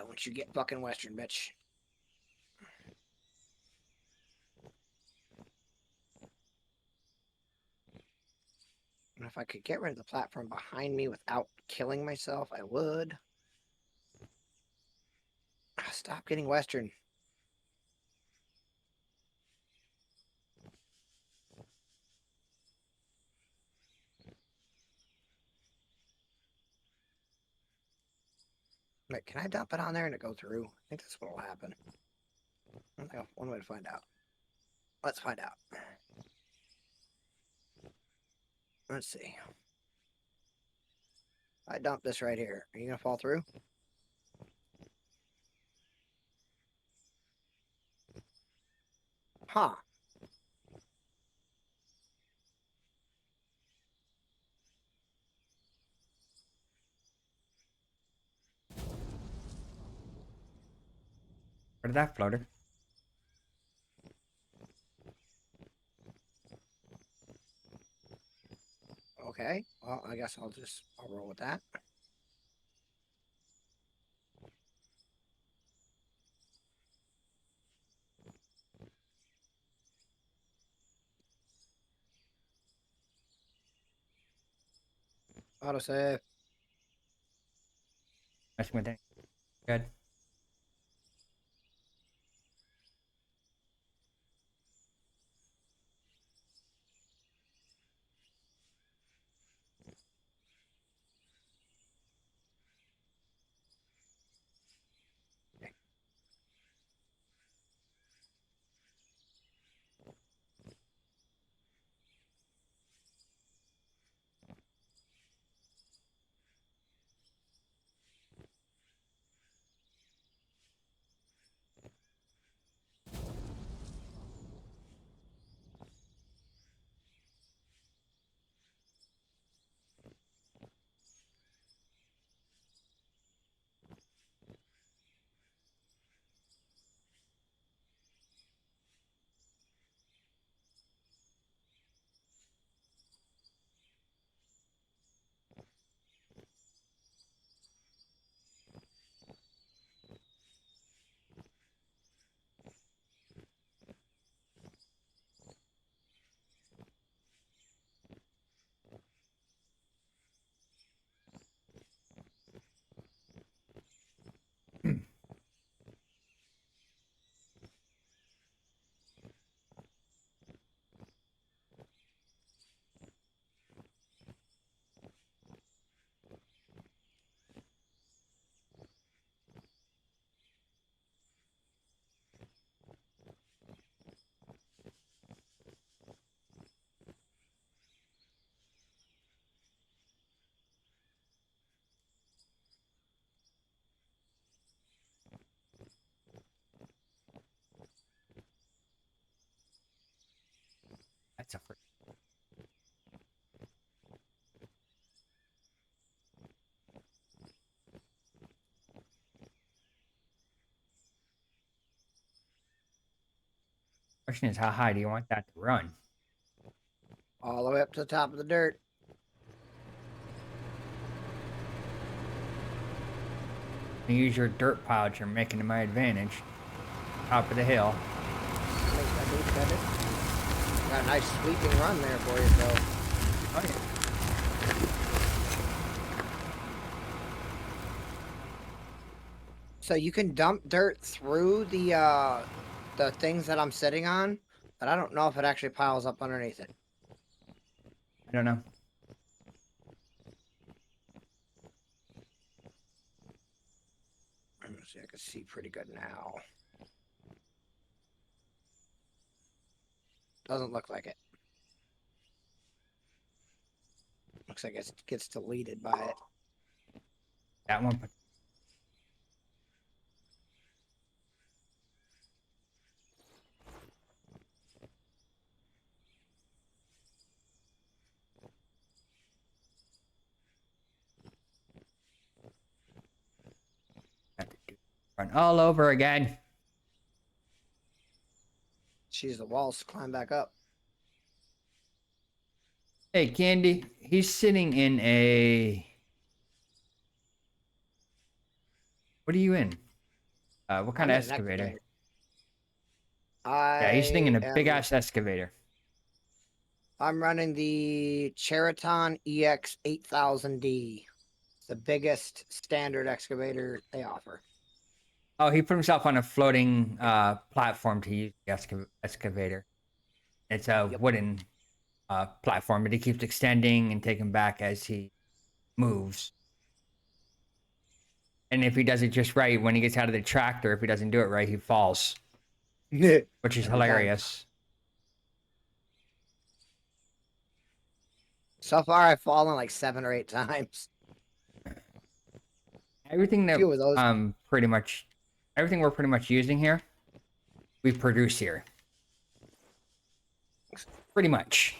Once you get fucking Western, bitch. And if I could get rid of the platform behind me without killing myself, I would. Stop getting Western. Wait, can I dump it on there and it go through? I think that's what will happen. One way to find out. Let's find out. Let's see. I dump this right here. Are you gonna fall through? Huh. Where did that floater? Okay. Well, I guess I'll roll with that. Autosave. Messing with it. Good. It's a free. Question is, how high do you want that to run? All the way up to the top of the dirt. You use your dirt pile that you're making to my advantage. Top of the hill. Got a nice sweeping run there for you, Phil. Oh, yeah. So you can dump dirt through the things that I'm sitting on, but I don't know if it actually piles up underneath it. I don't know. Let me see, I can see pretty good now. Doesn't look like it. Looks like it gets deleted by it. That one. Run all over again. She's the walls to climb back up. Hey, Candy. He's sitting in a. What are you in? What kind I'm of in an excavator? I Yeah, he's sitting in a am- big ass excavator. I'm running the Cheriton EX 8000D. The biggest standard excavator they offer. Oh, he put himself on a floating platform to use the excavator. It's a Yep. wooden platform, but he keeps extending and taking back as he moves. And if he does it just right, when he gets out of the tractor, if he doesn't do it right, he falls, which is Every time. hilarious. So far, I've fallen like 7 or 8 times. Everything that Few of those. pretty much everything we're pretty much using here, we produce here. Pretty much.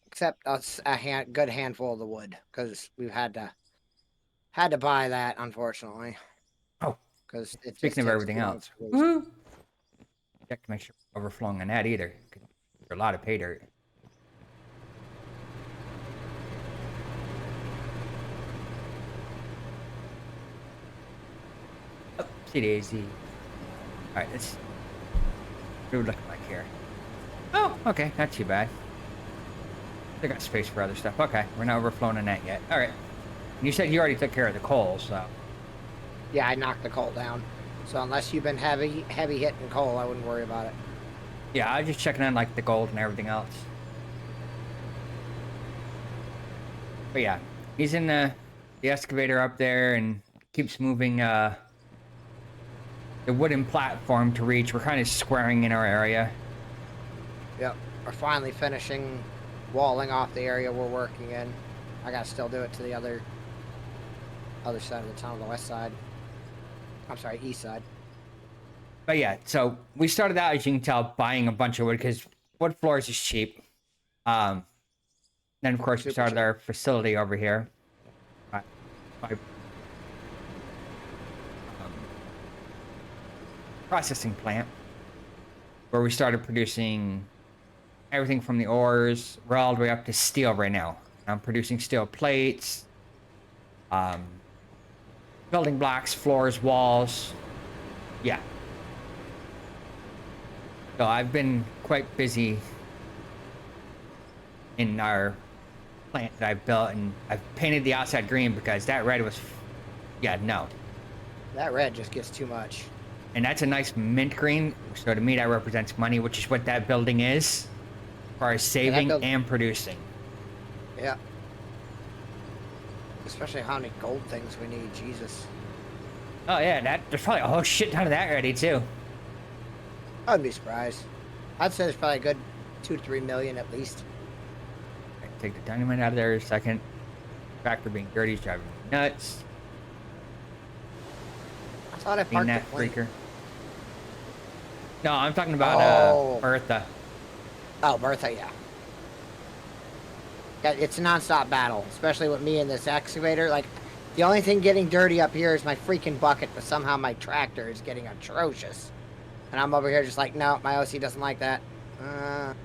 Except a good handful of the wood, because we've had to buy that, unfortunately. Oh, because speaking of everything else, woo! Check to make sure we're overflowing on that either. A lot of pay dirt. Oh, see daisy. All right, let's. What are we looking like here? Oh, okay, not too bad. They got space for other stuff. Okay, we're not overflowing on that yet. All right. You said you already took care of the coal, so. Yeah, I knocked the coal down. So unless you've been heavy hitting coal, I wouldn't worry about it. Yeah, I was just checking on like the gold and everything else. But yeah, he's in the excavator up there and keeps moving the wooden platform to reach. We're kind of squaring in our area. Yep, we're finally finishing walling off the area we're working in. I gotta still do it to the other side of the town, the west side. I'm sorry, east side. But yeah, so we started out, as you can tell, buying a bunch of wood because wood floors is cheap. Then of course we started our facility over here. Processing plant where we started producing everything from the ores. We're all the way up to steel right now. I'm producing steel plates, building blocks, floors, walls. Yeah. So I've been quite busy in our plant that I've built, and I've painted the outside green because that red was, yeah, no. That red just gets too much. And that's a nice mint green, so to me that represents money, which is what that building is, as far as saving and producing. Yeah. Especially how many gold things we need, Jesus. Oh yeah, there's probably a whole shit ton of that ready too. I'd be surprised. I'd say there's probably a good 2 to 3 million at least. Take the dynamite out of there a second. Tractor being dirty is driving me nuts. I thought I parked that the plane. freaker. No, I'm talking about Oh. Bertha. Oh, Bertha, yeah. it's a non-stop battle, especially with me and this excavator. Like, the only thing getting dirty up here is my freaking bucket, but somehow my tractor is getting atrocious. And I'm over here just like, no, my OC doesn't like that. I'm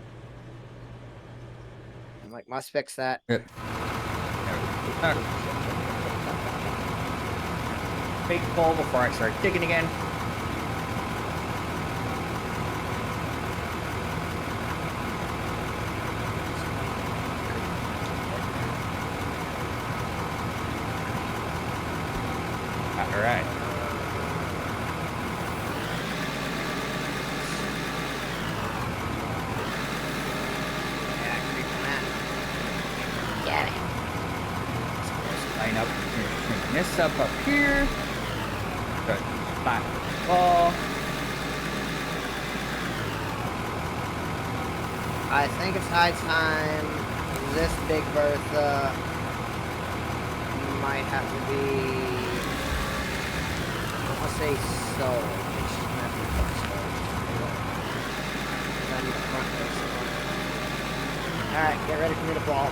like, must fix that. Yep. Big pull before I start digging again. All right. Yeah, creep on that. Get it. Line up. Bring this up here. Good. Flat ball. I think it's high time this Big Bertha might have to be, I want to say sold. It's just gonna have to be sold. I need a front face. Alright, get ready for me to ball.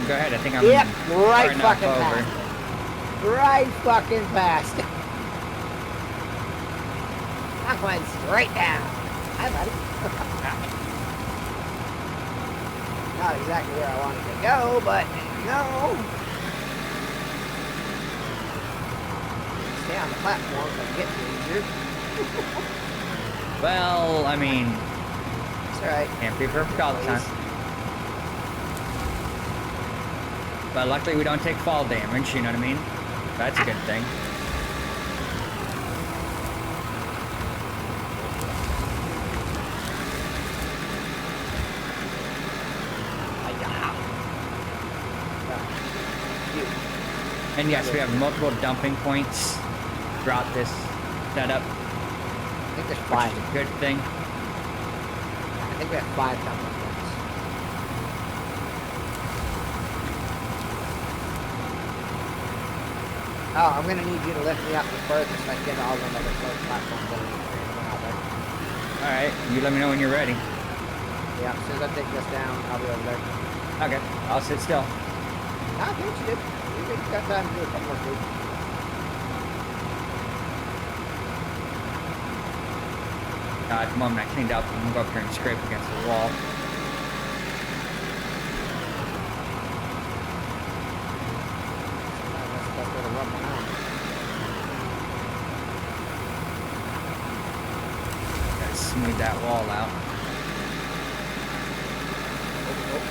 Go ahead. I think I'm Yep, far right enough fucking over. past it. Right fucking past it. I went straight down. Hi, buddy. Not exactly where I wanted to go, but no. Stay on the platform so I can get to easier. Well, I mean, It's alright. can't be perfect all the time. But luckily we don't take fall damage, you know what I mean? That's a good thing. And yes, we have multiple dumping points throughout this setup, I think there's which five. is a good thing. I think we have 5 dumping points. Oh, I'm gonna need you to lift me up the furthest so I can get all them other close platforms that are out there. Alright, you let me know when you're ready. Yeah, as soon as I take this down, I'll be over there. Okay, I'll sit still. Nah, do what you did. You've got time to do a couple more food. At the moment I cleaned up, I'm gonna go up here and scrape against the wall. That's where the rub went out. Gotta smooth that wall out.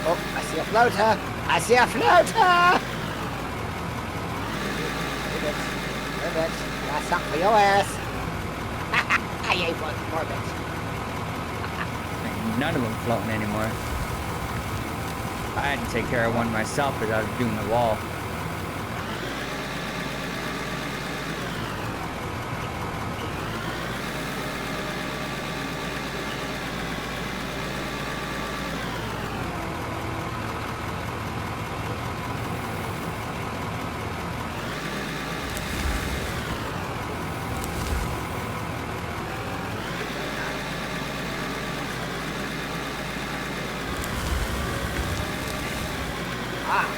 Oh, I see a floater! I see a floater! Hey, bitch. Got something for your ass. I ain't one more, bitch. Ain't none of them floating anymore. I had to take care of one myself as I was doing the wall. Ah.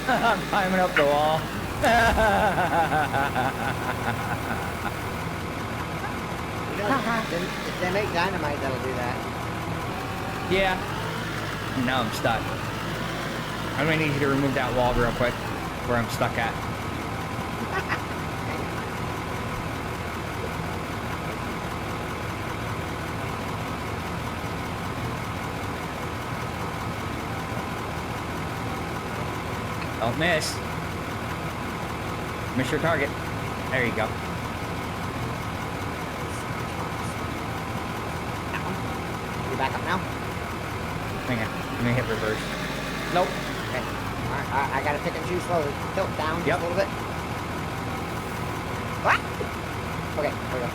I'm climbing up the wall. You know, if they make dynamite, that'll do that. Yeah. Now I'm stuck. I'm gonna need you to remove that wall real quick where I'm stuck at. Don't miss. Miss your target. There you go. You back up now? Hang on. Let me hit reverse. Nope. Okay. Alright, I gotta pick and choose slowly. Tilt down just Yep. a little bit. What? Okay, there we go.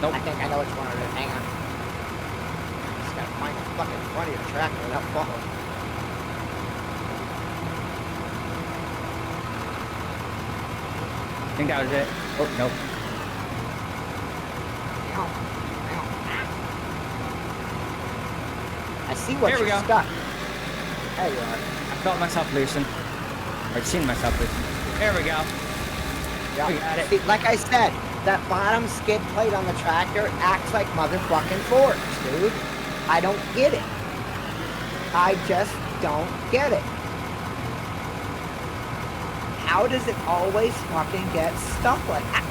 Nope. I think I know which one it is. Hang on. fucking front of your tractor without falling. I think that was it. Oh, nope. Ow. Ow. I see what There we you're go. stuck. There you are. I felt myself loosen. I've seen myself loosen. There we go. Yeah. We got it. See, like I said, that bottom skid plate on the tractor acts like motherfucking forks, dude. I don't get it. I just don't get it. How does it always fucking get stuck like that?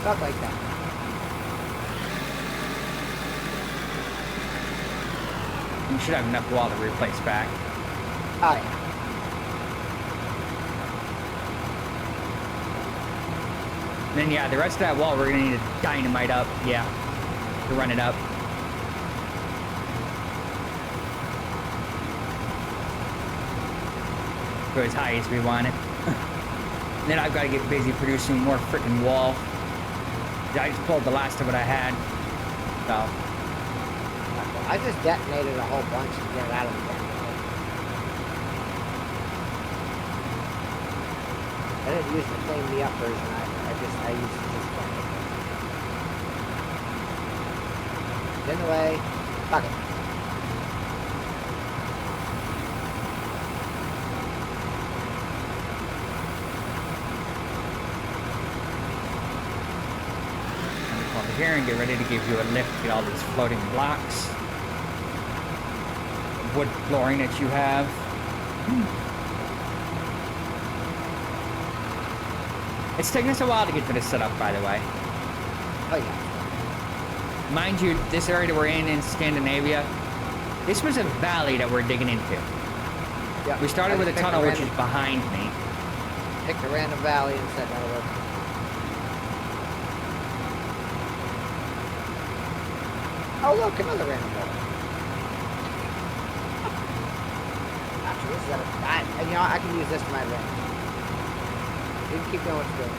Stuck like that. You should have enough wall to replace back. Oh, yeah. And then, yeah, the rest of that wall, we're gonna need to dynamite up, yeah, to run it up. Go as high as we want it. Then I've got to get busy producing more freaking wall. I just pulled the last of what I had. So, I just detonated a whole bunch to get it out of the damn way. I didn't use the clean me up version. I used to just fuck it. Get in the way. Fuck it. come over here and get ready to give you a lift. Get all these floating blocks. Wood flooring that you have. It's taken us a while to get to this setup, by the way. Oh, yeah. Mind you, this area that we're in Scandinavia, this was a valley that we're digging into. Yeah. We started with a picked tunnel, which is random- behind me. Picked a random valley and said that'll work. Oh, look, another random wall. Actually, this is you know, I can use this to my advantage. You can keep doing what you're doing.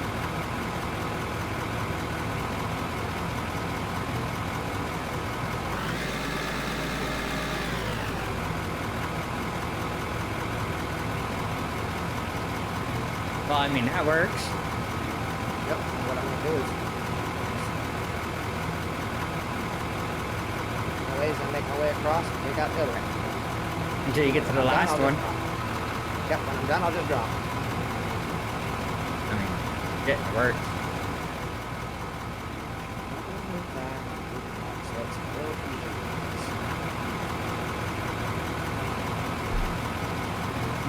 Well, I mean, that works. Yep, what I'm gonna do is ways I make my way across and take out the other end. Until you get to the last one. Yep, when I'm done, I'll just drop. I mean, yeah, it works.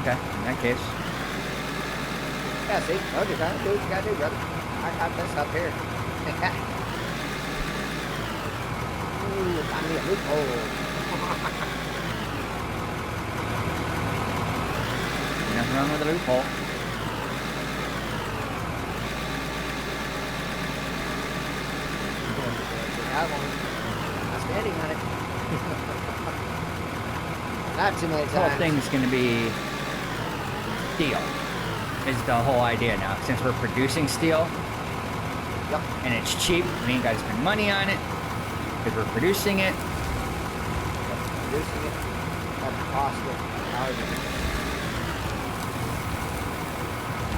Okay, in that case. Yeah, see, told you, gotta do what you gotta do, brother. I got this up here. Ooh, find me a loophole. Nothing wrong with a loophole. That one. I'm standing on it. Not too many This whole times. thing's gonna be steel. Is the whole idea now. Since we're producing steel Yep. and it's cheap, we ain't gotta spend money on it. Because we're producing it. Producing it at the cost of ours.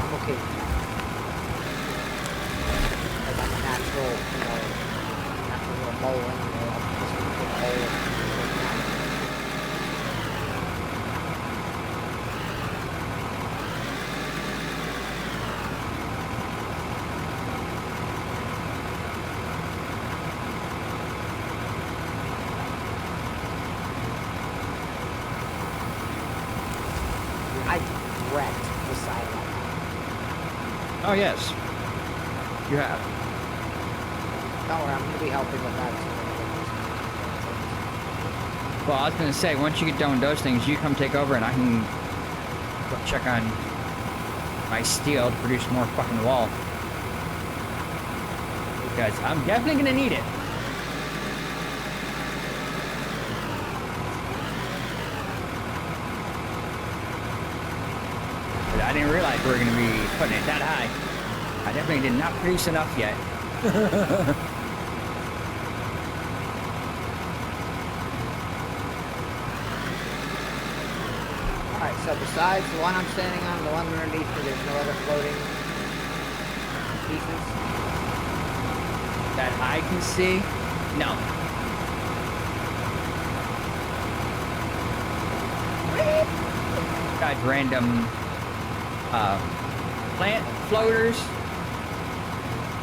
I'm okay with that. As I'm a natural, natural little mole anyway. I'm just gonna take a hole and work it out. I wrecked the sidewalk. Oh yes. You have. Don't worry, I'm going to be helping with that too. Well, I was gonna say, once you get done with those things, you come take over and I can go check on my steel to produce more fucking wall. Because I'm definitely gonna need it. But I didn't realize we were gonna be putting it that high. I definitely did not produce enough yet. So besides the one I'm standing on, and the one underneath me, there's no other floating pieces. That I can see? No. Besides random plant floaters.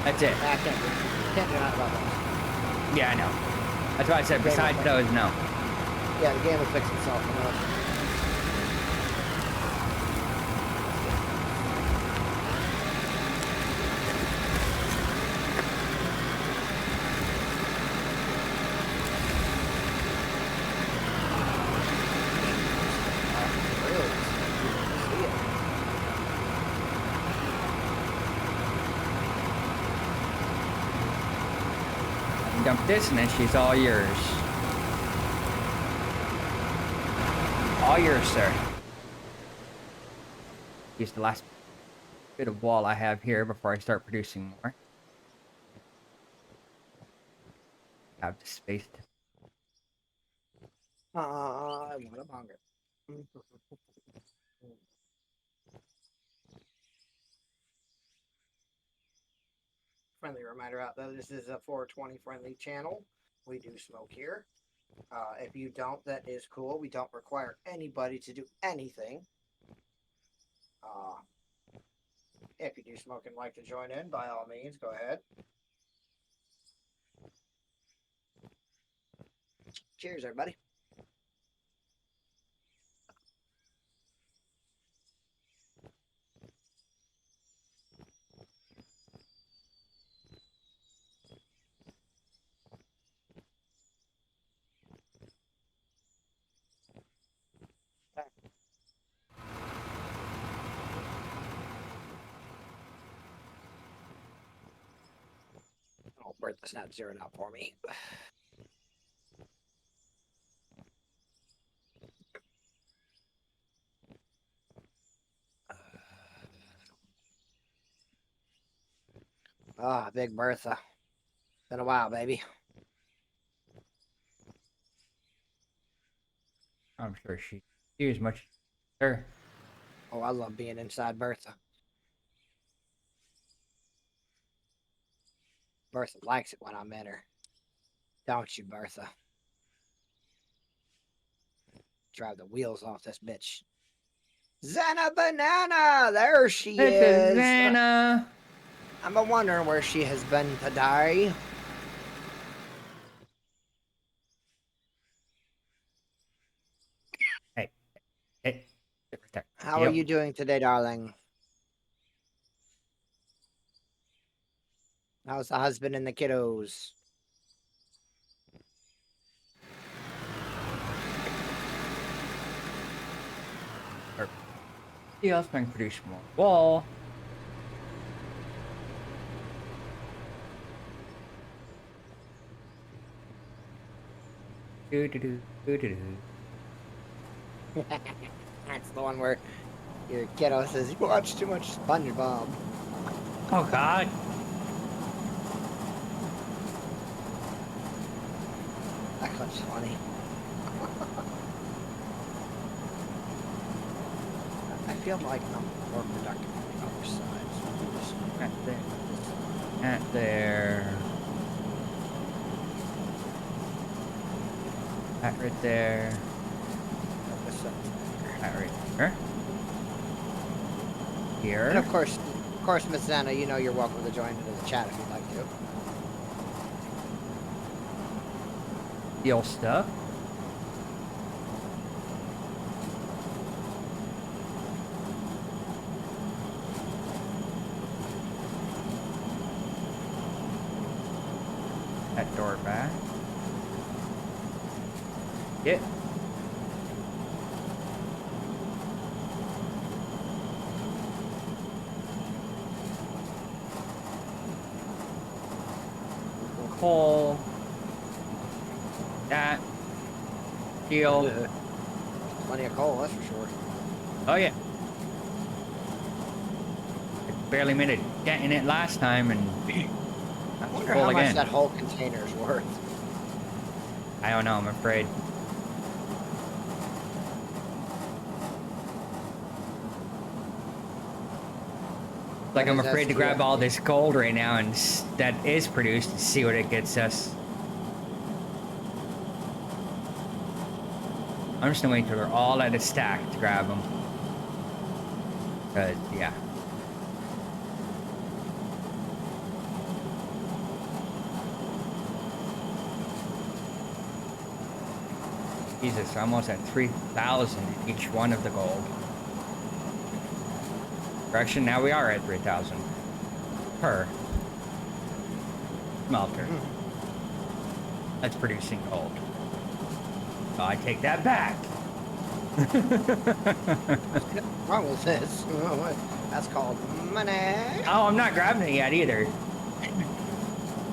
That's it. I can't do that about those. Yeah, I know. That's why I said besides those, no. Yeah, the game will fix itself. I know. Dump this and then she's all yours. All yours, sir. Use the last bit of wall I have here before I start producing more. Have the space to... I want a hunger. Friendly reminder out though, this is a 420 friendly channel. We do smoke here. If you don't, that is cool. We don't require anybody to do anything. If you do smoke and like to join in, by all means, go ahead. Cheers, everybody. Oh, Bertha's not zeroing out for me. Big Bertha. Been a while, baby. I'm sure she do as much. Sure. Oh, I love being inside Bertha. Bertha likes it when I'm in her. Don't you, Bertha? Drive the wheels off this bitch. Xana Banana! There she is! Savannah. I'm wondering where she has been today. Hey, sit right there. How are you doing today, darling? How's the husband and the kiddos? Yeah, let's produce more wall. Do do do do do do. That's the one where your kiddo says, you watch too much SpongeBob. Oh God. That clip's funny. I feel like I'm more productive on the other side. So Right there. Right there. That right there. That right there. Here. And of course, Miss Xana, you know you're welcome to join into the chat if you'd like to. Deal stuff. That door back. Yeah. Coal. That. Steel. Plenty of coal, that's for sure. Oh yeah. I barely made a dent in it last time, and I wonder how much that whole container is worth. I don't know. I'm afraid. Like, What I'm is afraid to grab SGFD? all this gold right now and that is produced and see what it gets us. I'm just gonna wait until they're all at a stack to grab them. Cause, yeah. Jesus, almost at 3,000 in each one of the gold. Correction, now we are at 3,000 per smelter. That's producing gold. So I take that back. What's wrong with this? That's called money. Oh, I'm not grabbing it yet either.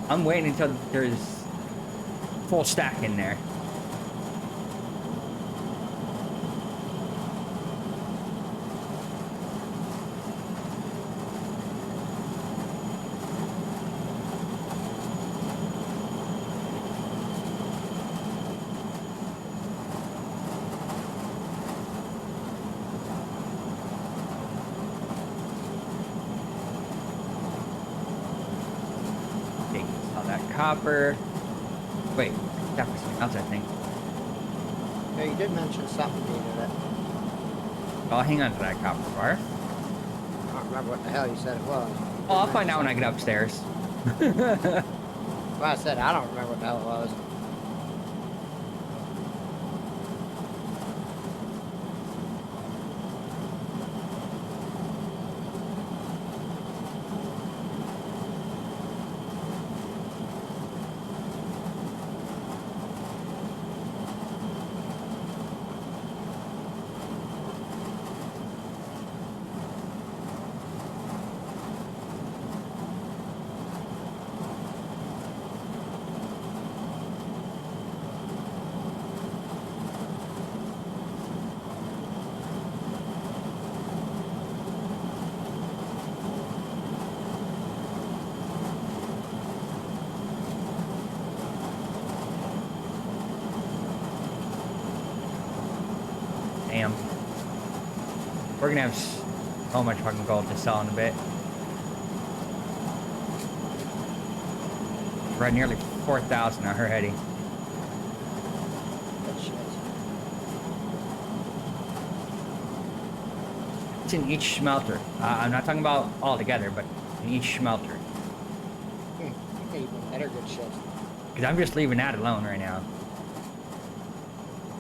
I'm waiting until there's full stack in there. Copper. Wait, that was something else, I think. Yeah, you did mention something to me that I'll hang on to that copper bar. I don't remember what the hell you said it was. Oh, I'll find out when I get upstairs. Well, I said I don't remember what the hell it was. Damn. We're gonna have so much fucking gold to sell in a bit. We're at nearly 4,000 on her heady. Good shit. It's in each smelter. I'm not talking about all together, but in each smelter. Even better good shit. Because I'm just leaving that alone right now.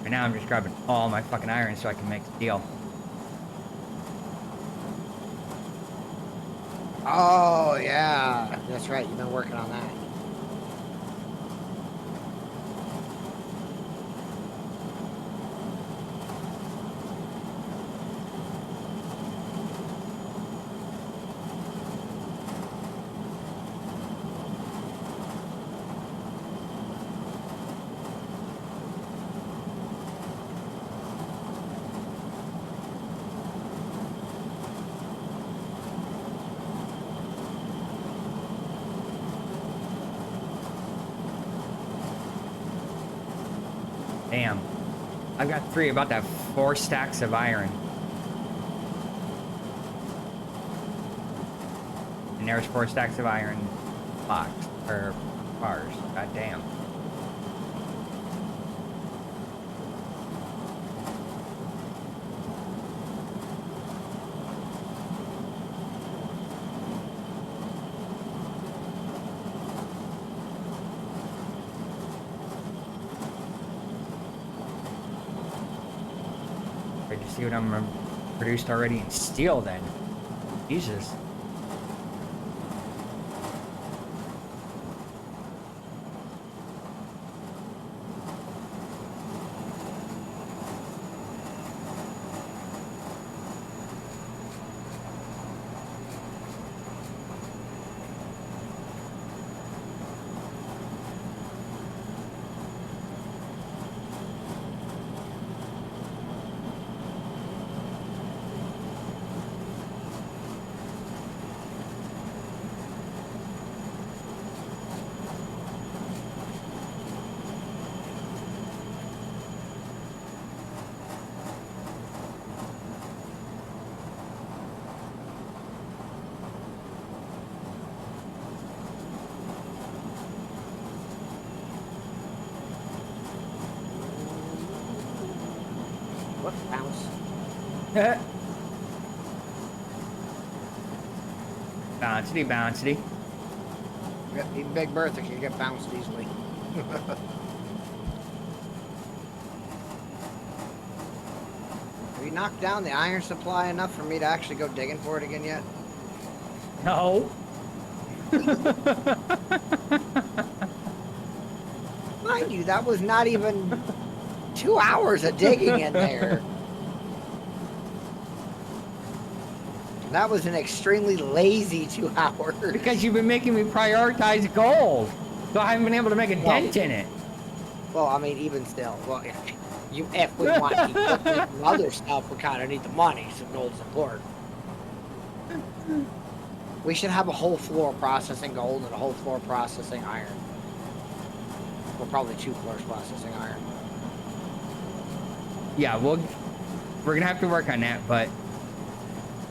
Right now I'm just grabbing all my fucking iron so I can make the deal. Oh, yeah. That's right. You've been working on that. Damn. I've got about that 4 stacks of iron. And there's 4 stacks of iron blocks, or bars. God damn. Did you see what I'm produced already in steel then? Jesus. What bounce? Bouncy, bouncy. Even Big Bertha can get bounced easily. Have you knocked down the iron supply enough for me to actually go digging for it again yet? No. Mind you, that was not even 2 hours of digging in there. That was an extremely lazy 2 hours. Because you've been making me prioritize gold. So I haven't been able to make a dent in it. Well, I mean, even still, well, if we want equipment and other stuff, we kind of need the money, some gold support. We should have a whole floor processing gold and a whole floor processing iron. Well, probably 2 floors processing iron. Yeah, we're gonna have to work on that, but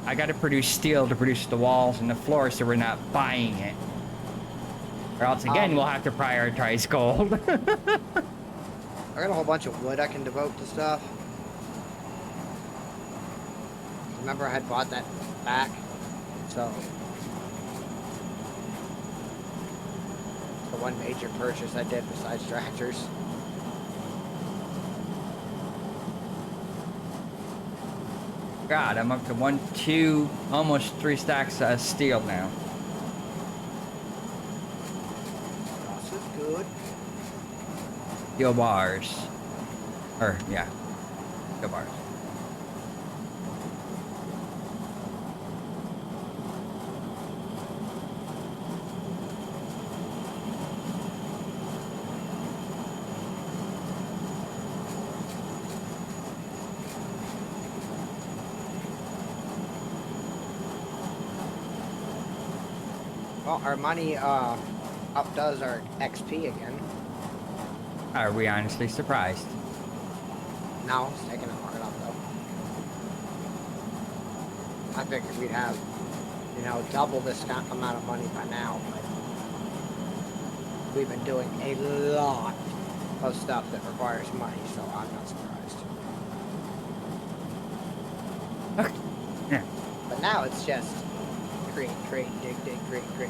I gotta produce steel to produce the walls and the floor so we're not buying it. Or else again, we'll have to prioritize gold. I got a whole bunch of wood I can devote to stuff. Remember I had bought that back? So, the one major purchase I did besides tractors. God, I'm up to 1, 2, almost 3 stacks of steel now. This is good. Steel bars. Or, yeah. Steel bars. Well, our money outdoes our XP again. Are we honestly surprised? No, it's taking long enough though. I figured we'd have, double this amount of money by now, but we've been doing a lot of stuff that requires money, so I'm not surprised. Okay. Yeah. But now it's just create, dig, create, dig.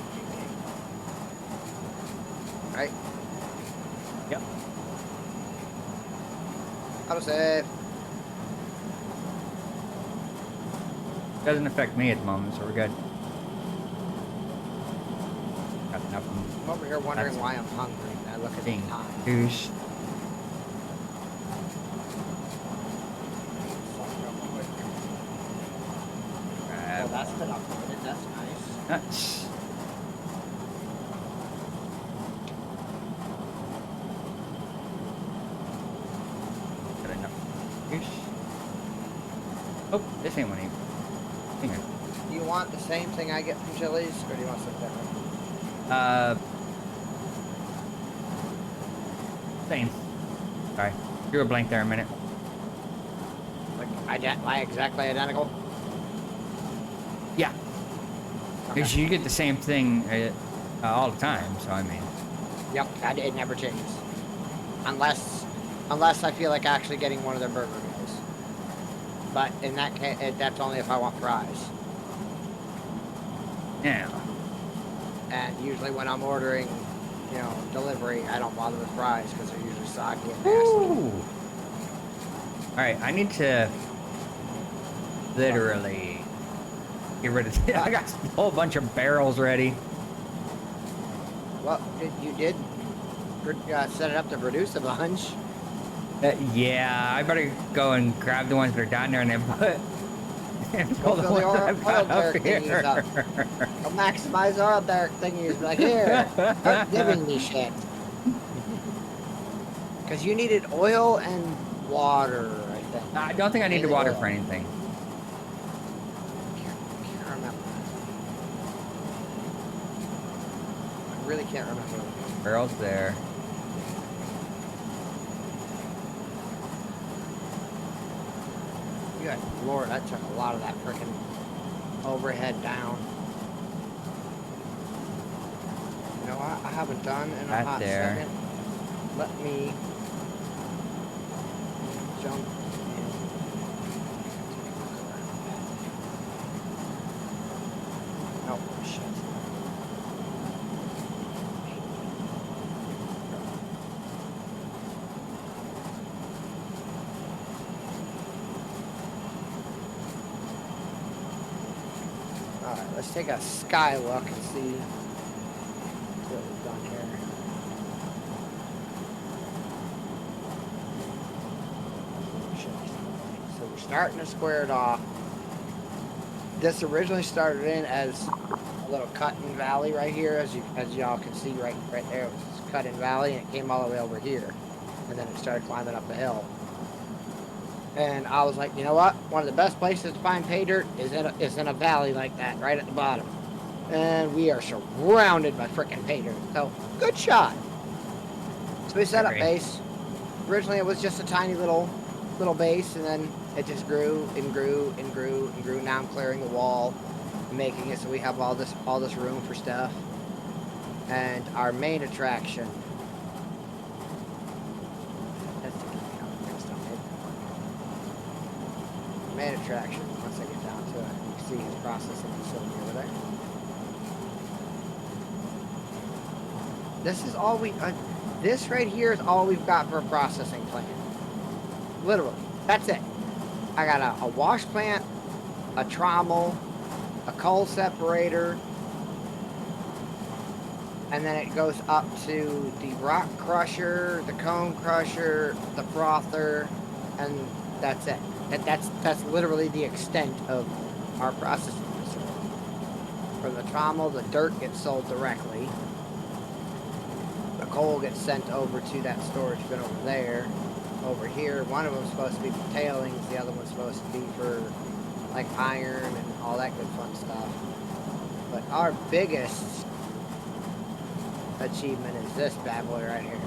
Right? Yep. Autosave. Doesn't affect me at the moment, so we're good. Got enough. I'm over here wondering That's why I'm hungry. And I look at the being time. douche. Oh, that's been uploaded. That's nice. Nuts. Got enough. Douche. Oh, this ain't one even. Hang on. Do you want the same thing I get from Chili's, or do you want something different? Same. Sorry. You were blank there a minute. Like exactly identical? Yeah. Okay. Because you get the same thing all the time, so I mean. Yep, it never changes. Unless I feel like actually getting one of their burger meals. But in that case, that's only if I want fries. Yeah. And usually when I'm ordering, delivery, I don't bother with fries because they're usually soggy and nasty. Alright, I need to literally get rid of I got a whole bunch of barrels ready. Well, you did set it up to produce a bunch. Yeah, I better go and grab the ones that are down there and then put and Go pull the fill the ones oil I've got up derrick thingies here. up. Go maximize oil derrick thingies. Be like, here, start giving me shit. Because you needed oil and water, I think. I don't think I need the Mainly water oil. for anything. Can't remember. I really can't remember. Barrels there. Good Lord, that took a lot of that freaking overhead down. You know what? I haven't done in a Right hot there. second. Let me jump in Alright, let's take a sky look and see what we've done here. So we're starting to square it off. This originally started in as a little cut-in valley right here, as y'all can see right there. It was cut-in valley, and it came all the way over here, and then it started climbing up the hill. And I was like, you know what? One of the best places to find pay dirt is in a valley like that, right at the bottom. And we are surrounded by freaking pay dirt. So, good shot. So we set up base. Originally, it was just a tiny little base, and then it just grew and grew and grew and grew. Now I'm clearing the wall, making it so we have all this room for stuff. And our main attraction. Main attraction, once I get down to it, you can see his processing facility over there. This is all this right here is all we've got for a processing plant. Literally, that's it. I got a wash plant, a trommel, a coal separator, and then it goes up to the rock crusher, the cone crusher, the frother, and that's it. And that's literally the extent of our processing facility. From the trommel, the dirt gets sold directly. The coal gets sent over to that storage bin over there. Over here, one of them's supposed to be for tailings, the other one's supposed to be for like iron and all that good fun stuff. But our biggest achievement is this bad boy right here.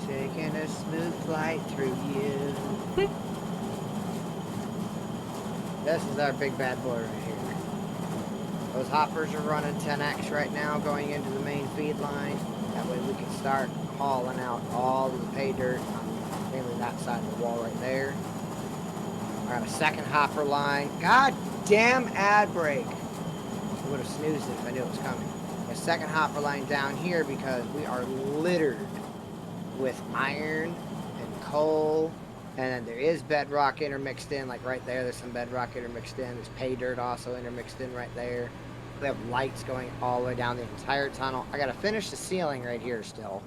Taking a smooth flight through you. This is our big bad boy right here. Those hoppers are running 10x right now going into the main feed line. That way we can start hauling out all of the pay dirt on mainly that side of the wall right there. I got a second hopper line. God damn ad break. I would have snoozed it if I knew it was coming. A second hopper line down here because we are littered with iron and coal, and then there is bedrock intermixed in, like right there. There's some bedrock intermixed in. There's pay dirt also intermixed in right there. We have lights going all the way down the entire tunnel. I gotta finish the ceiling right here still.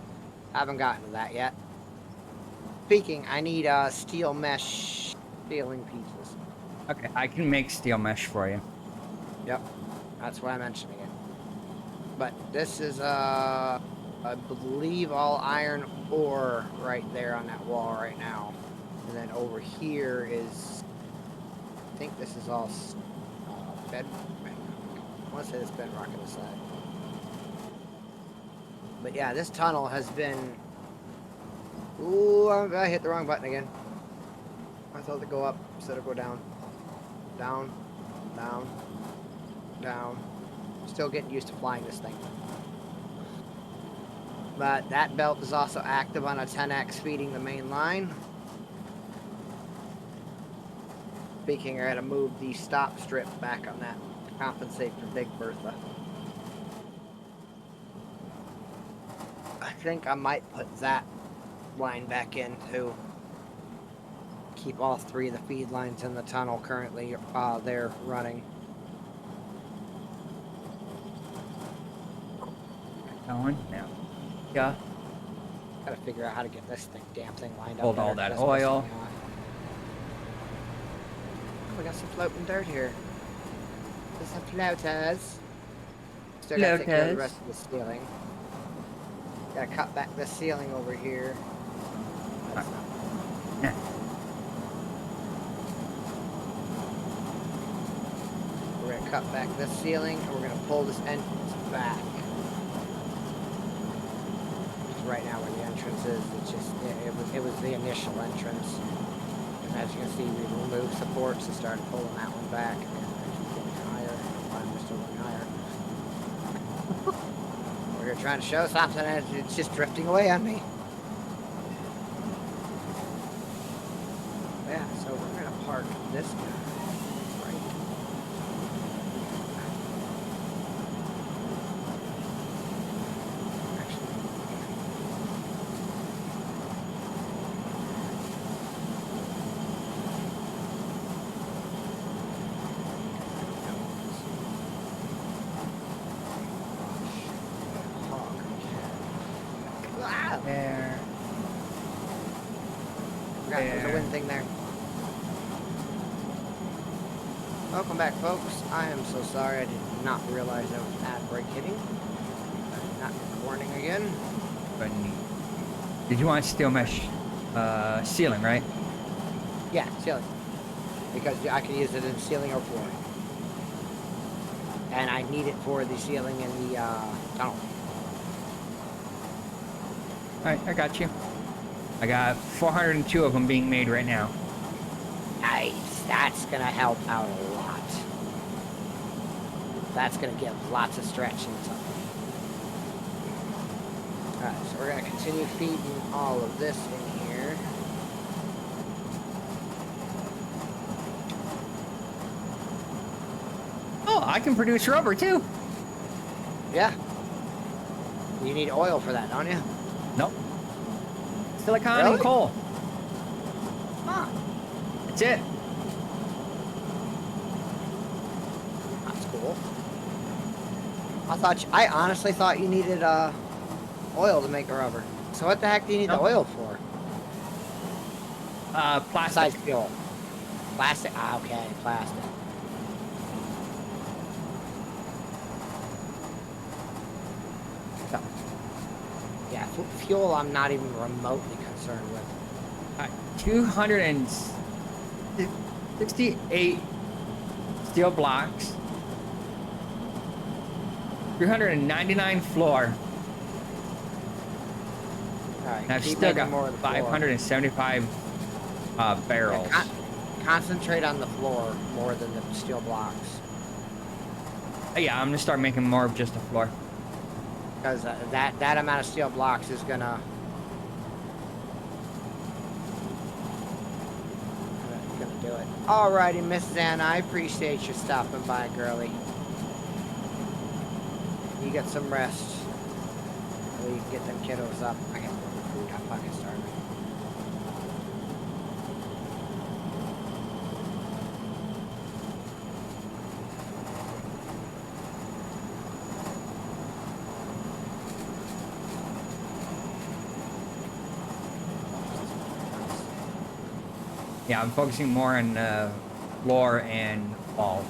Haven't gotten to that yet. Speaking, I need steel mesh ceiling pieces. Okay, I can make steel mesh for you. Yep, that's why I'm mentioning it. But this is I believe all iron ore right there on that wall right now. And then over here is, I think this is all bedrock. I want to say this bedrock on the side. But yeah, this tunnel has been, ooh, I hit the wrong button again. I thought to go up instead of go down. Down, down, down. Still getting used to flying this thing. But that belt is also active on a 10x feeding the main line. Speaking, I gotta move the stop strip back on that to compensate for Big Bertha. I think I might put that line back in to keep all three of the feed lines in the tunnel currently they're running. Going now. Yeah. Gotta figure out how to get this damn thing lined up. Hold all that oil. We got some floating dirt here. There's some floaters. Still gotta take care of the rest of the ceiling. Gotta cut back the ceiling over here. That's not. Yeah. We're gonna cut back this ceiling and we're gonna pull this entrance back. Right now where the entrance is, it's just, it was the initial entrance. And as you can see, we removed supports and started pulling that one back. And it's going higher. We're still going higher. We're here trying to show something and it's just drifting away on me. Yeah, so we're gonna park this guy right. Yeah, there's a wind thing there. Welcome back, folks. I am so sorry. I did not realize there was an ad break hitting. Not warning again. Did you want steel mesh ceiling, right? Yeah, ceiling. Because I can use it in ceiling or flooring. And I need it for the ceiling in the tunnel. Alright, I got you. I got 402 of them being made right now. Nice. That's going to help out a lot. That's going to give lots of stretch in something. Alright, so we're going to continue feeding all of this in here. Oh, I can produce rubber too. Yeah. You need oil for that, don't you? Nope. Silicon Really? and coal. Huh. That's it. That's cool. I honestly thought you needed oil to make a rubber. So what the heck do you need the No. oil for? Plastic. Besides fuel. Plastic? Ah, okay, plastic. So, Yeah, fuel I'm not even remotely concerned with. 268 steel blocks. 399 floor. Alright, And I've keep still making got more of the floor. 575 barrels. Yeah, concentrate on the floor more than the steel blocks. Yeah, I'm gonna start making more of just the floor. Because that amount of steel blocks is gonna do it. Alrighty, Mrs. Anna, I appreciate you stopping by, girlie. You get some rest. So you can get them kiddos up. I got food. I'm fucking starving. Yeah, I'm focusing more on floor and wall.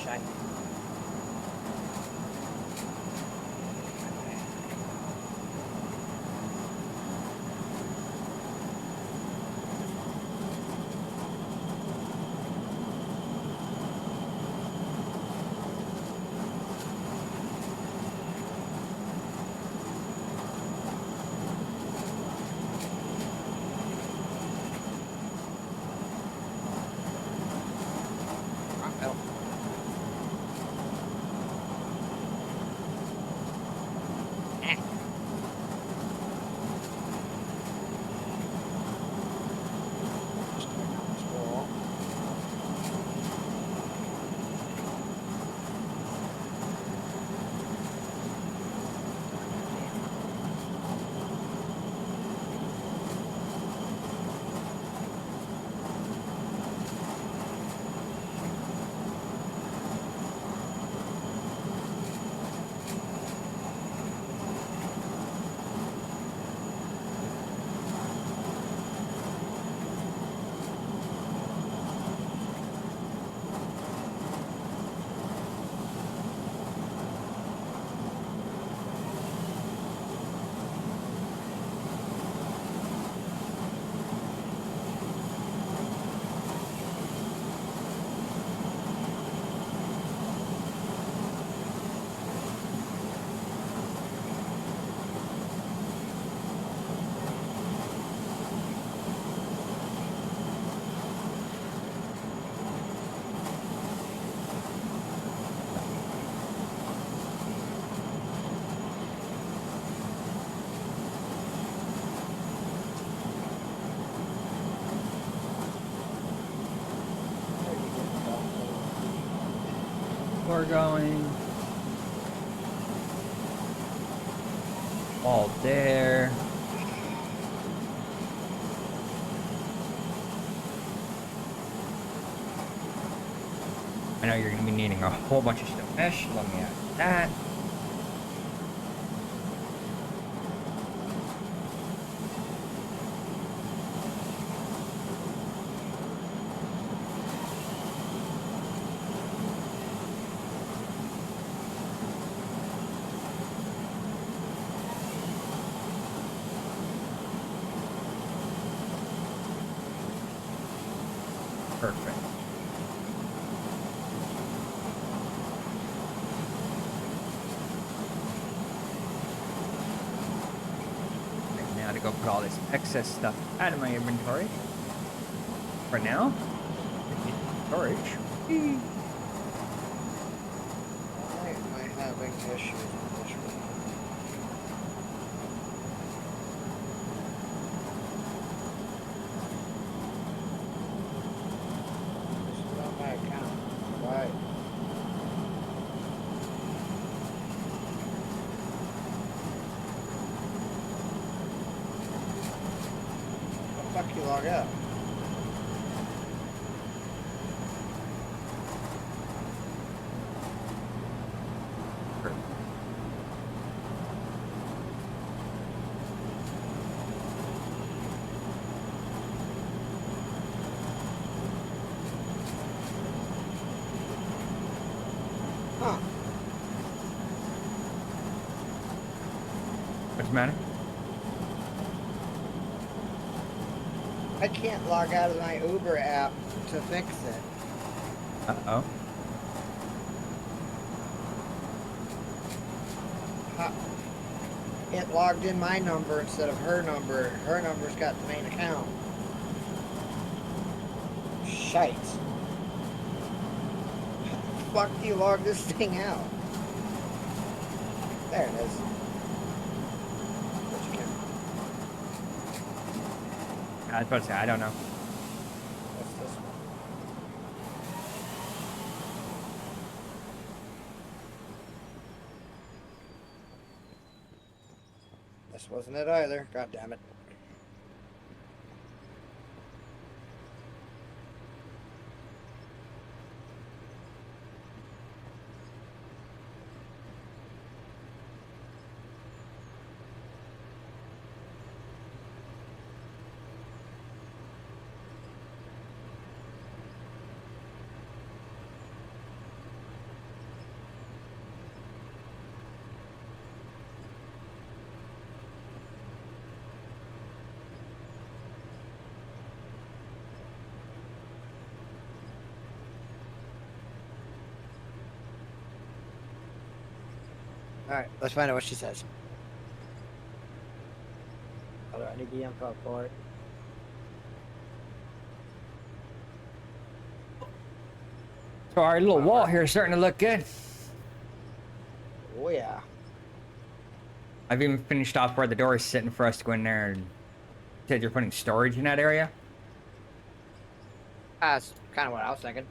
Shiny. Oh. Eh. Just turn down this wall. We're going all there. I know you're gonna be needing a whole bunch of steel mesh. Let me add that. Perfect. And now to go put all this excess stuff out of my inventory. For now, storage. Why am I having issues with this one? This is not my account. Why? How the fuck you log out? Huh. What's the matter? I can't log out of my Uber app to fix it. Uh-oh. Huh. It logged in my number instead of her number. Her number's got the main account. Shite. How the fuck do you log this thing out? There it is. Which account? I was about to say, I don't know. What's this one? This wasn't it either. God damn it. Alright, let's find out what she says. Hold on, I need the info for it. So our little wall here is starting to look good. Oh yeah. I've even finished off where the door is sitting for us to go in there, and said you're putting storage in that area. That's kind of what I was thinking.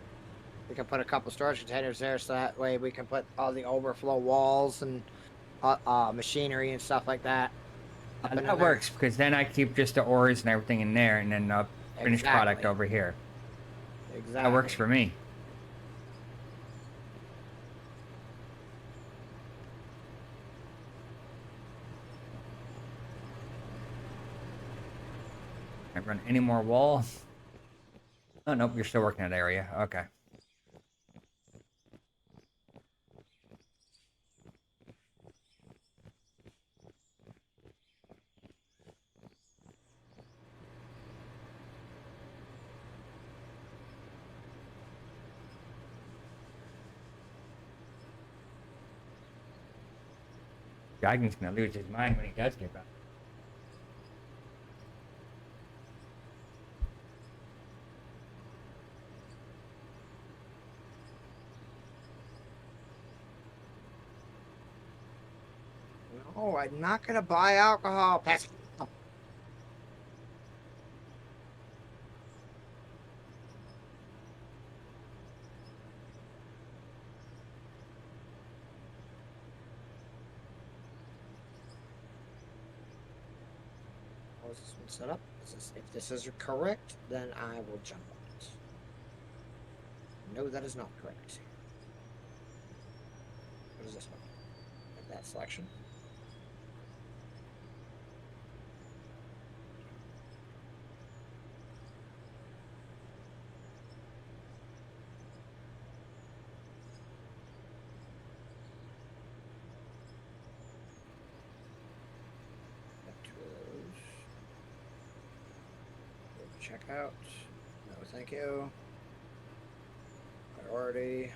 We can put a couple storage containers there so that way we can put all the overflow walls and machinery and stuff like that. up and in That there. works because then I keep just the ores and everything in there, and then finished product Exactly. over here. Exactly. That works for me. Can't run any more wall. Oh nope, you're still working that area. Okay. Geigen's gonna lose his mind when he does get back. No, I'm not gonna buy alcohol. Pass it. Oh. How is this one set up? If this is correct, then I will jump on it. No, that is not correct. What is this one? Like that selection. Checkout. No, thank you. Priority.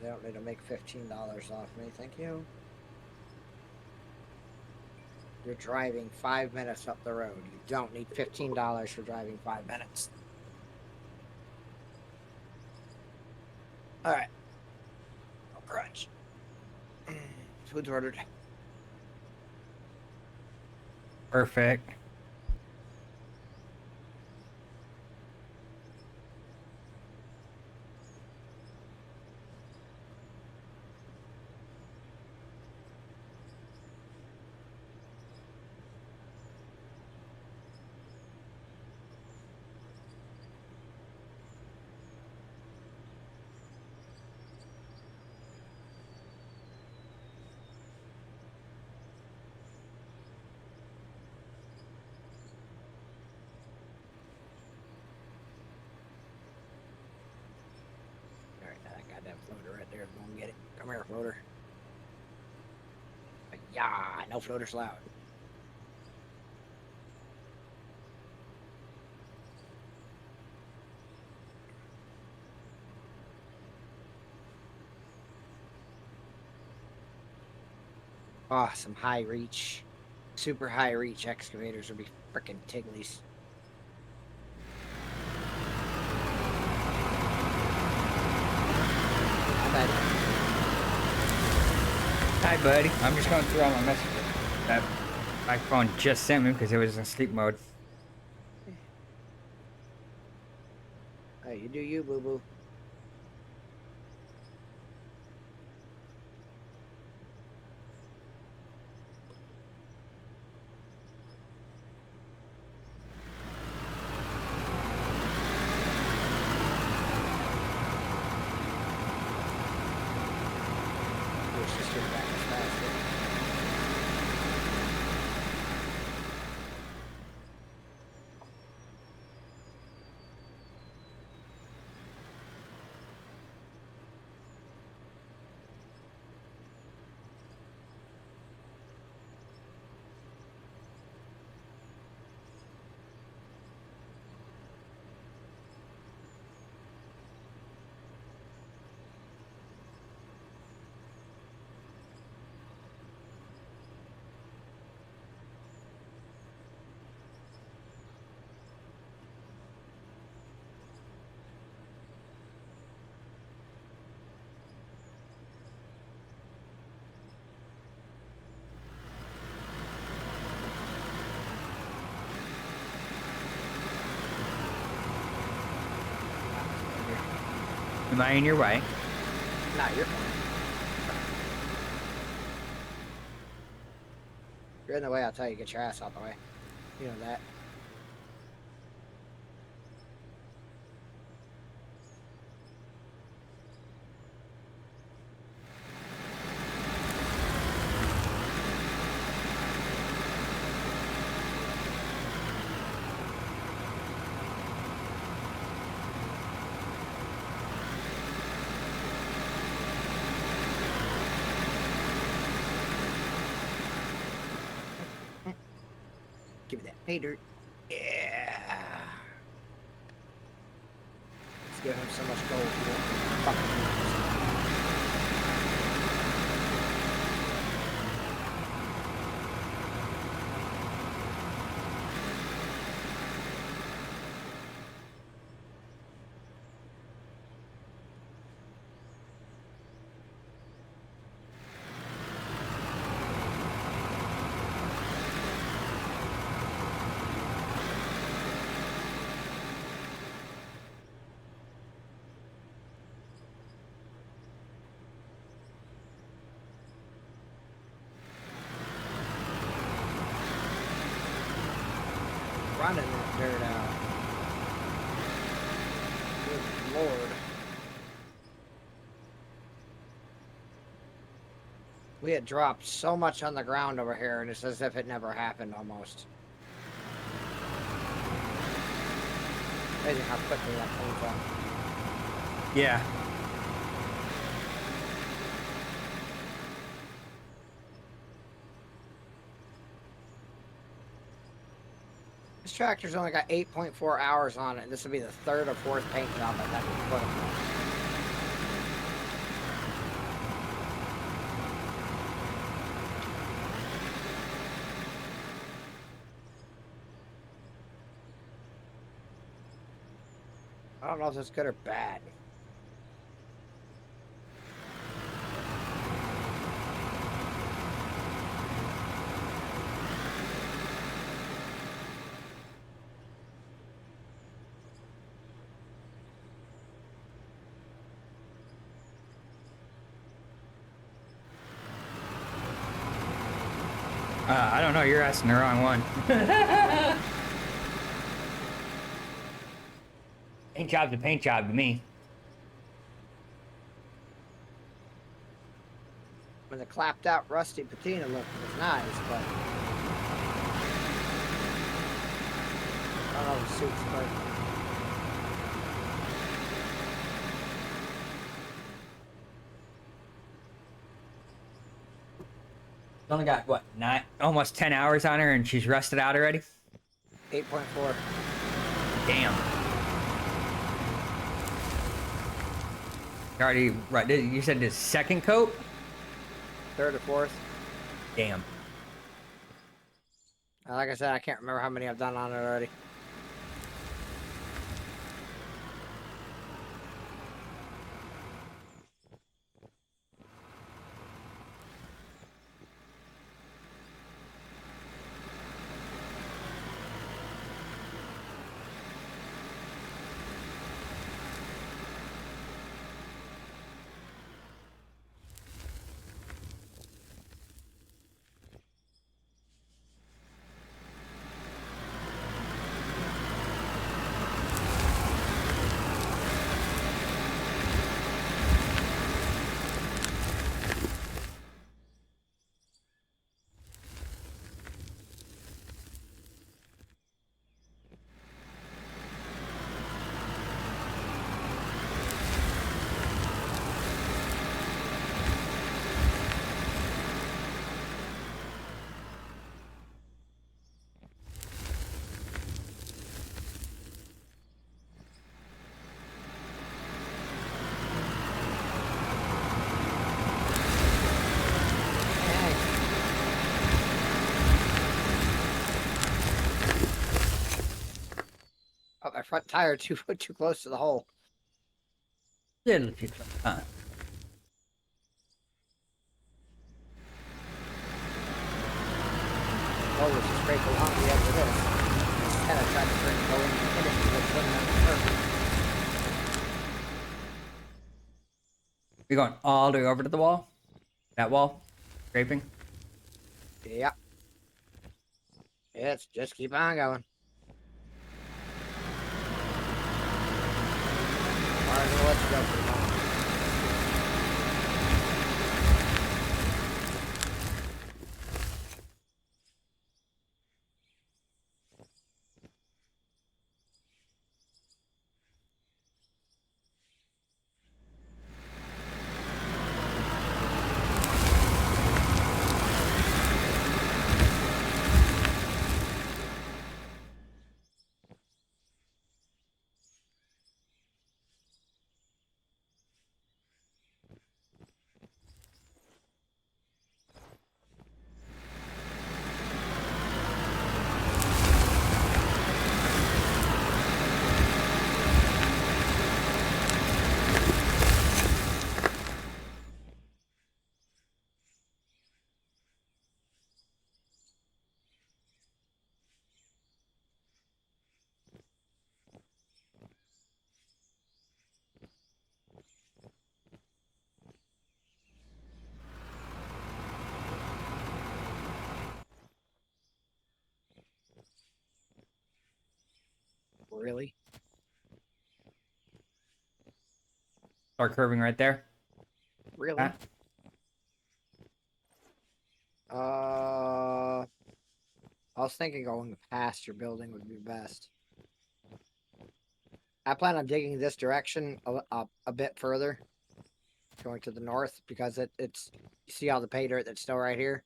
They don't need to make $15 off me, thank you. You're driving 5 minutes up the road. You don't need $15 for driving 5 minutes. All right. No crunch. Food's ordered. Perfect. All right, that goddamn floater right there. Go and get it. Come here, floater. Yeah, no floaters allowed. Oh, some high reach, super high reach excavators would be frickin' tiglies. Hi, buddy. I'm just going through all my messages that my phone just sent me because it was in sleep mode. Hey, you do you, boo boo. Your sister back as fast. Am I in your way? Nah, you're fine. If you're in the way, I'll tell you, get your ass out the way. You know that. Give me that pay dirt. Yeah. Let's give him so much gold. He won't fucking use it. running that dirt out. Good lord. We had dropped so much on the ground over here, and it's as if it never happened almost. Amazing how quickly that comes up. Yeah. This tractor's only got 8.4 hours on it, and this will be the third or fourth paint job I've had to put on. I don't know if it's good or bad. I don't know. You're asking the wrong one. Paint job's a paint job to me. When the clapped out rusty patina look was nice, but I don't know if it suits perfect. She's only got what, almost 10 hours on her, and she's rusted out already. 8.4. Damn. You already right. You said this second coat. Third or fourth. Damn. Like I said, I can't remember how many I've done on it already. Oh, my front tire too close to the hole. Little too close. Oh, let's just break along the edge of this. And I tried to turn and go in and hit it, but it wasn't perfect. You're going all the way over to the wall. That wall, scraping. Yep. Yes, just keep on going. I'm gonna let you go for the moment. Really? Start curving right there. Really? Ah, I was thinking going past your building would be best. I plan on digging this direction a bit further, going to the north because it's you see all the pay dirt that's still right here.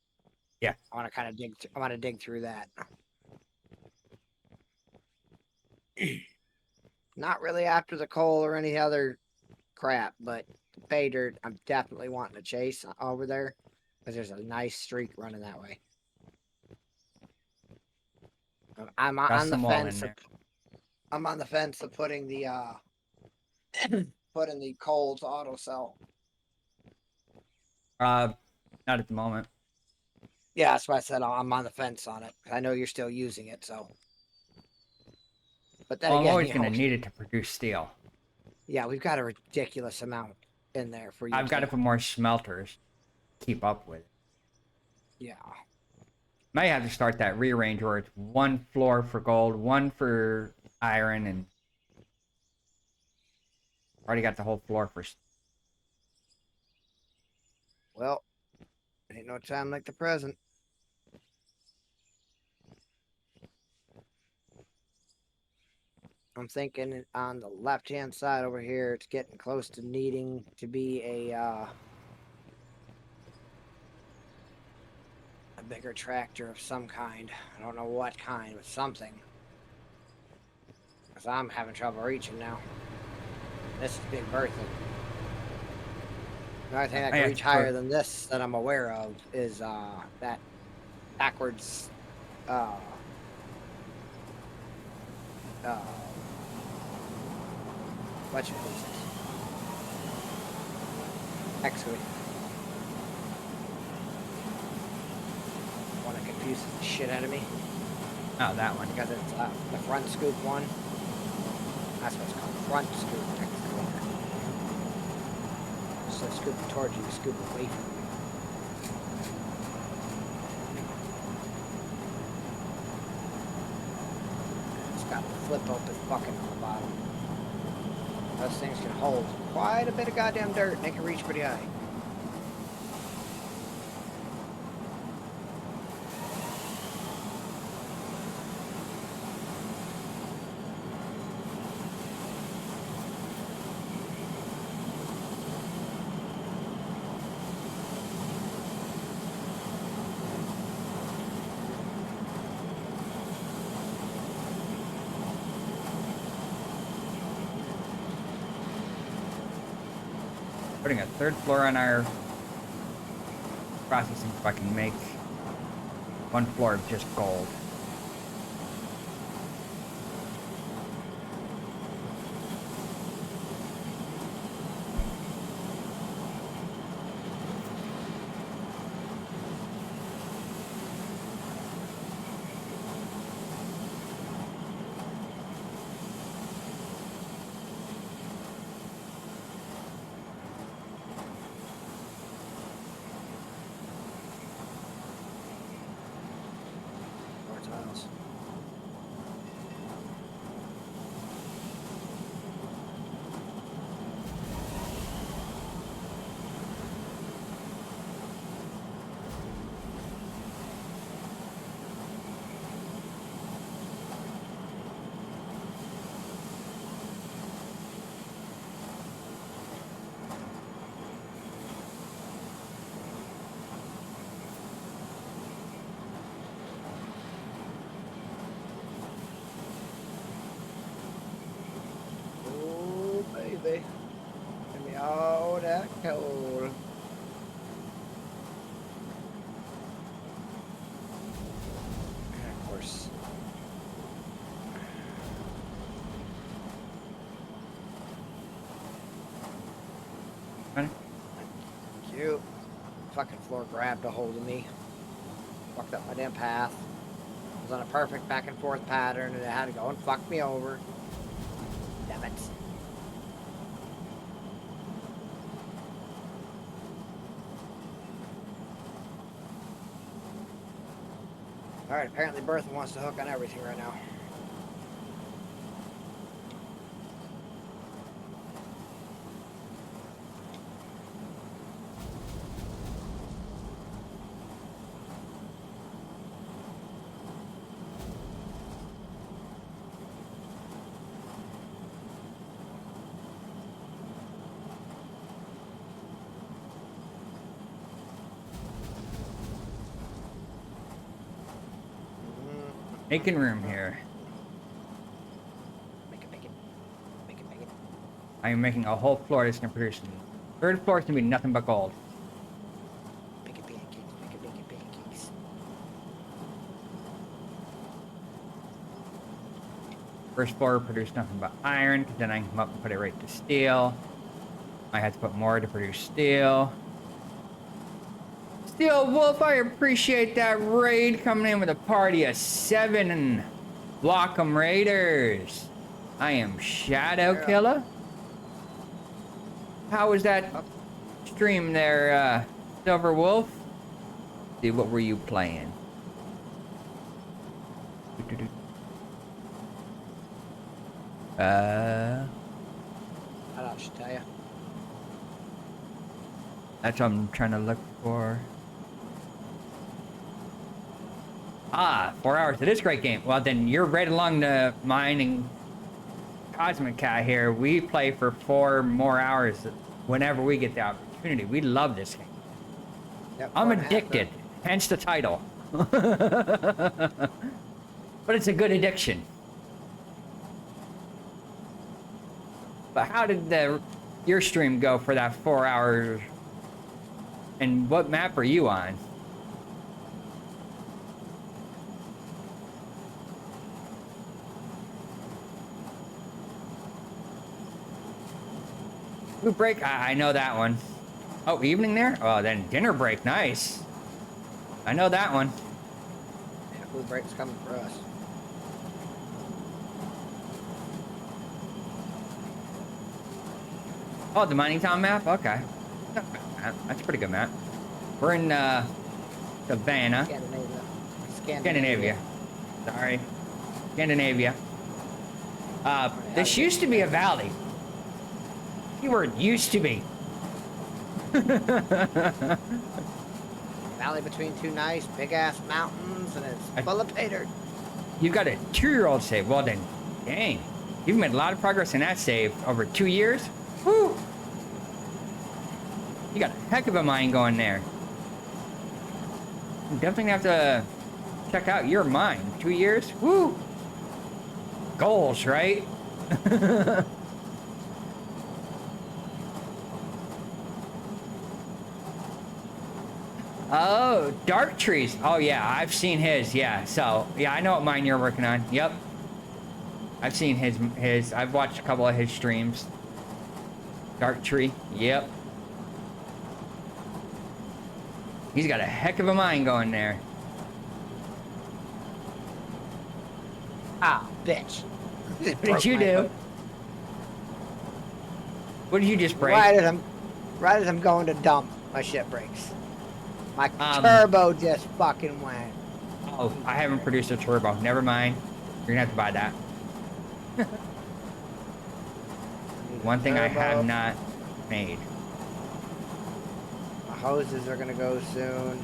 yeah. I want to kind of dig. I want to dig through that. Not really after the coal or any other crap, but the pay dirt I'm definitely wanting to chase over there because there's a nice streak running that way. I'm Got on the some wall in fence. there. I'm on the fence of putting the putting the coal to auto sell. Uh, not at the moment. Yeah, that's why I said I'm on the fence on it. I know you're still using it, so. But then Well, I'm again, always gonna need it to produce steel. yeah, we've got a ridiculous amount in there for you I've got to to. put more smelters to keep up with it. Yeah. Might have to start that rearrange where it's one floor for gold, one for iron, and already got the whole floor for. Well, ain't no time like the present. I'm thinking on the left-hand side over here, it's getting close to needing to be a bigger tractor of some kind. I don't know what kind, but something. Because I'm having trouble reaching now. This is Big Bertha. The only thing that I can have reach to higher put- than this that I'm aware of is that backwards uh uh what you call this? Excavator. One that confuses the shit out of me Oh, that one. because it's the front scoop one. That's what it's called, front scoop excavator. So scooping towards you, scoop away from you. It's got the flip open bucket on the bottom. Those things can hold quite a bit of goddamn dirt and they can reach pretty high. Putting a third floor on our processing so I can make one floor of just gold. More tiles. Oh, baby. Give me all that coal. And of course. Ready? Cute. Fucking floor grabbed a hold of me. Fucked up my damn path. Was on a perfect back and forth pattern and it had to go and fuck me over. Damn it. Alright, apparently Bertha wants to hook on everything right now. Making room here. Make it. I am making a whole floor that's gonna produce. Third floor is gonna be nothing but gold. Make it pancakes. First floor produce nothing but iron, 'cause then I can come up and put it right to steel. I had to put more to produce steel. Steel Wolf, I appreciate that raid coming in with a party of 7 and block 'em Raiders. I am Shadow Yeah. Killer. How was that stream there, Silver Wolf? See, what were you playing? I don't should tell you. That's what I'm trying to look for. Ah, 4 hours. It is a great game. Well, then you're right along the mine and Cosmic Cat here. We play for 4 more hours whenever we get the opportunity. We love this game. Yep, I'm 4.5, addicted, hence the title. But it's a good addiction. But how did your stream go for that 4 hours? And what map are you on? Food break? I know that one. Oh, evening there? Oh, then dinner break. Nice. I know that one. Yeah, food break's coming for us. Oh, the Mining Town map? Okay. Not bad map. That's a pretty good map. We're in Savannah. Scandinavia. Sorry. Scandinavia. This used to be a valley. Keyword used to be. Valley between two nice big ass mountains, and it's full of pay dirt. You got a 2-year-old save. Well then, dang. You've made a lot of progress in that save over 2 years. Woo! You got a heck of a mine going there. You definitely have to check out your mine. 2 years? Woo! Goals, right? Oh, Dark Trees. Oh yeah, I've seen his. Yeah, so yeah, I know what mine you're working on. Yep. I've seen his. I've watched a couple of his streams. Dark Tree. Yep. He's got a heck of a mine going there. Ah, bitch. What did you do? What did you just break? Right as I'm going to dump, my shit breaks. My turbo just fucking went. Oh, I haven't produced a turbo. Never mind. You're gonna have to buy that. One thing I have not made. My hoses are gonna go soon.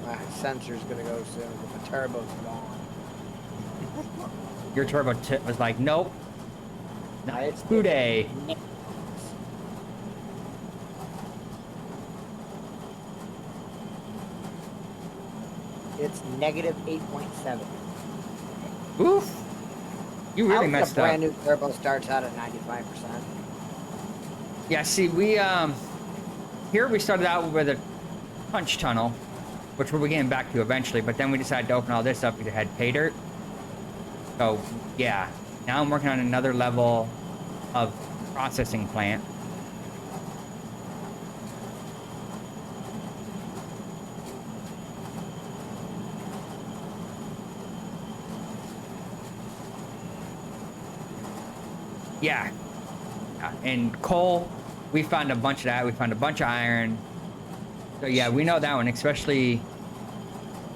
My sensor's gonna go soon, but the turbo's gone. Your turbo was like, nope. Now it's Today. It's negative 8.7. Oof. You really messed a brand up. new turbo starts out at 95%. Yeah, see, we, here we started out with a punch tunnel, which we'll be getting back to eventually, but then we decided to open all this up because it had pay dirt. So, yeah. Now I'm working on another level of processing plant. Yeah. And coal, we found a bunch of that. We found a bunch of iron. So yeah, we know that one, especially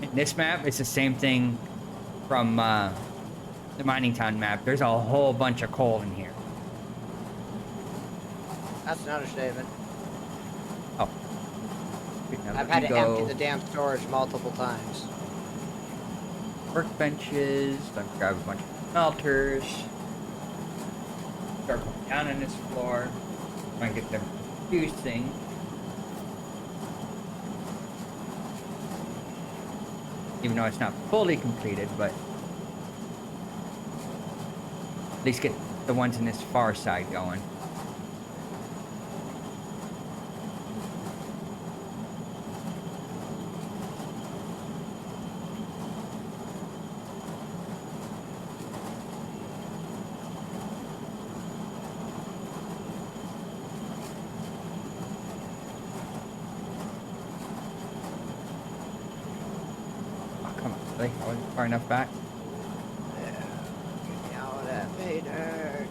in this map. It's the same thing from the Mining Town map. There's a whole bunch of coal in here. That's an understatement. Oh. I've had to empty the damn storage multiple times. Workbenches. Then grab a bunch of smelters. Start going down on this floor. Try and get them producing. Even though it's not fully completed, but At least get the ones in this far side going. Oh, come on, really? I wasn't far enough back. Yeah. Get me out of that pay dirt.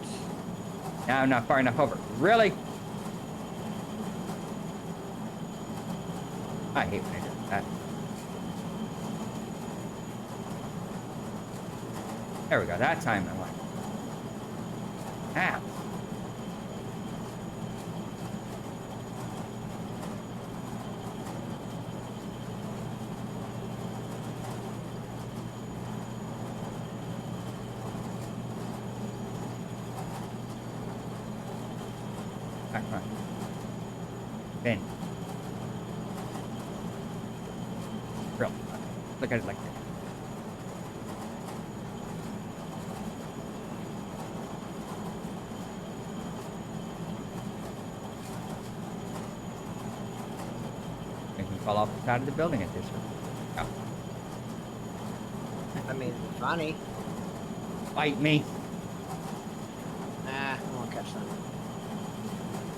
Now I'm not far enough over. Really? I hate when I do that. There we go. That time I went. Ow. Ah, come on. Ben. Real. Look at it like that. Make me fall off the side of the building at this one. Oh, I mean, funny. fight me. Nah, I won't catch them.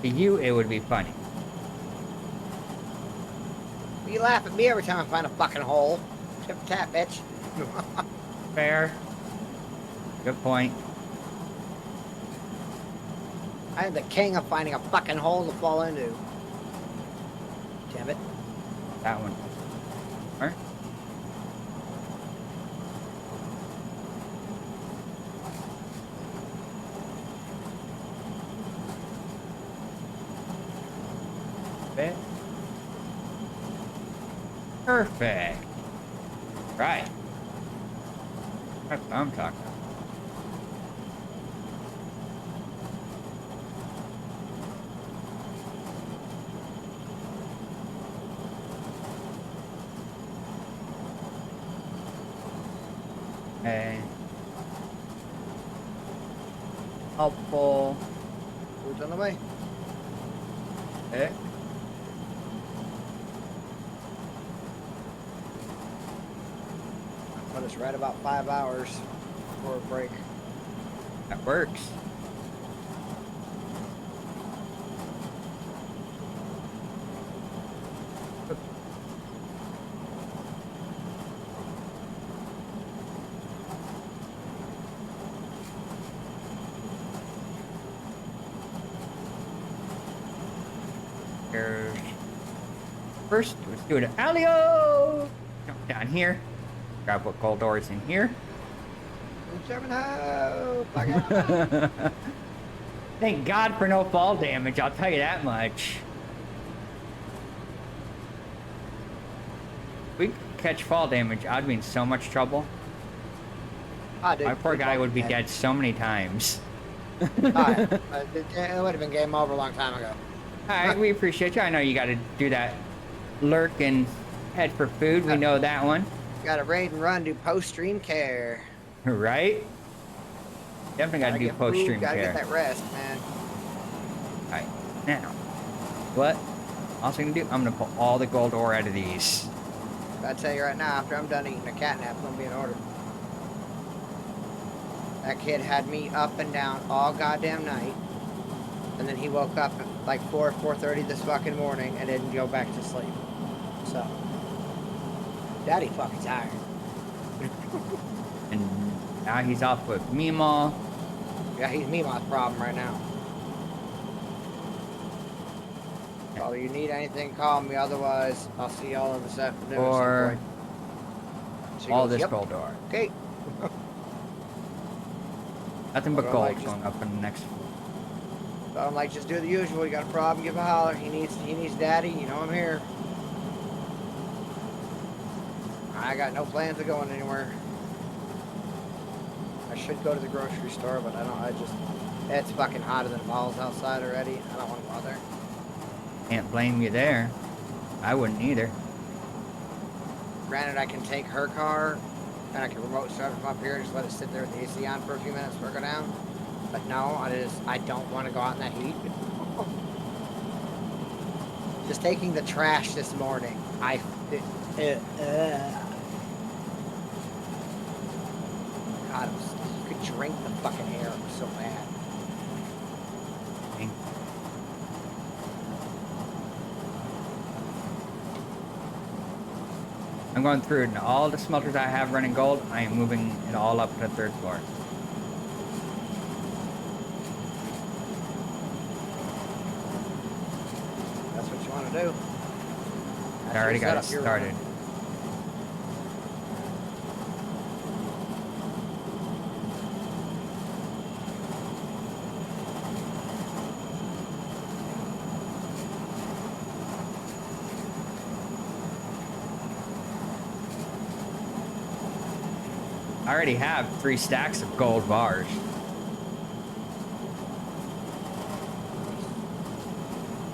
To you, it would be funny. You laugh at me every time I find a fucking hole. Tip tap, bitch. Fair. Good point. I am the king of finding a fucking hole to fall into. Damn it. That one. Alright. Perfect. Perfect. Right. That's what I'm talking about. Okay. Helpful. Who's on the way? Eh? Put us right about 5 hours for a break. That works. Here's first, let's do an Alio. Jump down here. Grab what gold ore is in here. 7 ho! Fuck it. Thank God for no fall damage, I'll tell you that much. If we could catch fall damage, I'd be in so much trouble. Ah, dude, My poor we guy would be both dead so many times. Alright, it would have been game over a long time ago. Alright, we appreciate you. I know you gotta do that lurk and head for food. We know that one. Gotta raid and run, do post-stream care. Right? Definitely gotta do get post-stream food, gotta care. get that rest, man. Alright, now, what also gonna do? I'm gonna pull all the gold ore out of these. I tell you right now, after I'm done eating a catnap, it's gonna be in order. That kid had me up and down all goddamn night, and then he woke up at like 4:30 this fucking morning and didn't go back to sleep. So, daddy fucking tired. And now he's off with Meemaw. Yeah, he's Mima's problem right now. So you need anything, call me. Otherwise, I'll see y'all in this afternoon. at some Or point. She all goes, this "Yep, gold ore. okay." Nothing but Well, gold like, just- going up in the next. So I'm like, just do the usual. You got a problem, give a holler. He needs daddy. You know I'm here. I got no plans of going anywhere. I should go to the grocery store, but I don't. It's fucking hotter than balls outside already. I don't want to bother. Can't blame you there. I wouldn't either. Granted, I can take her car, and I can remote start it from up here, just let it sit there with the AC on for a few minutes before I go down. But no, I don't want to go out in that heat. Just taking the trash this morning, God, you could drink the fucking air. It was so bad. I'm going through and all the smelters I have running gold. I am moving it all up to the 3rd floor. That's what you want to do. I already got it started. I already have 3 stacks of gold bars.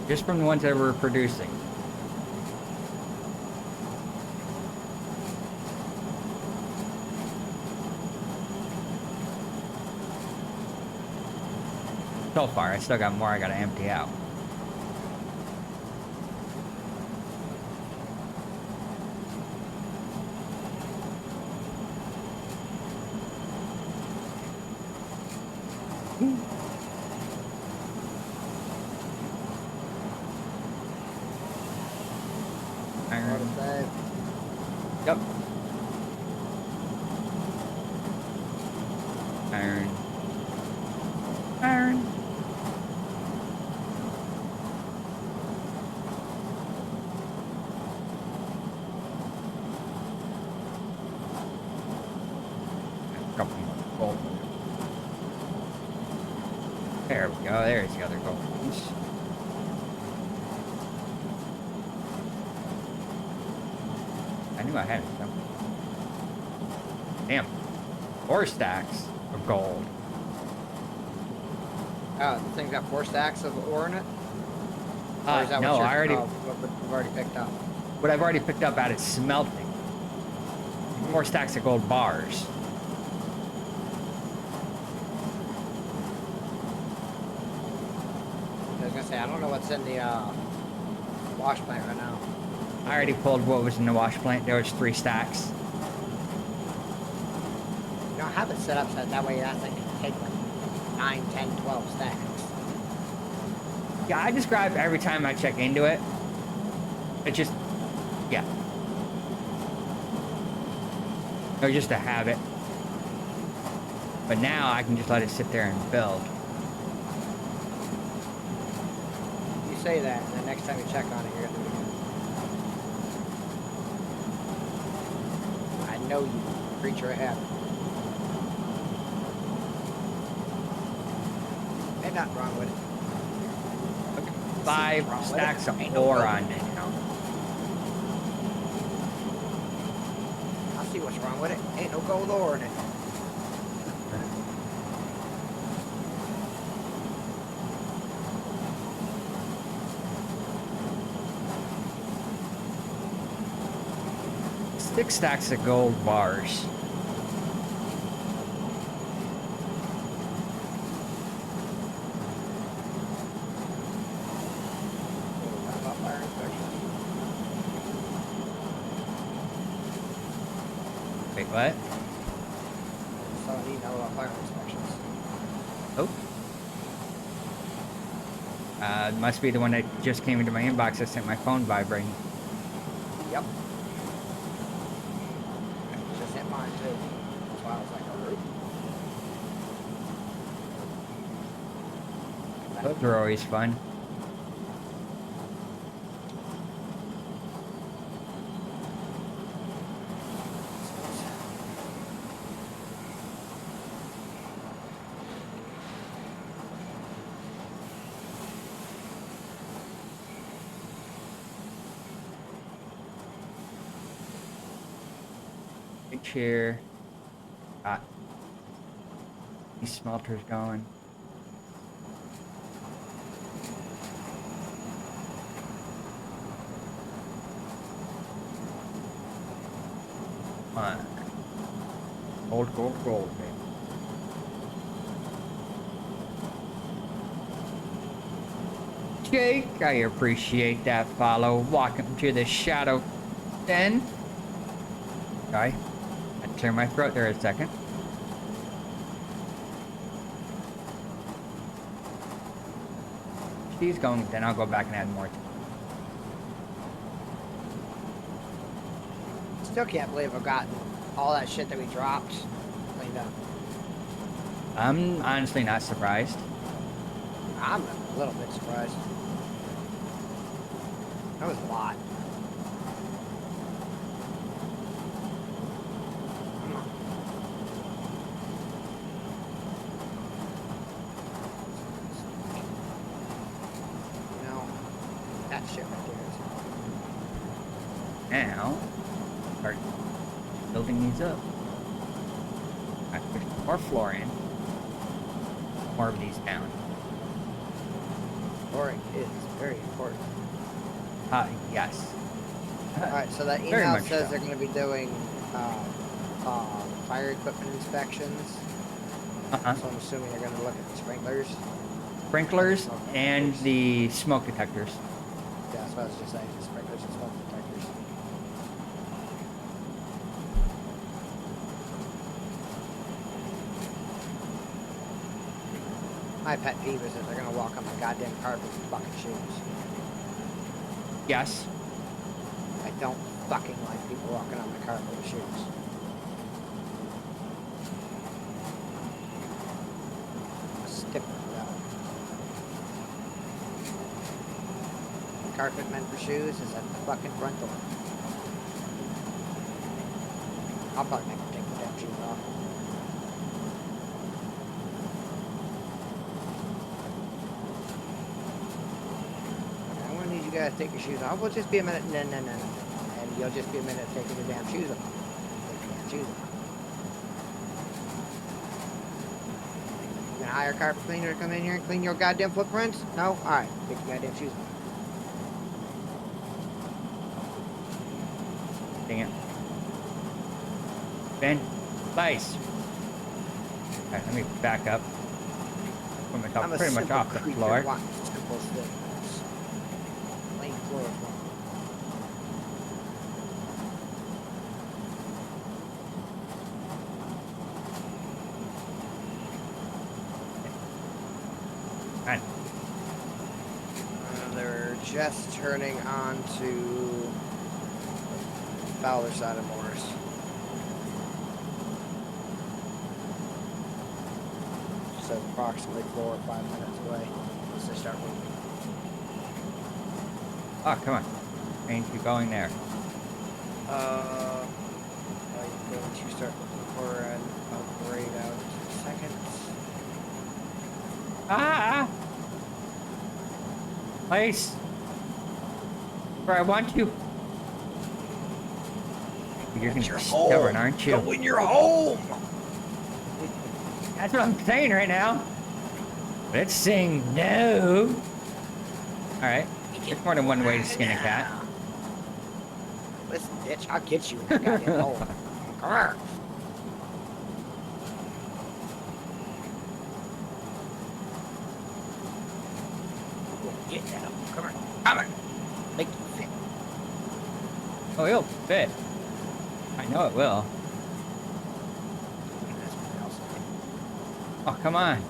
Just from the ones that we're producing. So far, I still got more I gotta empty out. Iron. Yep. Iron. Iron. A couple more gold. There we go. There's the other gold ones. I knew I had it. Damn. 4 stacks of gold. Oh, the thing's got 4 stacks of ore in it? Or is that No, what I already. what you've already picked up? What I've already picked up out of smelting. 4 stacks of gold bars. I was gonna say, I don't know what's in the wash plant right now. I already pulled what was in the wash plant. There was 3 stacks. You know, I have it set up so that way that thing can take like 9, 10, 12 stacks. Yeah, I just grab every time I check into it. It just, yeah. It was just a habit. But now I can just let it sit there and build. You say that, and the next time you check on it, you're gonna do it again. I know you, creature of habit. Ain't nothing wrong with it. 5 wrong with stacks it. of Ain't no ore building on it. it now. I see what's wrong with it. Ain't no gold ore in it. Six stacks of gold bars. Wait, what? So I need to know about fire inspections. Oh. Must be the one that just came into my inbox. I sent my phone vibrating. Yep. Just hit mine too. That's why I was like, oh. Those are always fun. Big chair. Got these smelters going. Come on. Gold, gold, gold, baby. Jake, I appreciate that follow. Welcome to the Shadow Den. Sorry, I clear my throat there a second. She's going, then I'll go back and add more. Still can't believe I've gotten all that shit that we dropped cleaned up. I'm honestly not surprised. I'm a little bit surprised. That was a lot. You know, that shit right there is. Now, start building these up. I push more floor in. More of these down. Flooring is very important. Yes. Alright, so that Very email much says so. they're going to be doing fire equipment inspections. Uh-huh. So I'm assuming they're going to look at the sprinklers. Sprinklers and the smoke detectors. Yeah, that's what I was just saying. The sprinklers and smoke detectors. My pet peeve is that they're going to walk on my goddamn carpet with fucking shoes. Yes. I don't fucking like people walking on my carpet with shoes. Stick with that. The carpet meant for shoes is at the fucking front door. I'll probably make them take the damn shoes off. I want to need you guys to take your shoes off. We'll just be a minute. No. And you'll just be a minute taking your damn shoes off. Take your damn shoes off. You gonna hire a carpet cleaner to come in here and clean your goddamn footprints? No? Alright, take your goddamn shoes off. Dang it. Ben, place. Alright, let me back up. Put myself pretty much off the floor. Simple things. Plain floor is one. Fine. They're just turning on to Fowler side of Morris. So approximately 4 or 5 minutes away once they start moving. Oh, come on. Ain't you going there? Are you going to start looking for an upgrade out in seconds? Ah! Place. Where I want you. You're gonna be stubborn, aren't you? Go in your home! That's what I'm saying right now. Let's sing no. Alright. There's more than one way to skin a cat. Listen, bitch, I'll get you in your goddamn home. Come here. We'll get that. Come here. Come here. Make you fit. Oh, it'll fit. I know it will. That's what else. Oh, come on.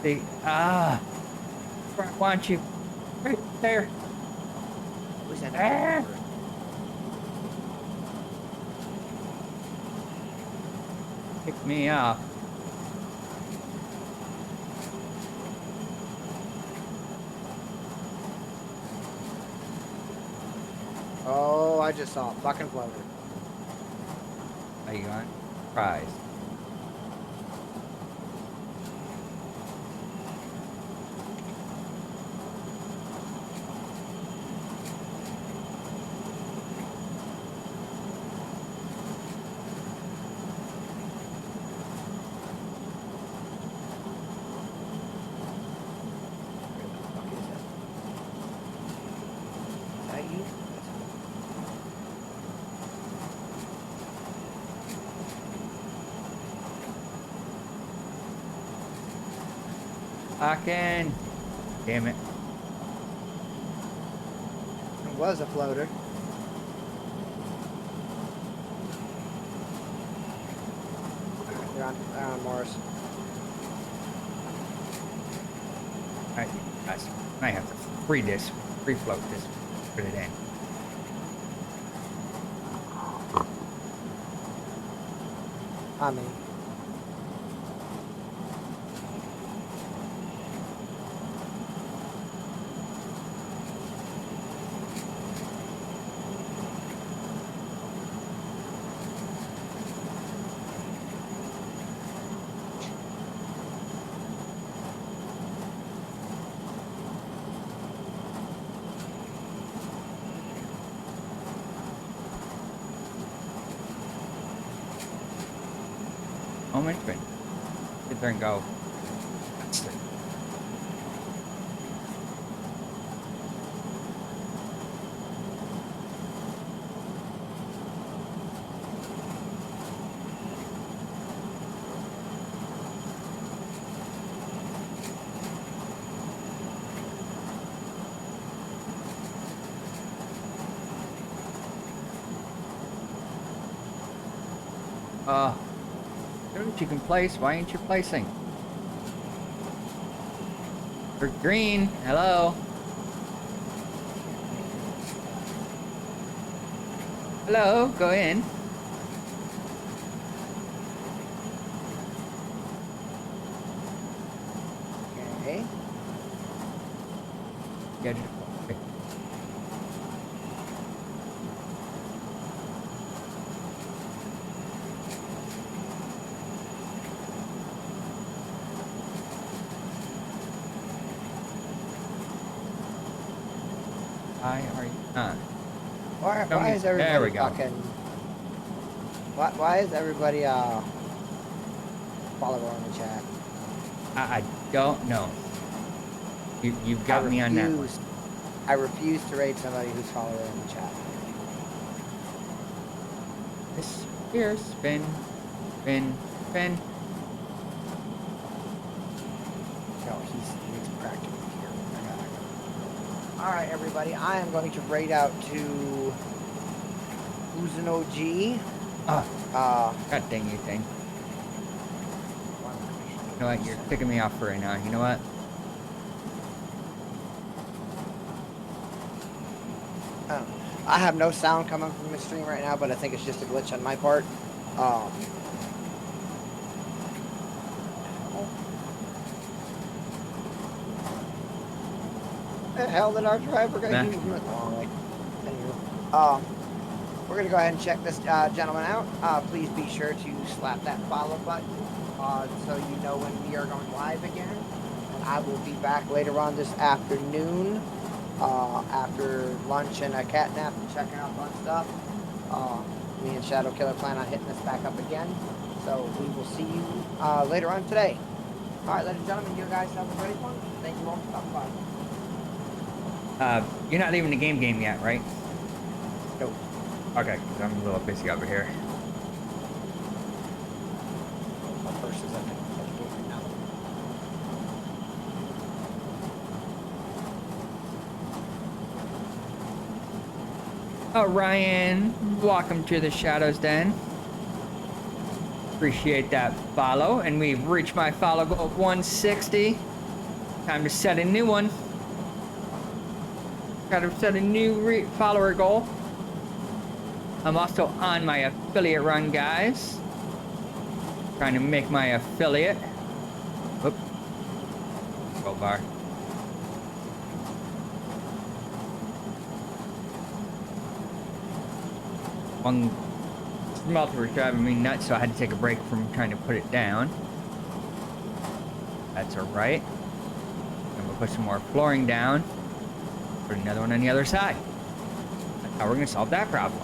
See, where I want you. Right there. Who's that? Ah. Pick me up. Oh, I just saw a fucking floater. Are you on? Prize. Where the fuck is Lock in. Damn it. It was a floater. They're on Morris. Alright, guys. I have to free this. Free float this. Put it in. I mean, Moment, but sit there and go. That's it. You can place. Why ain't you placing? For green. Hello. Hello. Go in. okay. Yeah. Why are you not? Why is everybody There we go. fucking? Why is everybody follower on the chat? I don't know. You've got me on that one. I refuse to raid somebody who's follower in the chat. This here, spin, spin, spin. No, he's practically here. Alright, everybody, I am going to raid out to Who's an OG. God dang you thing. You know what? You're kicking me off for right now. You know what? I have no sound coming from the stream right now, but I think it's just a glitch on my part. The hell did our driver go? He went the wrong way. Anywho, we're gonna go ahead and check this gentleman out. Please be sure to slap that follow button so you know when we are going live again. And I will be back later on this afternoon after lunch and a cat nap and checking out fun stuff. Me and Shadow Killer plan on hitting this back up again. So we will see you later on today. All right, ladies and gentlemen, you guys have a great one. Thank you all for stopping by. You're not leaving the game yet, right? Nope. Okay, 'cause I'm a little busy over here. My purse is at the gate right now. Oh, Ryan, welcome to the Shadows Den. Appreciate that follow, and we've reached my follow goal of 160. Time to set a new one. Got to set a new follower goal. I'm also on my affiliate run, guys. Trying to make my affiliate. Whoop. Go bar. One smelter was driving me nuts, so I had to take a break from trying to put it down. That's alright. I'm gonna put some more flooring down. Put another one on the other side. That's how we're gonna solve that problem.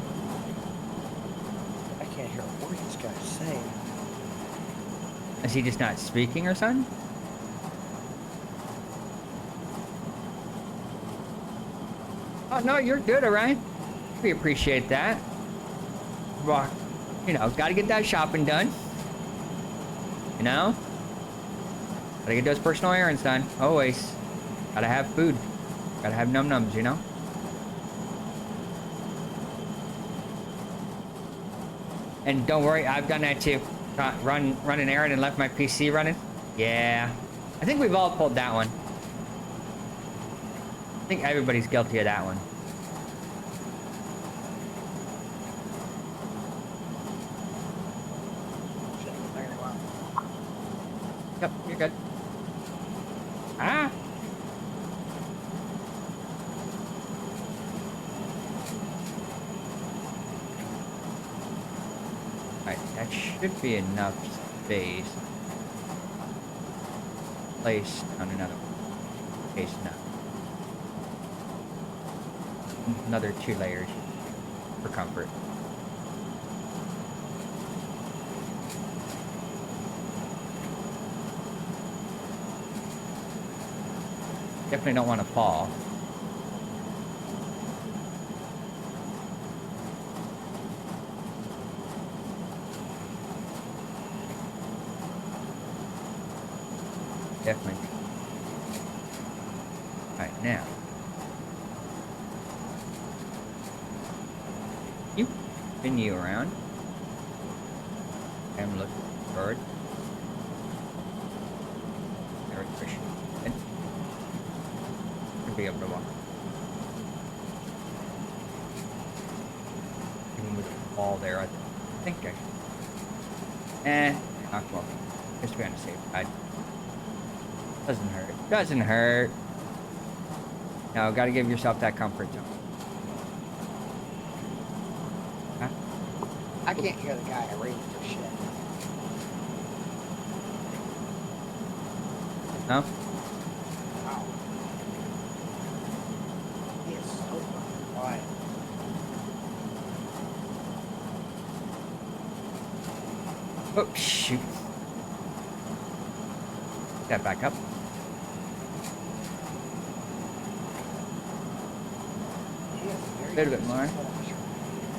I can't hear a word this guy's saying. Is he just not speaking or something? Oh no, you're good, alright. We appreciate that. Well, you know, gotta get that shopping done. You know? Gotta get those personal errands done. Always. Gotta have food. Gotta have num-nums, you know? And don't worry, I've done that too. Run an errand and left my PC running. Yeah. I think we've all pulled that one. I think everybody's guilty of that one. Shit, they're gonna go out. Yep, you're good. Ah! Alright, that should be enough space. Place on another case now. Another 2 layers for comfort. Definitely don't want to fall. Definitely. Alright, now. You spin you around. And look forward. There we go. And be able to walk. Even with the wall there, I think I should. Not walking. Just to be on the safe side. Doesn't hurt. Doesn't hurt. No, gotta give yourself that comfort zone. Huh? I can't hear the guy reading for shit. No? Wow. He is so fucking quiet. Oh, shoot. That back up. He is very A little bit more.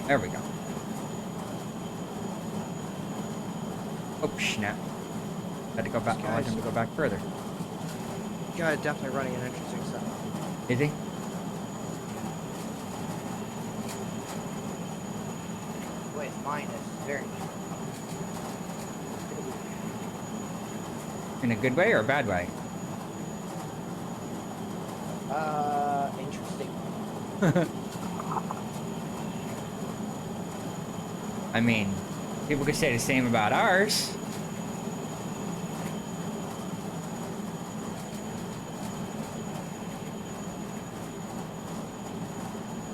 There we go. Oh, snap. Had to go back. I want him to go back further. You guys definitely running an interesting stuff. Is he? Wait, mine is very. In a good way or a bad way? Interesting. I mean, people could say the same about ours.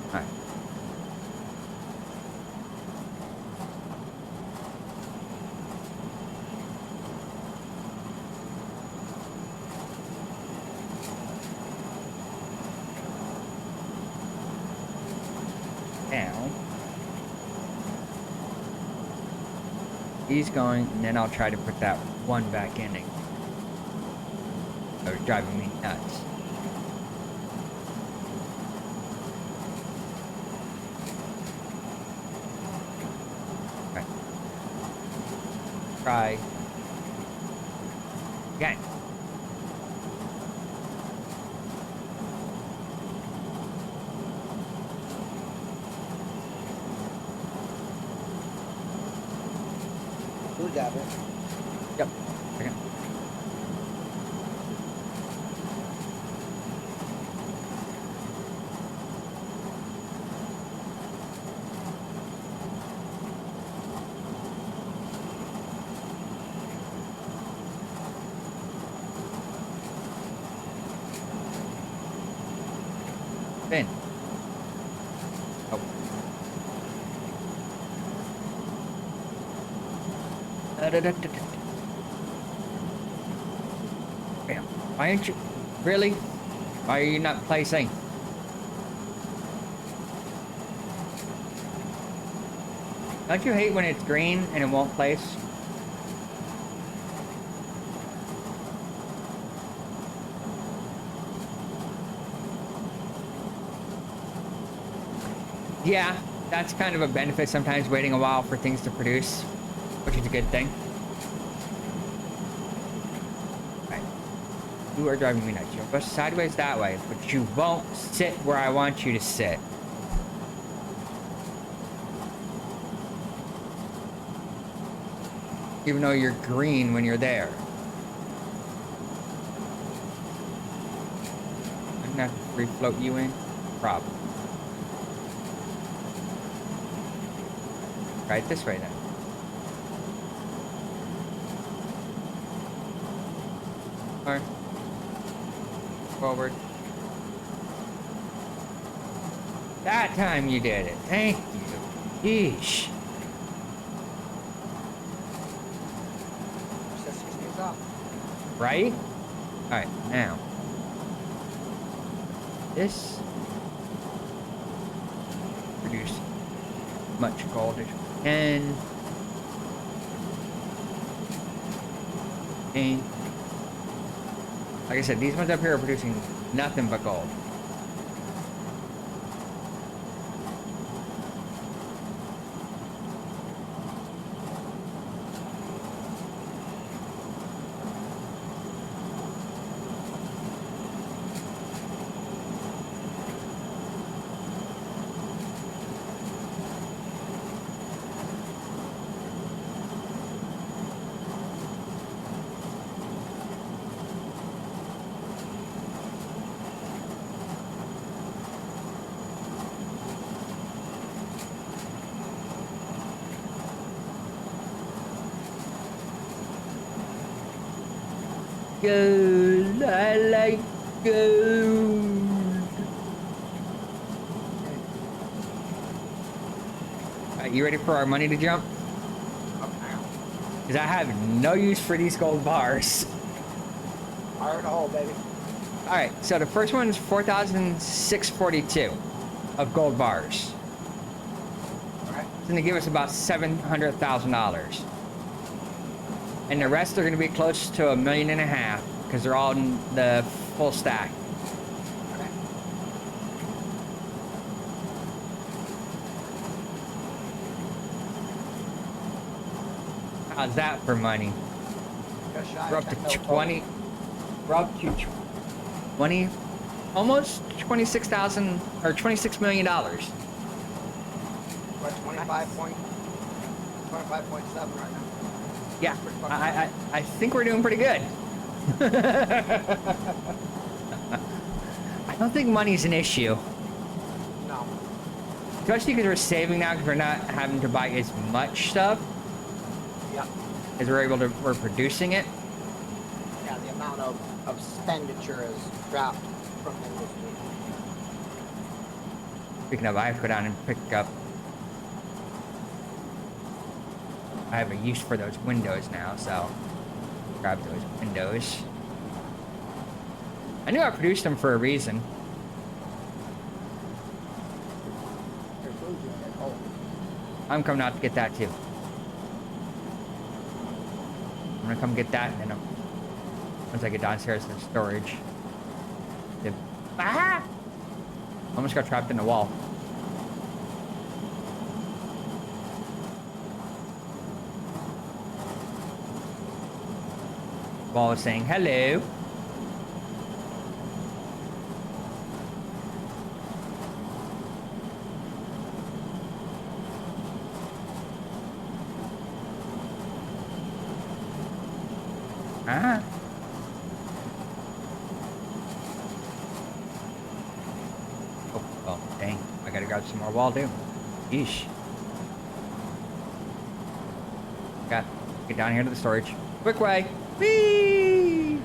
Alright. Now, he's going, and then I'll try to put that one back in. It was driving me nuts. Okay. Try again. Who got it? Yep. Second. Spin. Oh. Damn. Why aren't you? Really? Why are you not placing? Don't you hate when it's green and it won't place? Yeah, that's kind of a benefit sometimes, waiting a while for things to produce, which is a good thing. Right. You are driving me nuts. You'll go sideways that way, but you won't sit where I want you to sit. Even though you're green when you're there. I'm gonna have to free float you in. Problem. Try it this way then. Alright. Forward. That time you did it. Thank you. Yeesh. Just 6 days off. Right? Alright, now. This produce much gold as you can. And like I said, these ones up here are producing nothing but gold. Gold, I like gold. Alright, you ready for our money to jump? Okay. Because I have no use for these gold bars. Fire in the hole, baby. Alright, so the first one is 4,642 of gold bars. Okay. It's going to give us about $700,000. And the rest are going to be close to $1.5 million because they're all in the full stack. Okay. How's that for money? Just shy We're of up to 10 mil total. 20. We're up to 20, almost 26,000 or $26 million. We're at 25.7 right now. Yeah, Pretty fucking I think we're doing pretty good. I don't think money's an issue, No. especially because we're saving now because we're not having to buy as much stuff Yeah. as we're producing it. Yeah, the amount of expenditure has dropped from the industry. Speaking of, I have to go down and pick up. I have a use for those windows now, so grab those windows. I knew I produced them for a reason. There's food in that hole. I'm coming out to get that too. I'm gonna come get that, and then once I get downstairs to the storage. Ah! Almost got trapped in the wall. Wall was saying hello. Ah. Oh, well, dang. I gotta grab some more wall, too. Yeesh. Got get down here to the storage. Quick way. Whee!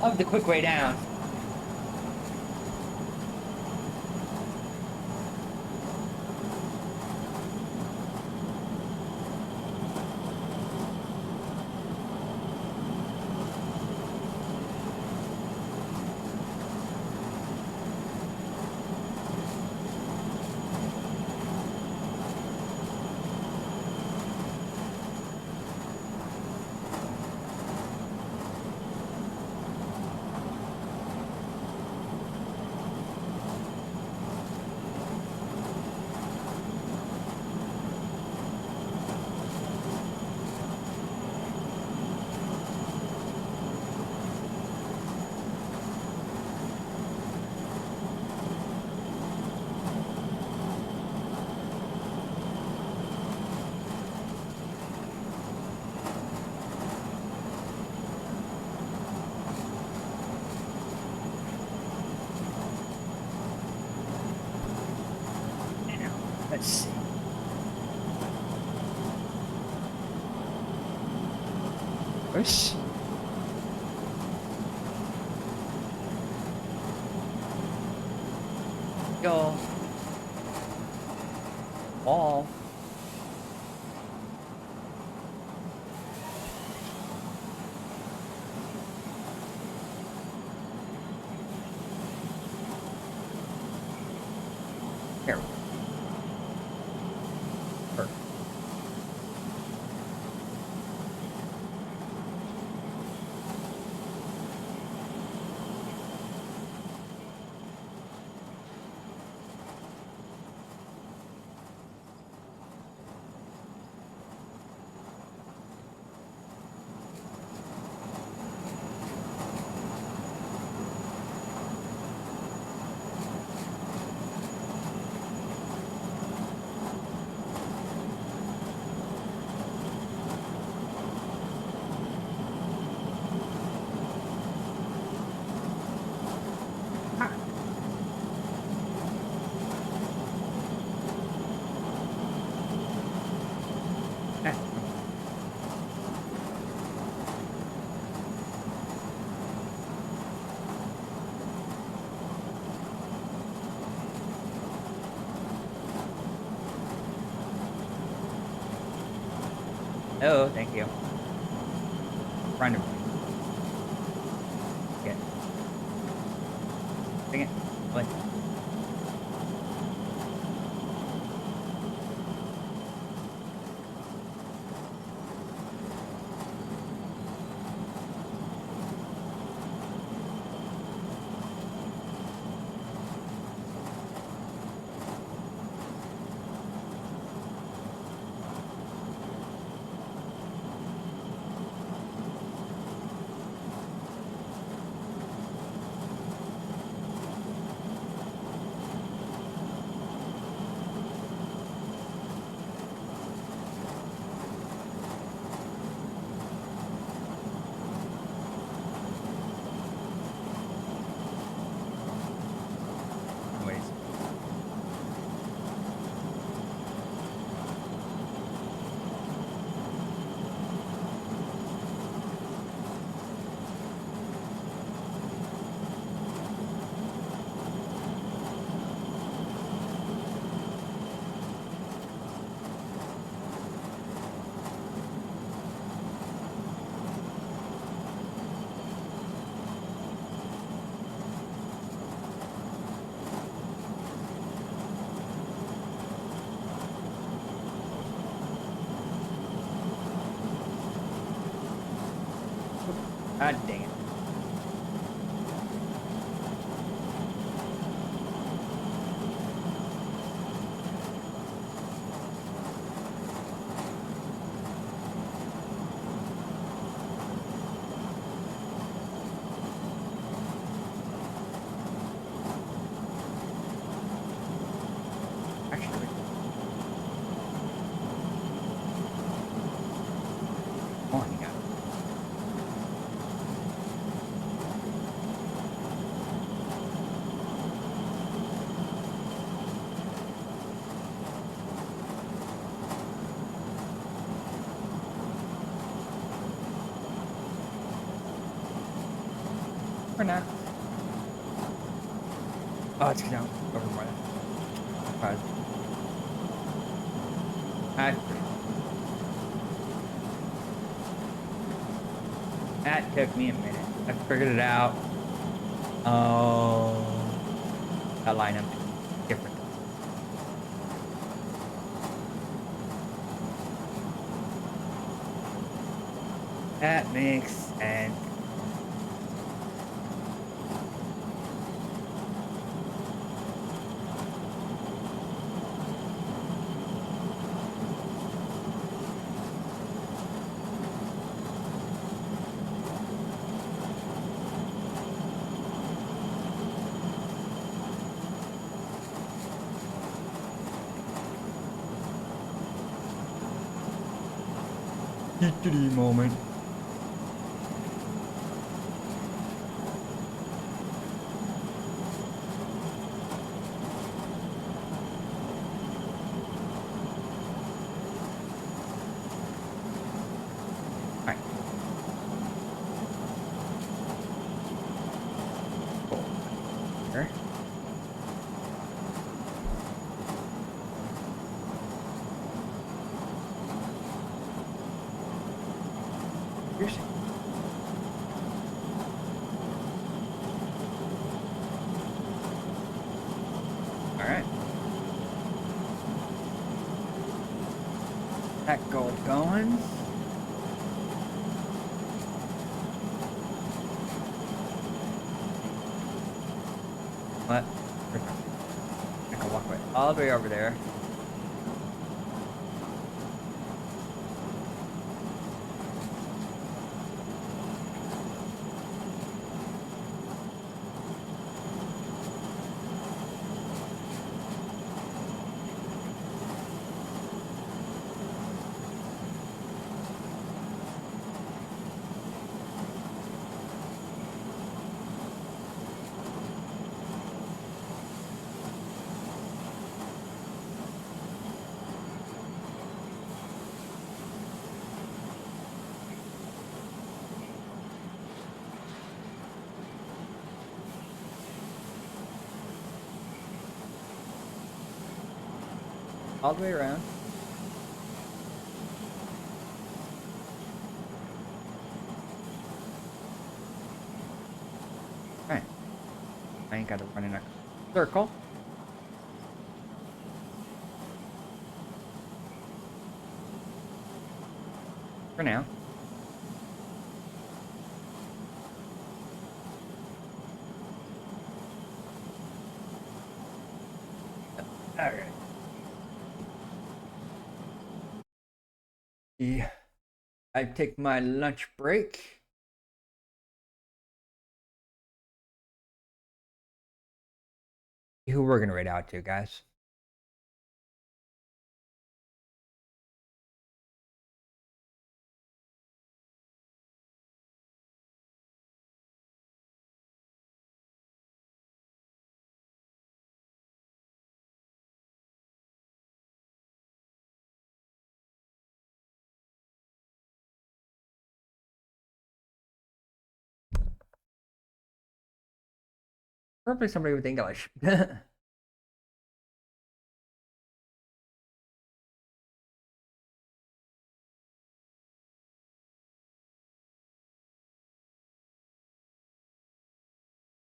Love the quick way down. Let's see. Push. Go. Ball. Here. Perfect. Oh, thank you. Friend of mine. Okay. Bring it. What? Anyways. God dang it. Actually, come on, you got it. Or not. Oh, it's down. Over more than. That took me a minute. I figured it out. Oh, that lineup is different. That makes sense. Moment. Seriously. All right. That gold going. What? I can walk away all the way over there. All the way around. Alright. I ain't gotta run in a circle. For now. Alright. Yeah. I take my lunch break. Who we're gonna raid out to, guys. Probably somebody with English.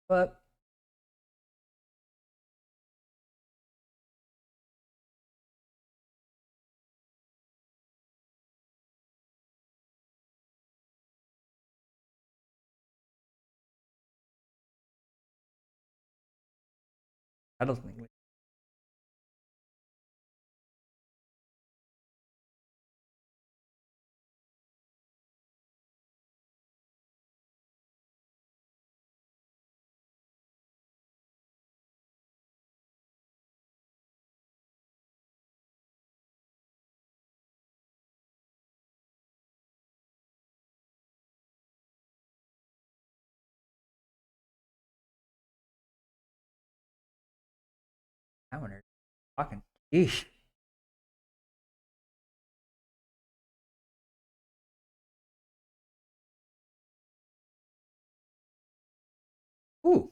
But I don't think. I wonder. Fucking. Yeesh. Ooh.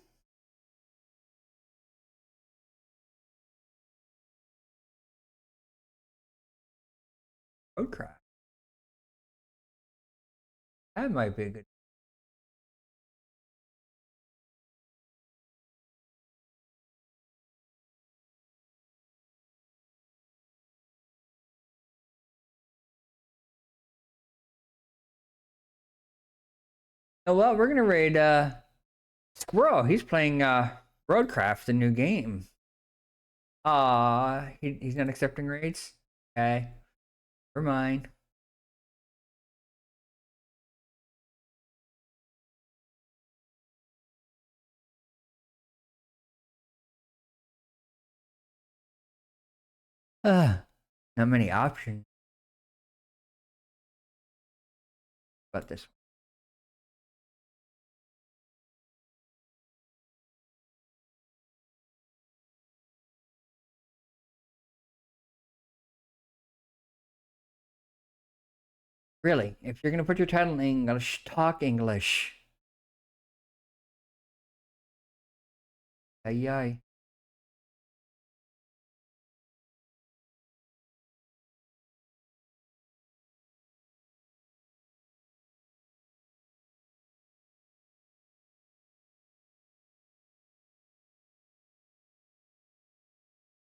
Roadcraft. That might be a good. Oh well, we're gonna raid Squirrel. He's playing Roadcraft, the new game. He's not accepting raids. Okay. Never mind. Not many options about this one. Really, if you're gonna put your title in English, talk English. Ay ay.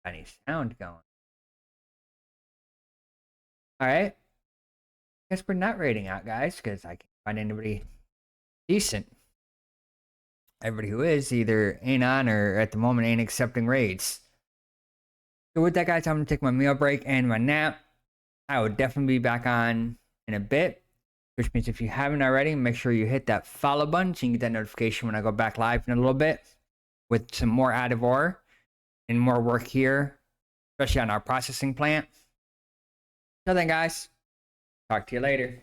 Any sound going? All right. Guess we're not rating out, guys, because I can't find anybody decent. Everybody who is either ain't on or at the moment ain't accepting raids. So with that, guys, I'm gonna take my meal break and my nap. I will definitely be back on in a bit, which means if you haven't already, make sure you hit that follow button so you can get that notification when I go back live in a little bit with some more out of ore and more work here, especially on our processing plant. So then, guys, talk to you later.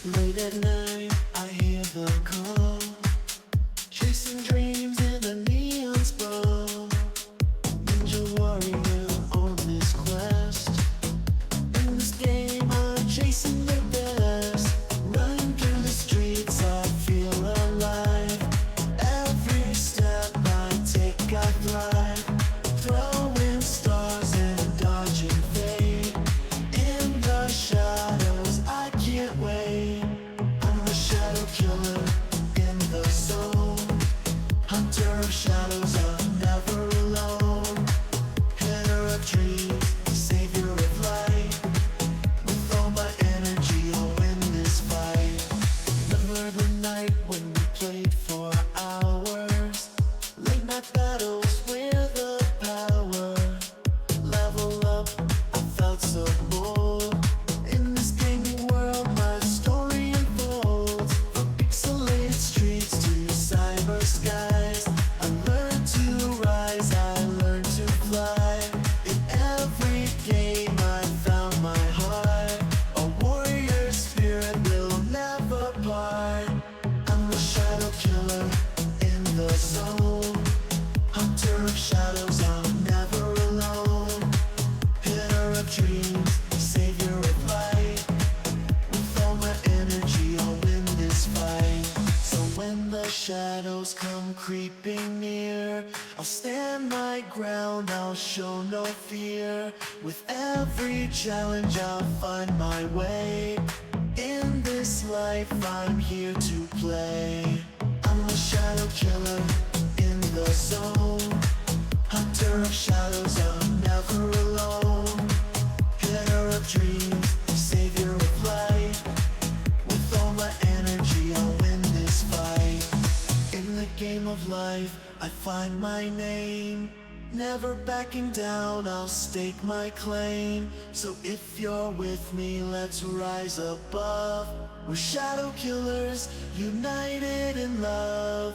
Late at night, I hear the call, chasing dreams in a neon sprawl. Ninja warrior on this quest. In this game, I'm chasing the best. Running through the streets, I feel alive. Every step I take, I thrive. Throwing stars and dodging fate. In the shadows, I can't wait. I'm the shadow killer in the zone. Hunter of shadows, I'm never alone. Hitter of dreams, savior of light. With all my energy, I'll win this fight. Remember the night when we played for hours? Late night battles with the power. Level up, I felt so bold. In this gaming world, my story unfolds. From pixelated streets to cyber skies, I learned to rise, I learned to fly. In every game, I found my heart. A warrior spirit will never part. I'm the shadow killer in the zone. Hunter of shadows, I'm never alone. Hitter of dreams, savior of light. With all my energy, I'll win this fight. So when the shadows come creeping near, I'll stand my ground, I'll show no fear. With every challenge, I'll find my way. In this life, I'm here to play. I'm the shadow killer in the zone. Hunter of shadows, I'm never alone. Hitter of dreams, savior of light. With all my energy, I'll win this fight. In the game of life, I find my name. Never backing down, I'll stake my claim. So if you're with me, let's rise above. We're shadow killers, united in love.